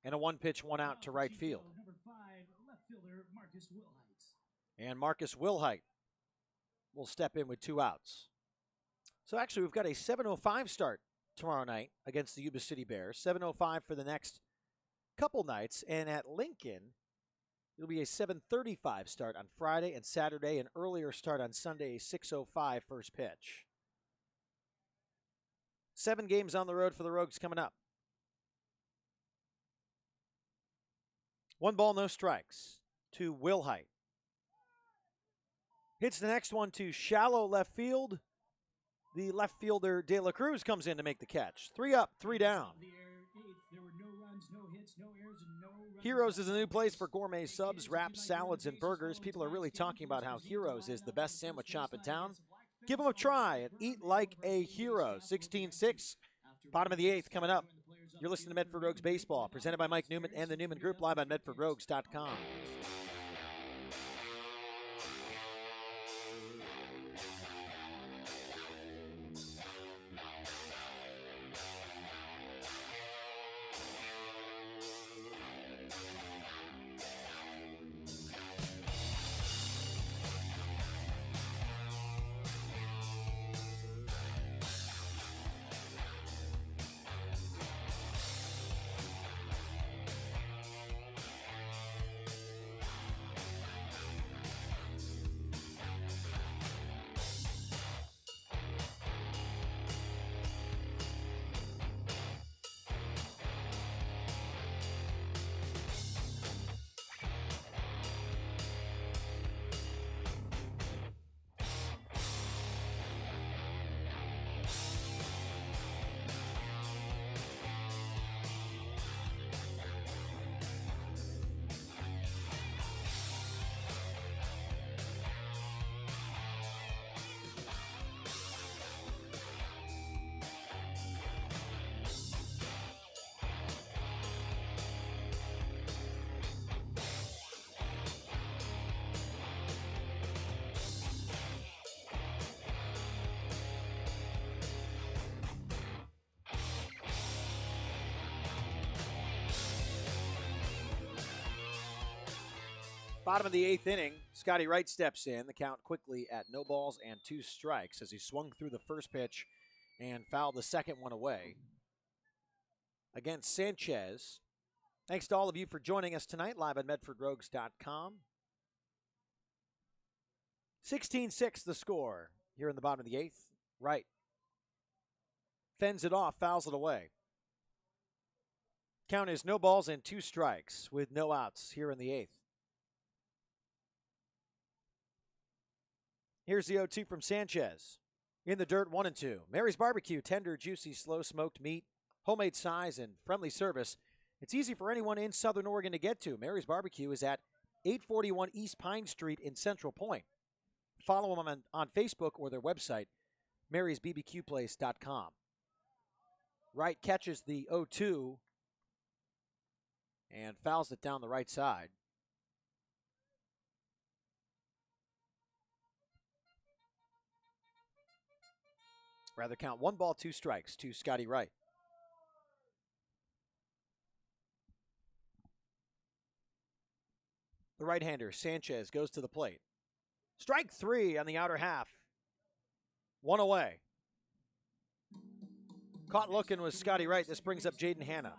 and a 1-pitch, 1 out to right field. Number 5, left fielder Marcus Wilhite. And Marcus Wilhite will step in with 2 outs. So actually, we've got a 7:05 start tomorrow night against the Yuba City Bears. 7:05 for the next couple nights. And at Lincoln, it'll be a 7:35 start on Friday and Saturday, an earlier start on Sunday, a 6:05 first pitch. 7 games on the road for the Rogues coming up. 1 ball, no strikes to Wilhite. Hits the next one to shallow left field. The left fielder De La Cruz comes in to make the catch. 3 up, 3 down. There were no runs, no hits, no errors, and no runs. Heroes is a new place for gourmet subs, wraps, salads, and burgers. People are really talking about how Heroes is the best sandwich shop in town. Give them a try and eat like a hero. 16-6, bottom of the 8th coming up. You're listening to Medford Rogues Baseball, presented by Mike Newman and the Newman Group, live on MedfordRogues.com. Bottom of the 8th inning, Scotty Wright steps in. The count quickly at no balls and 2 strikes as he swung through the first pitch and fouled the second one away against Sanchez. Thanks to all of you for joining us tonight, live at MedfordRogues.com. 16-6 the score here in the bottom of the 8th. Wright fends it off, fouls it away. Count is no balls and 2 strikes with no outs here in the 8th. Here's the 0-2 from Sanchez. In the dirt, 1-2. Mary's Barbecue, tender, juicy, slow smoked meat, homemade size, and friendly service. It's easy for anyone in Southern Oregon to get to. Mary's Barbecue is at 841 East Pine Street in Central Point. Follow them on Facebook or their website, marysbbqplace.com. Wright catches the 0-2 and fouls it down the right side. Rather count 1 ball, 2 strikes to Scotty Wright. The right-hander, Sanchez, goes to the plate. Strike 3 on the outer half. 1 away. Caught looking was Scotty Wright. This brings up Jaden Hanna.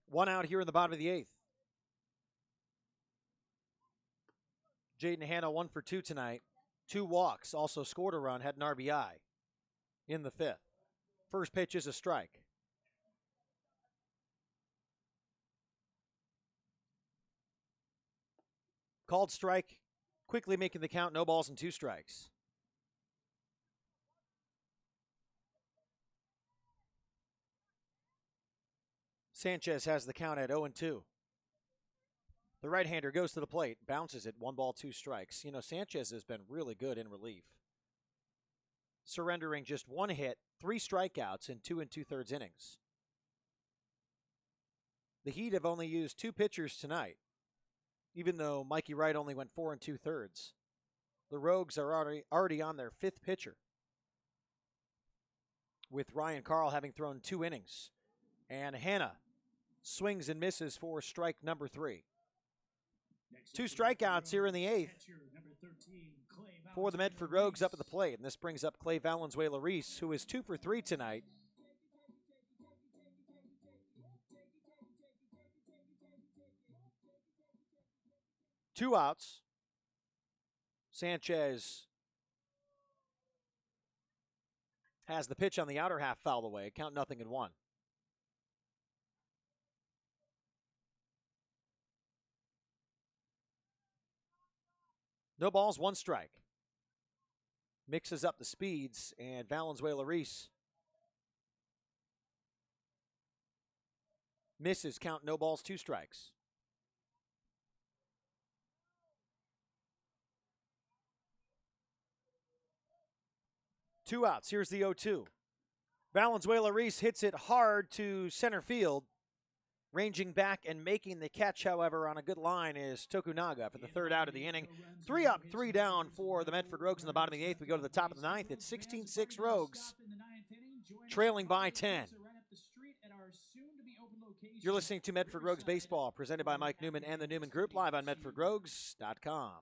One out here in the bottom of the 8th. Jaden Hanna 1 for 2 tonight. 2 walks, also scored a run, had an RBI in the 5th. First pitch is a strike. Called strike, quickly making the count, no balls and 2 strikes. Sanchez has the count at 0-2. The right-hander goes to the plate, bounces it, 1 ball, 2 strikes. You know, Sanchez has been really good in relief, surrendering just 1 hit, 3 strikeouts in 2 2/3 innings. The Heat have only used 2 pitchers tonight, even though Mikey Wright only went 4 2/3. The Rogues are already on their 5th pitcher, with Ryan Carl having thrown 2 innings. And Hanna swings and misses for strike number 3. 2 strikeouts here in the 8th for the Medford Rogues up at the plate. And this brings up Clay Valenzuela-Reese, who is 2 for 3 tonight. Two outs. Sanchez has the pitch on the outer half fouled away. Count 0-1. No balls, 1 strike. Mixes up the speeds, and Valenzuela-Reese misses. Count, no balls, 2 strikes. Two outs. Here's the 0-2. Valenzuela-Reese hits it hard to center field. Ranging back and making the catch, however, on a good line is Tokunaga for the 3rd out of the inning. 3 up, 3 down for the Medford Rogues in the bottom of the 8th. We go to the top of the 9th. It's 16-6 Rogues, trailing by 10. You're listening to Medford Rogues Baseball, presented by Mike Newman and the Newman Group, live on MedfordRogues.com.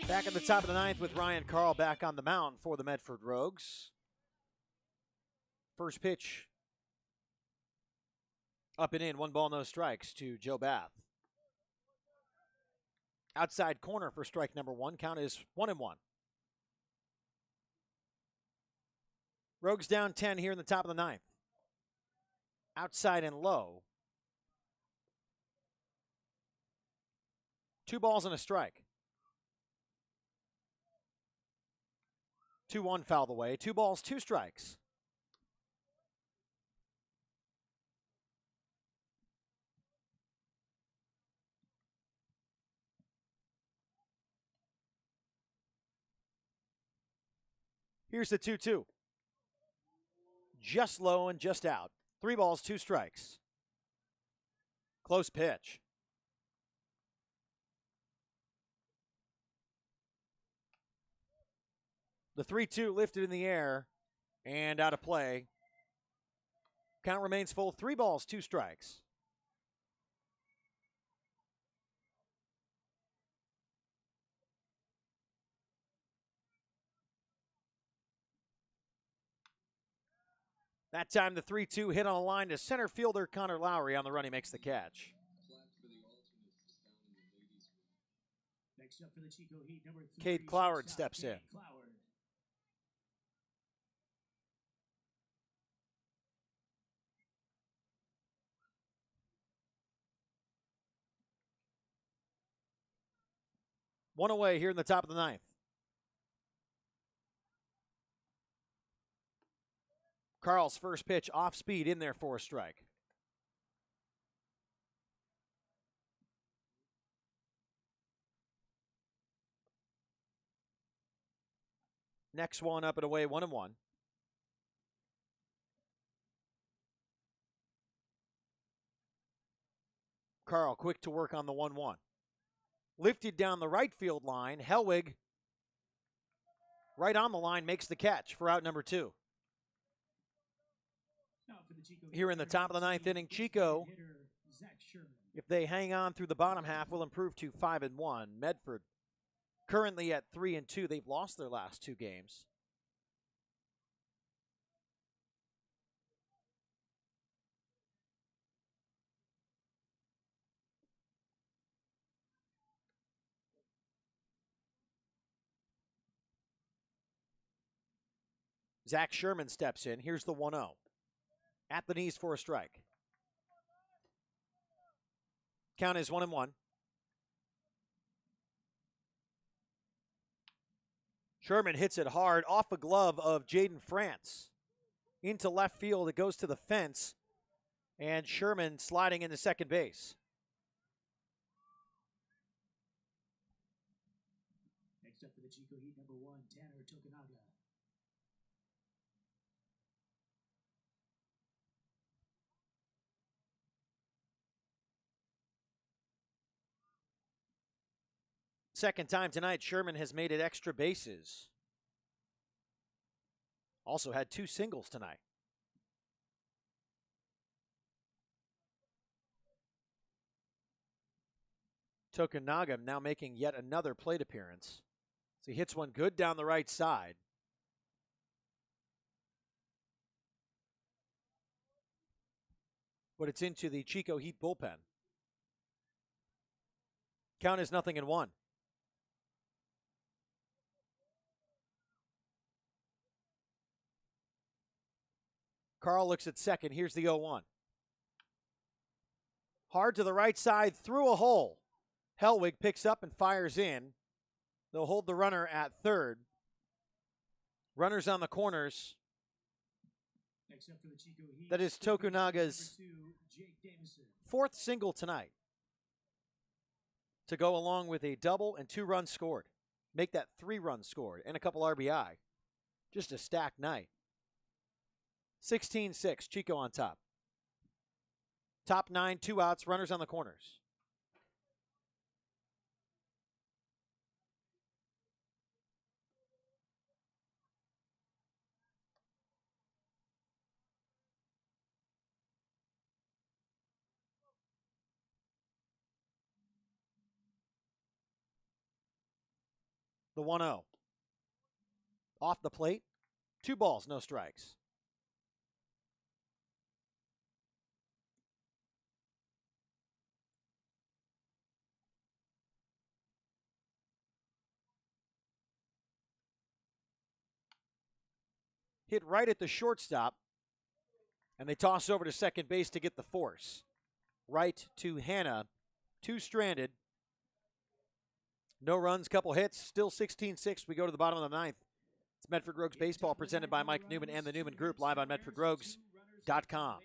Back in the top of the ninth with Ryan Carl back on the mound for the Medford Rogues. First pitch up and in, 1 ball, no strikes to Joe Bath. Outside corner for strike number 1. Count is 1-1. Rogues down 10 here in the top of the ninth. Outside and low. 2 balls and a strike. 2-1 fouled away. 2 balls, 2 strikes. Here's the 2-2. Just low and just out. 3 balls, 2 strikes. Close pitch. The 3-2 lifted in the air and out of play. Count remains full. 3 balls, 2 strikes. That time the 3-2 hit on a line to center fielder Connor Lowry. On the run, he makes the catch. Next up for the Chico Heat, number 3, Cade Cloward shortstop, steps in. Cade Cloward. One away here in the top of the ninth. Carl's first pitch off speed in there for a strike. Next one up and away, 1-1. Carl quick to work on the 1-1. Lifted down the right field line. Hellwig right on the line makes the catch for out number 2. Now for the Chico Heat, Here in the top of the ninth inning, Chico, hitter, Zach Sherman. if they hang on through the bottom half, will improve to 5-1. Medford currently at 3-2. They've lost their last 2 games. Zach Sherman steps in. Here's the 1-0. At the knees for a strike. Count is 1-1. Sherman hits it hard off a glove of Jaden France. Into left field. It goes to the fence. And Sherman sliding into second base. Next up for the Chico Heat, number 1, Tanner Tokunaga. Second time tonight, Sherman has made it extra bases. Also had 2 singles tonight. Tokunaga now making yet another plate appearance. So he hits one good down the right side. But it's into the Chico Heat bullpen. Count is 0-1. Carl looks at second. Here's the 0-1. Hard to the right side, through a hole. Hellwig picks up and fires in. They'll hold the runner at third. Runners on the corners. Next up for the Chico Heat, That is Tokunaga's number 2, Jake Davison. 4th single tonight. To go along with a double and 2 runs scored. Make that 3 runs scored and a couple RBI. Just a stacked night. 16-6, Chico on top. Top 9, 2 outs, runners on the corners. The 1-0. Off the plate. 2 balls, no strikes. Hit right at the shortstop, and they toss over to second base to get the force. Right to Hannah. 2 stranded. No runs, couple hits, still 16-6. We go to the bottom of the 9th. It's Medford Rogues Baseball presented by Mike Newman and the Newman Group, live on MedfordRogues.com.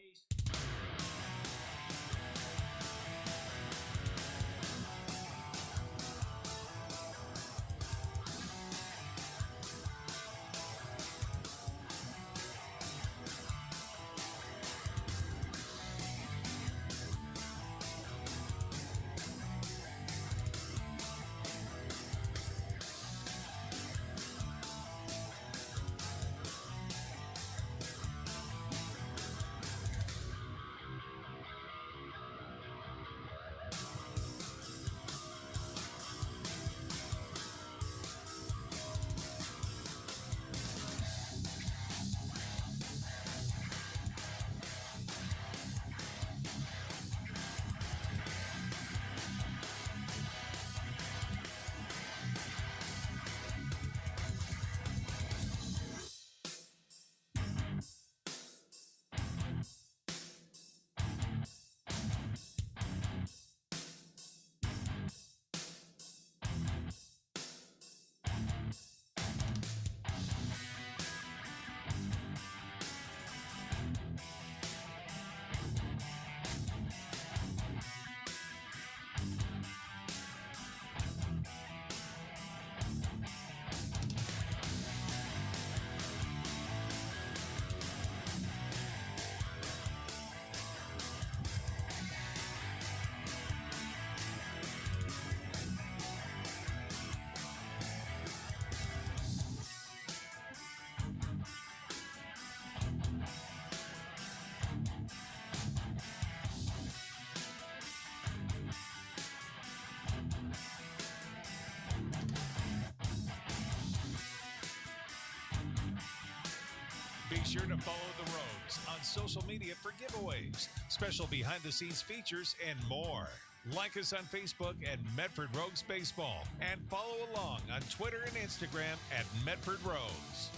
Be sure to follow the Rogues on social media for giveaways, special behind-the-scenes features, and more. Like us on Facebook at Medford Rogues Baseball and follow along on Twitter and Instagram at Medford Rogues.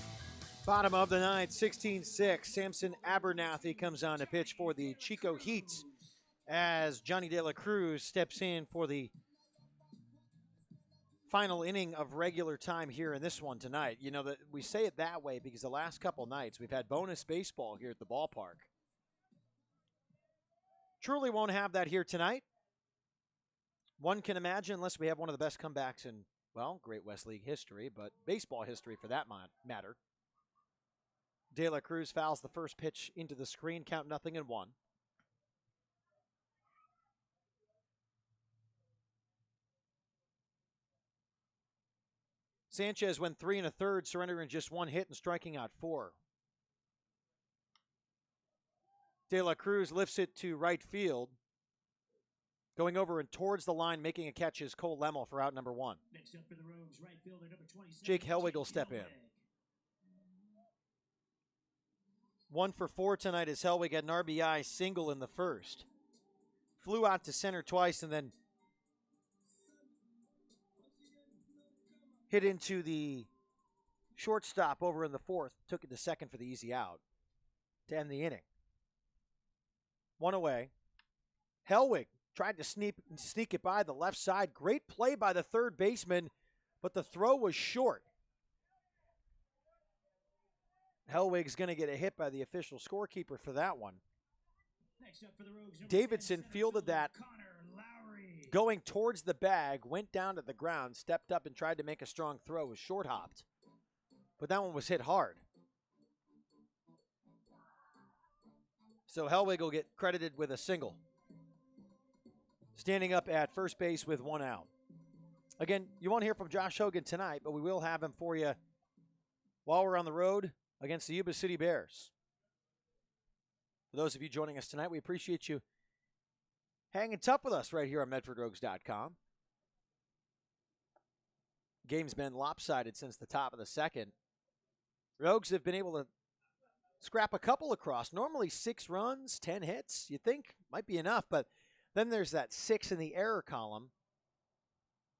Bottom of the 9th, 16-6. Samson Abernathy comes on to pitch for the Chico Heat as Johnny De La Cruz steps in for the final inning of regular time here in this one tonight. You know, that we say it that way because the last couple nights we've had bonus baseball here at the ballpark. Truly won't have that here tonight. One can imagine, unless we have one of the best comebacks in, well, Great West League history, but baseball history for that matter. De La Cruz fouls the first pitch into the screen, count 0-1. Sanchez went 3 1/3, surrendering just 1 hit and striking out 4. De La Cruz lifts it to right field. Going over and towards the line, making a catch is Cole Lemmel for out number 1. Next up for the Rogues, right fielder number 27. Jake Helwig will step in. 1 for 4 tonight as Helwig had an RBI single in the first. Flew out to center twice and then hit into the shortstop over in the fourth. Took it to second for the easy out to end the inning. 1 away. Helwig tried to sneak it by the left side. Great play by the third baseman, but the throw was short. Helwig's going to get a hit by the official scorekeeper for that one. Next up for the Rogues, Davidson fielded that going towards the bag, went down to the ground, stepped up and tried to make a strong throw, was short hopped. But that one was hit hard. So Helwig will get credited with a single. Standing up at first base with 1 out. Again, you won't hear from Josh Hogan tonight, but we will have him for you while we're on the road against the Yuba City Bears. For those of you joining us tonight, we appreciate you hanging tough with us right here on MedfordRogues.com. Game's been lopsided since the top of the second. Rogues have been able to scrap a couple across. Normally 6 runs, 10 hits, you think might be enough, but then there's that 6 in the error column.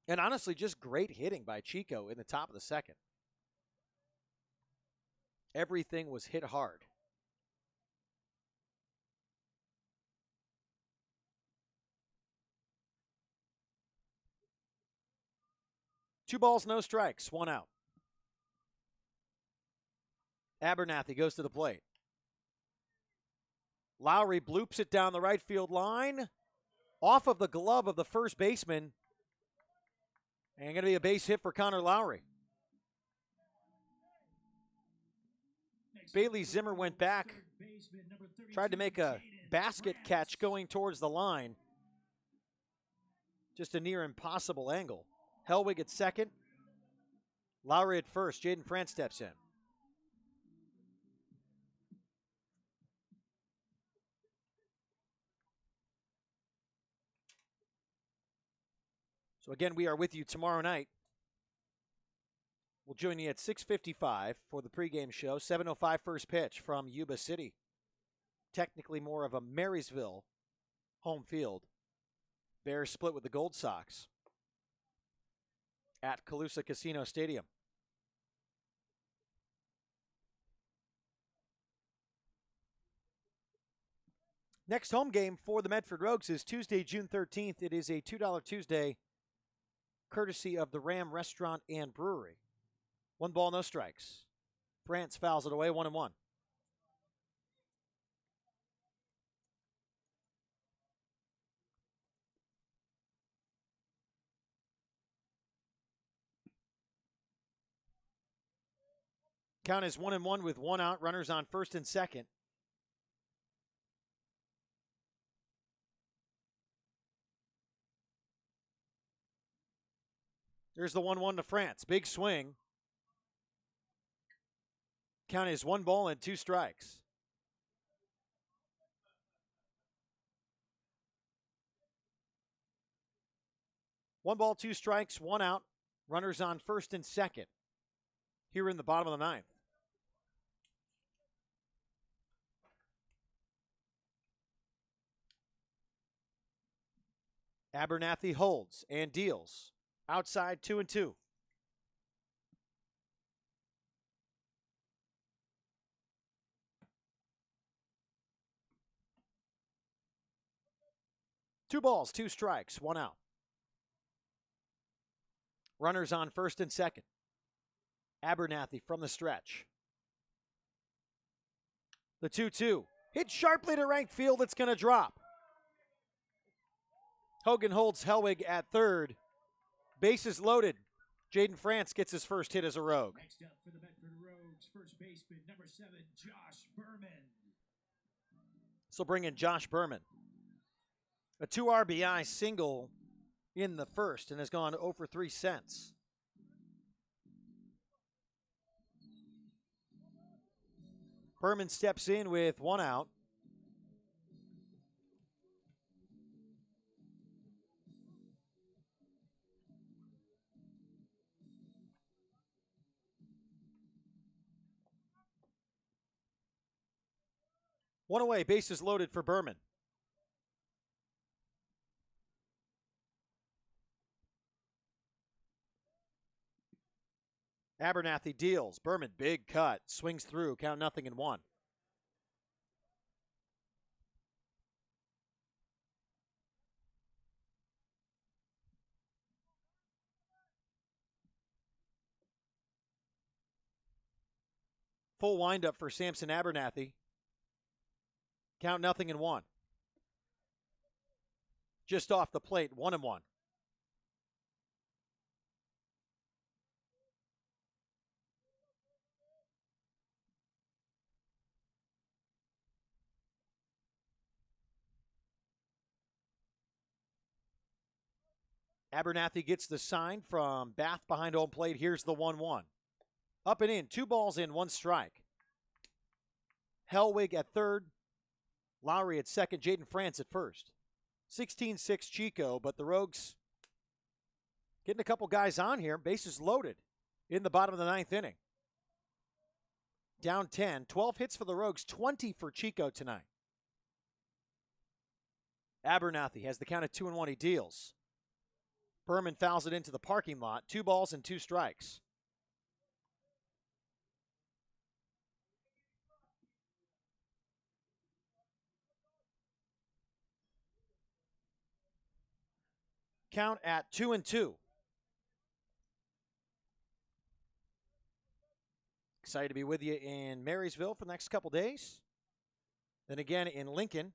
And honestly, just great hitting by Chico in the top of the second. Everything was hit hard. Two balls, no strikes, 1 out. Abernathy goes to the plate. Lowry bloops it down the right field line, off of the glove of the first baseman, and going to be a base hit for Connor Lowry. Bailey Zimmer went back, tried to make a basket catch going towards the line. Just a near impossible angle. Hellwig at second. Lowry at first. Jaden France steps in. So again, we are with you tomorrow night. We'll join you at 6:55 for the pregame show. 7:05 first pitch from Yuba City. Technically more of a Marysville home field. Bears split with the Gold Sox at Calusa Casino Stadium. Next home game for the Medford Rogues is Tuesday, June 13th. It is a $2 Tuesday, courtesy of the Ram Restaurant and Brewery. 1 ball, no strikes. France fouls it away, 1-1. Count is 1-1 with 1 out, runners on first and second. There's the 1-1 to France. Big swing. Count is 1 ball and 2 strikes. One ball, 2 strikes, 1 out. Runners on first and second. Here in the bottom of the 9th. Abernathy holds and deals. Outside 2-2. Two balls, 2 strikes, 1 out. Runners on first and second. Abernathy from the stretch. The 2-2. Hit sharply to right field. It's going to drop. Hogan holds Hellwig at third. Bases loaded. Jaden France gets his first hit as a Rogue. Next up for the Medford Rogues, first baseman, number 7, Josh Berman. So bring in Josh Berman. A 2 RBI single in the first and has gone 0 for 3 since. Berman steps in with 1 out. One away, bases loaded for Berman. Abernathy deals. Berman, big cut. Swings through. Count 0-1. Full windup for Samson Abernathy. Count 0-1. Just off the plate, 1-1. Abernathy gets the sign from Bath behind home plate. Here's the 1-1. Up and in, 2 balls in, 1 strike. Hellwig at third. Lowry at second. Jaden France at first. 16-6 Chico, but the Rogues Getting a couple guys on here. Bases loaded in the bottom of the ninth inning. Down 10. 12 hits for the Rogues, 20 for Chico tonight. Abernathy has the count at 2-1. He deals. Berman fouls it into the parking lot. 2 balls and 2 strikes. Count at 2-2. Excited to be with you in Marysville for the next couple days. Then again in Lincoln.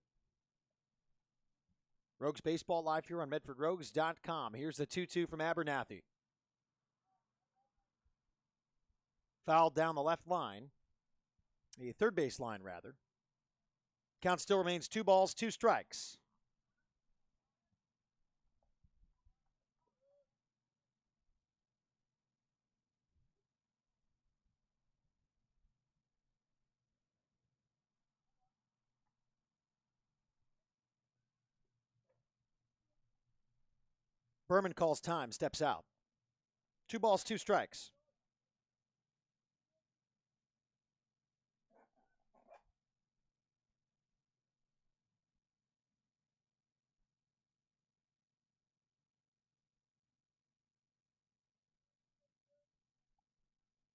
Rogues Baseball live here on MedfordRogues.com. Here's the 2-2 from Abernathy. Fouled down the left line. The third base line, rather. Count still remains 2 balls, 2 strikes. Berman calls time, steps out. 2 balls, 2 strikes.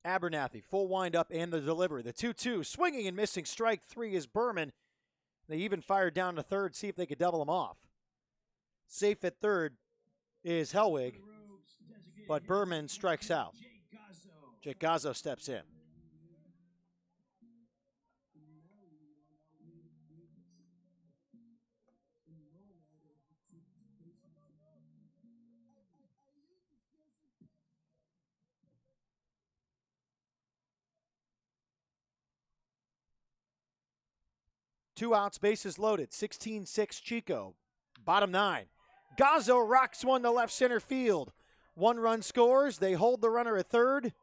Abernathy, full windup and the delivery. The 2-2, swinging and missing. Strike 3 is Berman. They even fired down to third, see if they could double him off. Safe at third is Hellwig, but Berman strikes out. Jake Gazzo steps in. Two outs, bases loaded. 16-6 Chico. Bottom 9. Gazzo rocks one to left center field. 1 run scores. They hold the runner at third.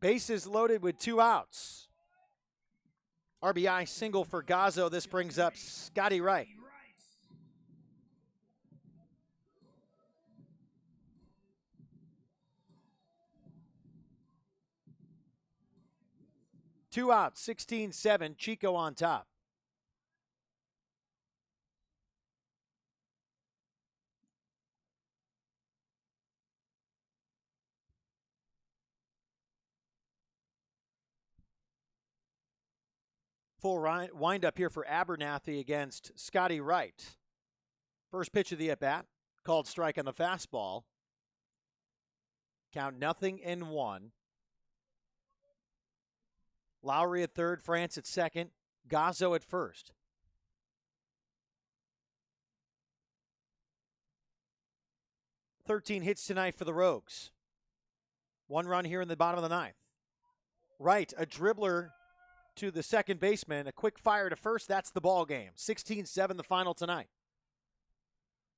Bases loaded with 2 outs. RBI single for Gazzo. This brings up Scotty Wright. Two outs, 16-7, Chico on top. Full wind up here for Abernathy against Scotty Wright. First pitch of the at-bat, called strike on the fastball. Count 0-1. Lowry at third, France at second, Gazzo at first. "13 hits tonight for the Rogues. 1 run here in the bottom of the ninth. Wright, a dribbler to the second baseman, a quick fire to first, that's the ball game. 16-7 the final tonight.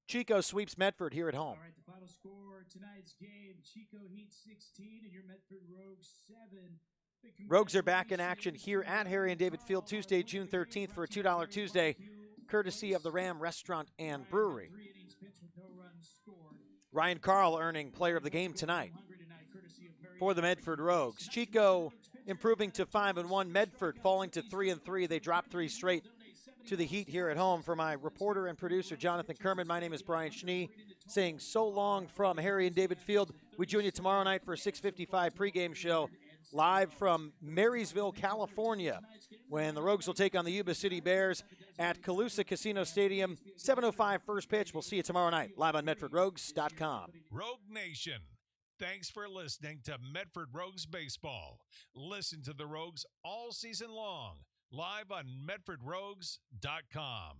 Chico sweeps Medford here at home. All right, the final score tonight's game, Chico Heat 16 and your Medford Rogues 7. Rogues are back in action here at Harry and David Field Tuesday, June 13th for a $2 Tuesday, courtesy of the Ram Restaurant and Brewery. Ryan Carl earning player of the game tonight for the Medford Rogues. Chico improving to 5-1. Medford falling to 3-3. They dropped 3 straight to the Heat here at home. For my reporter and producer, Jonathan Kerman, my name is Brian Schnee, saying so long from Harry and David Field. We join you tomorrow night for a 6:55 pregame show live from Marysville, California, when the Rogues will take on the Yuba City Bears at Calusa Casino Stadium. 7:05 first pitch. We'll see you tomorrow night, live on MedfordRogues.com. Rogue Nation, thanks for listening to Medford Rogues Baseball. Listen to the Rogues all season long, live on MedfordRogues.com.